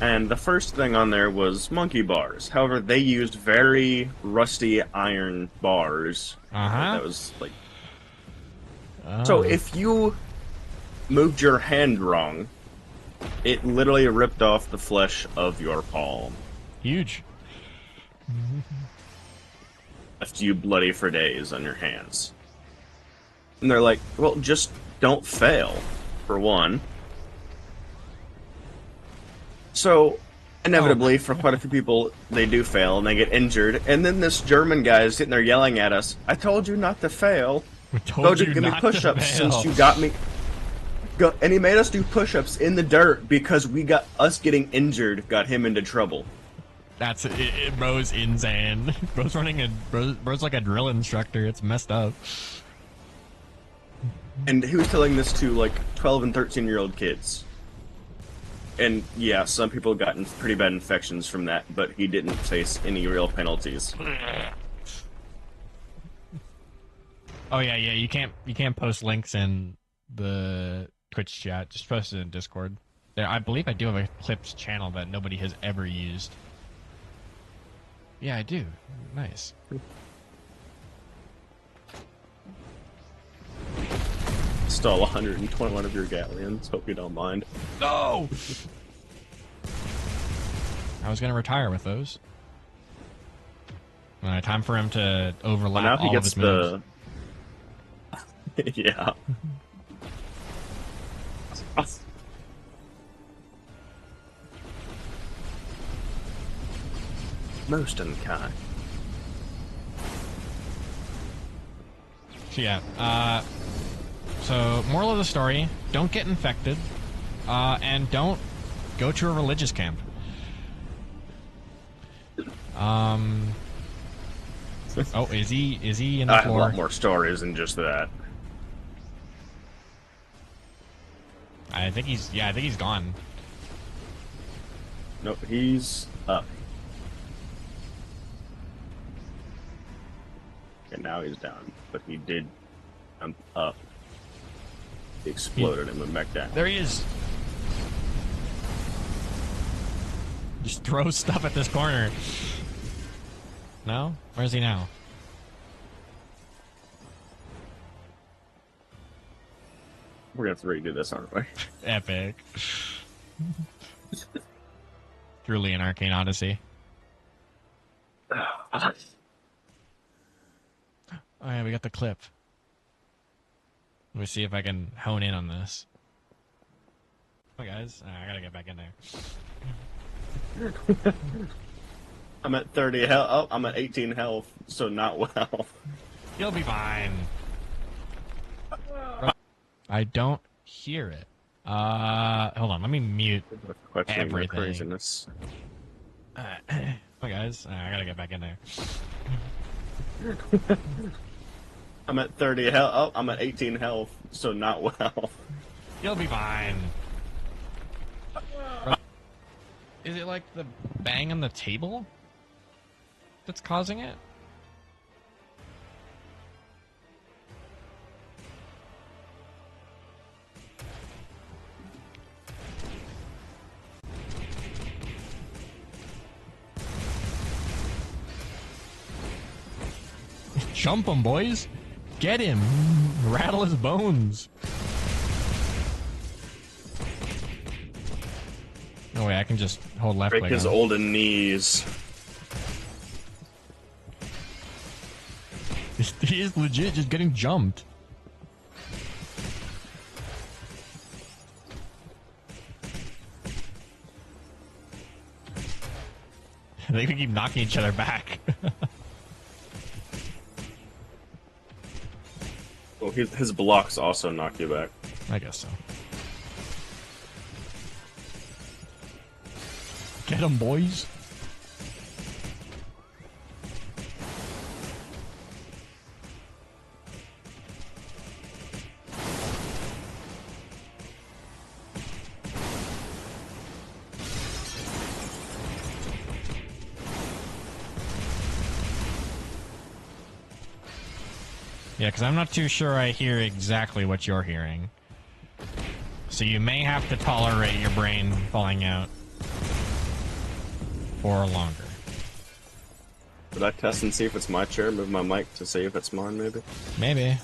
And the first thing on there was monkey bars. However, they used very rusty iron bars. That was like. So if you moved your hand wrong, it literally ripped off the flesh of your palm. Huge. Left you bloody for days on your hands. And they're like, well, just don't fail, for one. So, inevitably, for quite a few people, they do fail and they get injured. And then this German guy is sitting there yelling at us, I told you not to fail. I told you give me not push-ups to fail. since you got me. And he made us do push-ups in the dirt because us getting injured got him into trouble. That's it. Bro's insane. Bro's bro's like a drill instructor. It's messed up. And he was telling this to like 12 and 13-year-old kids. And yeah, some people got pretty bad infections from that, but he didn't face any real penalties. Oh yeah. You can't post links in the Twitch chat. Just post it in Discord. There, I believe I do have a clips channel that nobody has ever used. Yeah, I do. Nice. Stall 121 of your galleons. Hope you don't mind. No! I was gonna retire with those. Time for him to overlap now he all gets of his moves. Yeah. Most unkind. So yeah, so moral of the story, don't get infected, and don't go to a religious camp. Oh, is he in the I have a floor? lot more stories than just that. I think he's gone. Nope, he's up. And now he's down, but he did jump up. He exploded and went back down. There he is. Just throw stuff at this corner. No? Where's he now? We're gonna have to redo this, aren't we? Epic. Truly an Arcane Odyssey. Oh yeah, we got the clip. Let me see if I can hone in on this. Oh guys, I gotta get back in there. I'm at 30 health. Oh, I'm at 18 health, so not well. You'll be fine. I don't hear it. Hold on, let me mute everything. Craziness. Oh guys, I gotta get back in there. I'm at 30 health. Oh, I'm at 18 health, so not well. You'll be fine. Is it like the bang on the table that's causing it? Jump him, boys! Get him! Rattle his bones! No way, I can just hold left Break click his on. olden knees. He is legit just getting jumped. I think we keep knocking each other back. Well, his blocks also knock you back. I guess so. Get him, boys. Yeah, because I'm not too sure I hear exactly what you're hearing. So you may have to tolerate your brain falling out for longer. Should I test and see if it's my chair? Move my mic to see if it's mine, maybe? Maybe.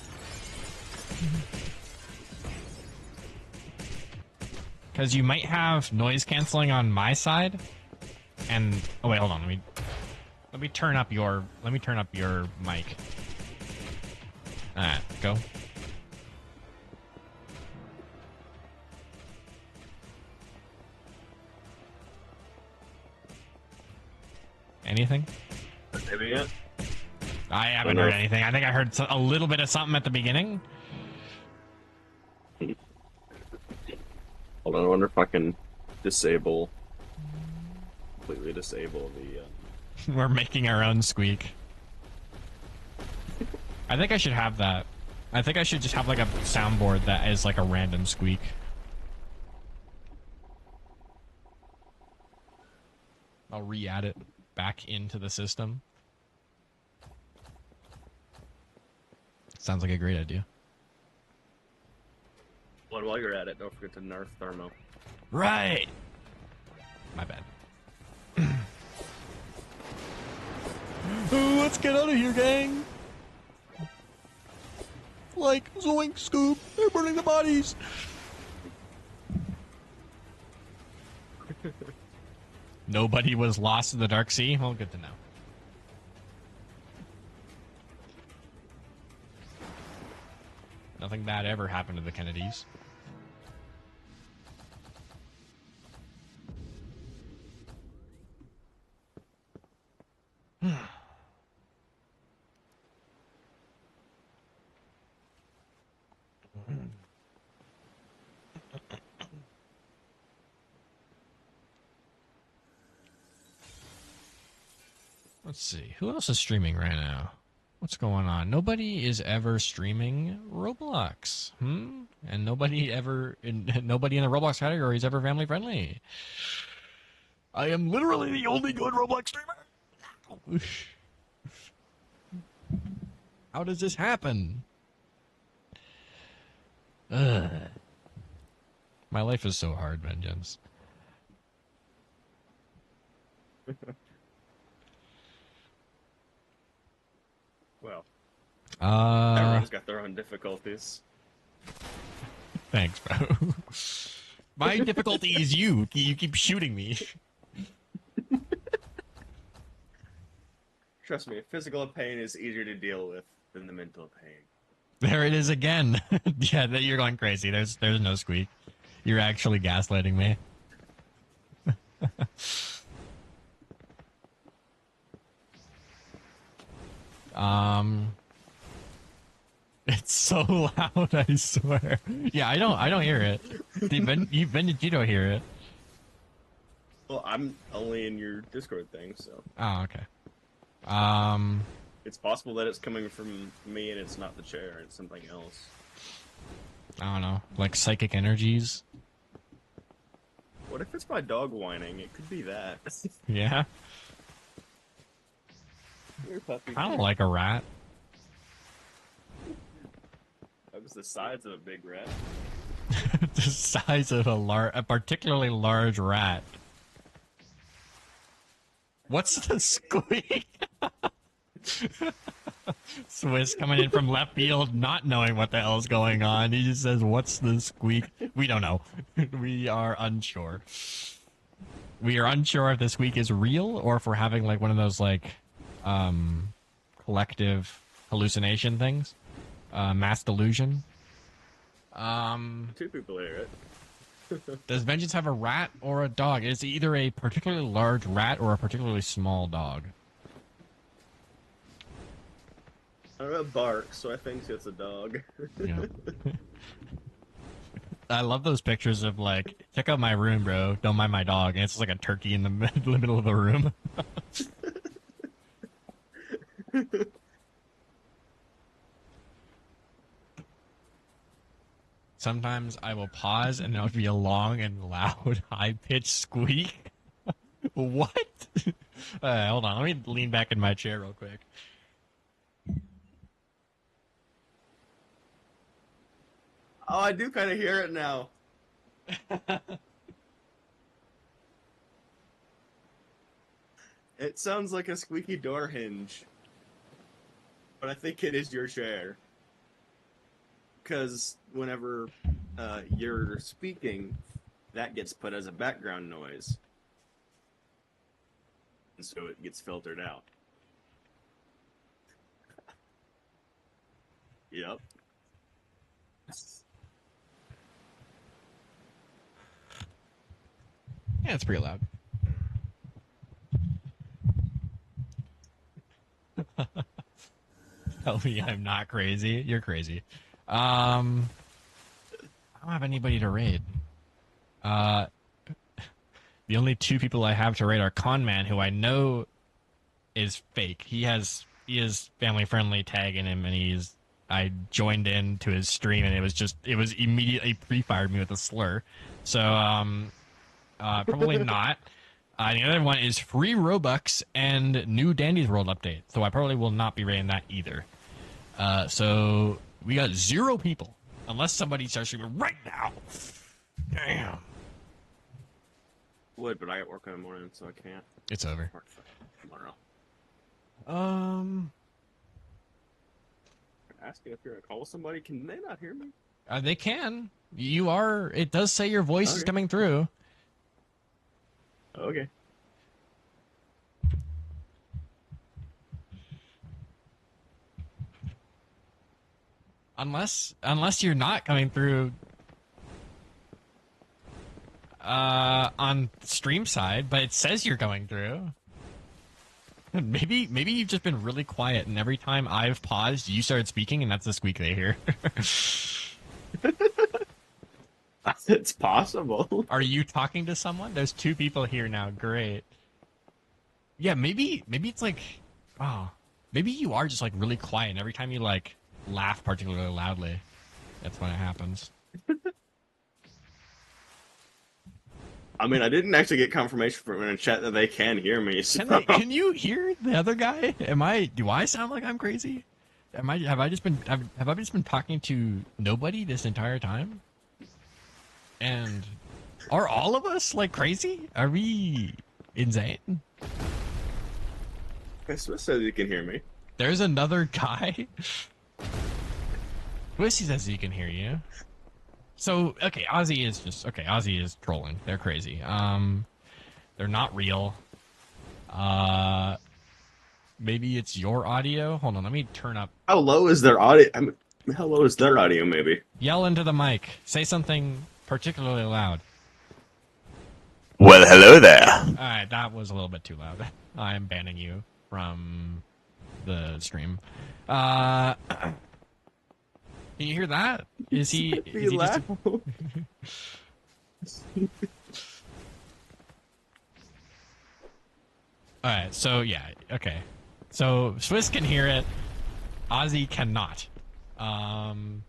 Because you might have noise canceling on my side. And oh wait, hold on. Let me turn up your mic. Alright, go. Anything? Maybe yet. I haven't heard anything. I think I heard a little bit of something at the beginning. Hold on, I wonder if I can completely disable the... We're making our own squeak. I think I should have that. I think I should just have like a soundboard that is like a random squeak. I'll re-add it back into the system. Sounds like a great idea. Well, while you're at it, don't forget to nerf Thermo. Right! My bad. Oh, let's get out of here, gang! Like, zoink, scoop, they're burning the bodies! Nobody was lost in the dark sea? Well, good to know. Nothing bad ever happened to the Kennedys. Let's see. Who else is streaming right now? What's going on? Nobody is ever streaming Roblox. And nobody in the Roblox category is ever family friendly. I am literally the only good Roblox streamer. How does this happen? Ugh. My life is so hard, Vengeance. Well, everyone's got their own difficulties. Thanks, bro. My difficulty is you. You keep shooting me. Trust me, physical pain is easier to deal with than the mental pain. There it is again. Yeah, you're going crazy. There's no squeak. You're actually gaslighting me. It's so loud, I swear. Yeah, I don't hear it. You don't hear it. Well, I'm only in your Discord thing, so. Oh, okay. It's possible that it's coming from me and it's not the chair, it's something else. I don't know, like psychic energies. What if it's my dog whining? It could be that. Yeah. Here, puppy. I don't like a rat. That was the size of a big rat. The size of a particularly large rat. What's the squeak? Swiss coming in from left field, not knowing what the hell's going on. He just says, "What's the squeak?" We don't know. We are unsure. We are unsure if the squeak is real or if we're having like one of those like collective hallucination things. Mass delusion. Two people hear it. Does Vengeance have a rat or a dog? It's either a particularly large rat or a particularly small dog. I don't know, it barks, so I think it's a dog. Yeah. I love those pictures of like, check out my room, bro. Don't mind my dog. And it's just like a turkey in the middle of the room. Sometimes I will pause and there'll be a long and loud, high-pitched squeak. What? Hold on. Let me lean back in my chair real quick. Oh, I do kind of hear it now. It sounds like a squeaky door hinge, but I think it is your chair. Because whenever you're speaking, that gets put as a background noise, and so it gets filtered out. Yep. Yeah, it's pretty loud. Tell me I'm not crazy. You're crazy. I don't have anybody to raid. The only two people I have to raid are Conman, who I know is fake. He is family friendly tag in him, and I joined in to his stream, and it was immediately pre-fired me with a slur. So probably not. The other one is free Robux and new Dandy's World update. So I probably will not be raiding that either. So we got 0 people. Unless somebody starts streaming right now. Damn. Would, but I got work in the morning, so I can't. It's over. Tomorrow. Ask you if you're gonna call somebody. Can they not hear me? They can. You are. It does say your voice is coming through. Okay. Unless you're not coming through on stream side, but it says you're going through. Maybe you've just been really quiet, and every time I've paused, you started speaking, and that's the squeak they hear. It's possible. Are you talking to someone? There's 2 people here now. Great. Yeah, maybe it's like, oh, maybe you are just like really quiet, and every time you like laugh particularly loudly, that's when it happens. I mean, I didn't actually get confirmation from in a chat that they can hear me. So. Can you hear the other guy? Do I sound like I'm crazy? Have I just been talking to nobody this entire time? And are all of us like crazy? Are we insane? Swiss says you can hear me. There's another guy. Wissy says he can hear you. So okay, Ozzy is trolling. They're crazy. They're not real. Maybe it's your audio. Hold on, let me turn up. How low is their audio? How low is their audio? Maybe. Yell into the mic. Say something particularly loud. Well, hello there. Alright, that was a little bit too loud. I'm banning you from the stream. Can you hear that? Is he just... Alright, so yeah, okay. So Swiss can hear it. Ozzy cannot. And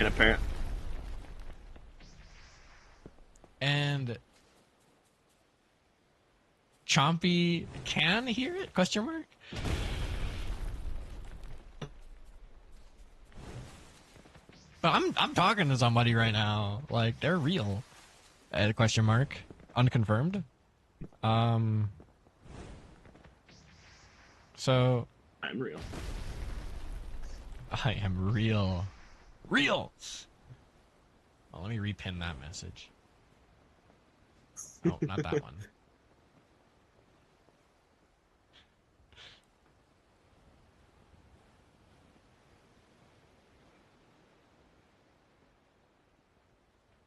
apparent. And Chompy can hear it? Question mark? But I'm talking to somebody right now. Like, they're real. Question mark. Unconfirmed. So I'm real. I am real. Real! Oh, let me repin that message. Oh, not that one.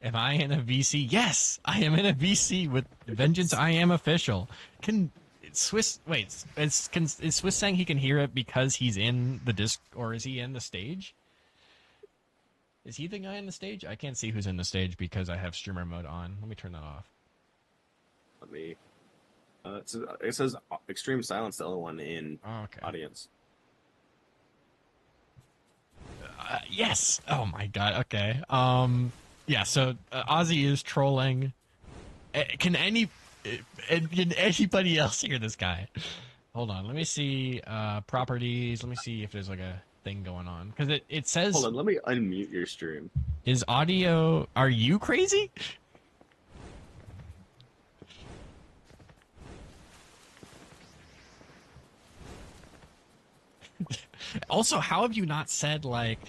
Am I in a VC? Yes, I am in a VC with Vengeance. I am official. Can Swiss wait? Is Swiss saying he can hear it because he's in the disc, or is he in the stage? Is he the guy in the stage? I can't see who's in the stage because I have streamer mode on. Let me turn that off. Let me. It says extreme silence. The other one in audience. Yes. Oh my god. Okay. Yeah. So Ozzy is trolling. Can anybody else hear this guy? Hold on. Let me see properties. Let me see if there's like a thing going on because it says Hold on, let me unmute your stream. is audio. Are you crazy? Also, how have you not said like,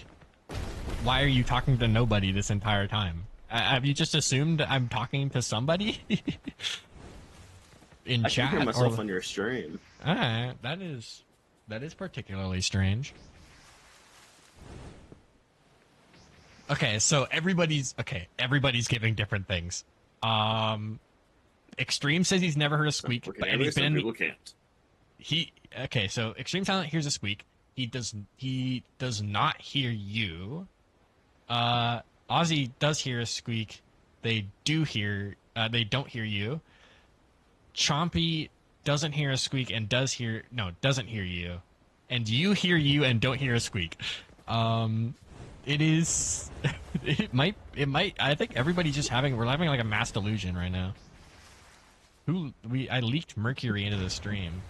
why are you talking to nobody this entire time? Have you just assumed I'm talking to somebody in I chat? can hear myself on your stream. That is particularly strange. Okay, so everybody's giving different things. Extreme says he's never heard a squeak, Okay, but and he's been in people can't. So Extreme Silent hears a squeak. He does not hear you. Ozzy does hear a squeak. They don't hear you. Chompy doesn't hear a squeak and doesn't hear you. And you hear you and don't hear a squeak. It is it might I think everybody's just we're having like a mass delusion right now. I leaked Mercury into the stream.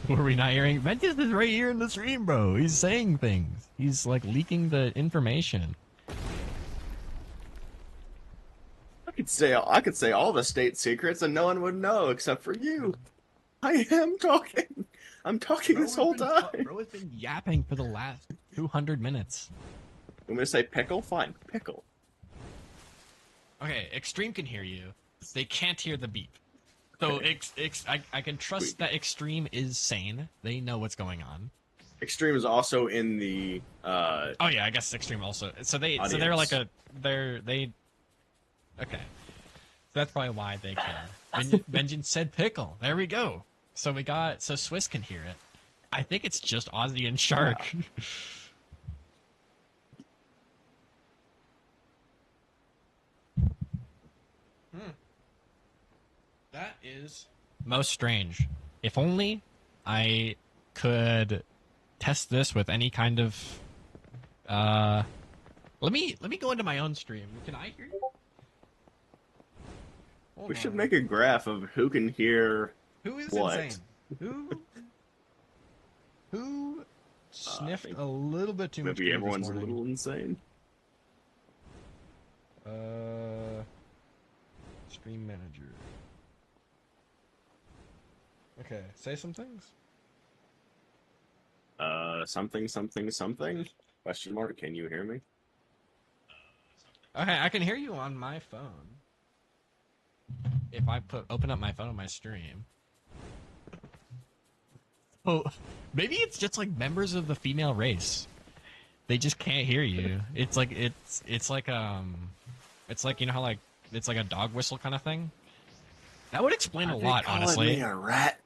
Were we not hearing? Ventus is right here in the stream, bro. He's saying things. He's like leaking the information. I could say all the state secrets and no one would know except for you. I am talking. I'm talking this whole time. Bro has been yapping for the last 200 minutes. I'm gonna say pickle. Fine, pickle. Okay, Extreme can hear you. They can't hear the beep. So I can trust that Extreme is sane. They know what's going on. Extreme is also in the. Oh yeah, I guess Extreme also. So they're like okay. So that's probably why they can. Vengeance said pickle. There we go. So Swiss can hear it. I think it's just Ozzy and Shark. Yeah. That is most strange. If only I could test this with any kind of let me go into my own stream. Can I hear you? We should make a graph of who can hear who is what. Insane? Who sniffed a little bit too much. Maybe everyone's a little insane. Stream manager. Okay, say some things. Something. Question mark. Can you hear me? Okay, I can hear you on my phone. If I open up my phone on my stream. Oh, maybe it's just like members of the female race. They just can't hear you. It's like you know how like it's like a dog whistle kind of thing. That would explain a lot, honestly. Me a rat.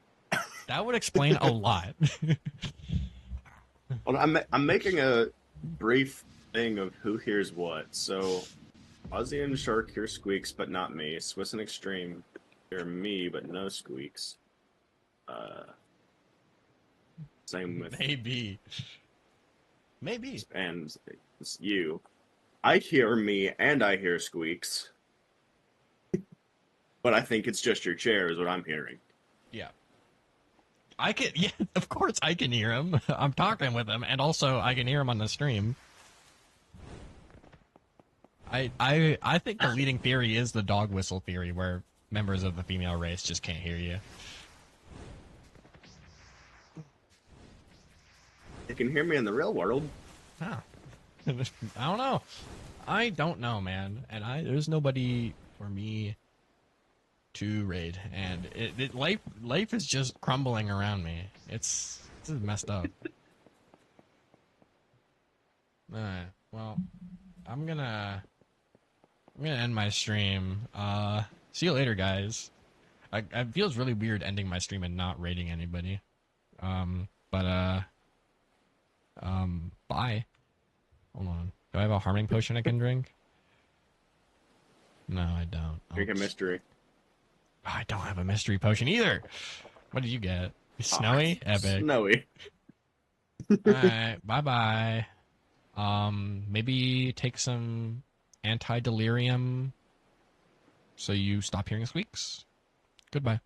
That would explain a lot. Well, I'm making a brief thing of who hears what. So, Ozzy and Shark hear squeaks, but not me. Swiss and Extreme hear me, but no squeaks. Same with maybe. And it's you. I hear me and I hear squeaks, but I think it's just your chair is what I'm hearing. Yeah. Yeah, of course I can hear him. I'm talking with him, and also I can hear him on the stream. I think the leading theory is the dog whistle theory, where members of the female race just can't hear you. You can hear me in the real world. Huh. I don't know, man. And there's nobody for me to raid, and life is just crumbling around me. This is messed up. Alright, well, I'm gonna end my stream. See you later, guys. It feels really weird ending my stream and not raiding anybody. Bye. Hold on. Do I have a harming potion I can drink? No, I don't. Drink a mystery. I don't have a mystery potion either. What did you get? Snowy? Epic. Snowy. Alright, bye-bye. Maybe take some anti-delirium so you stop hearing squeaks. Goodbye.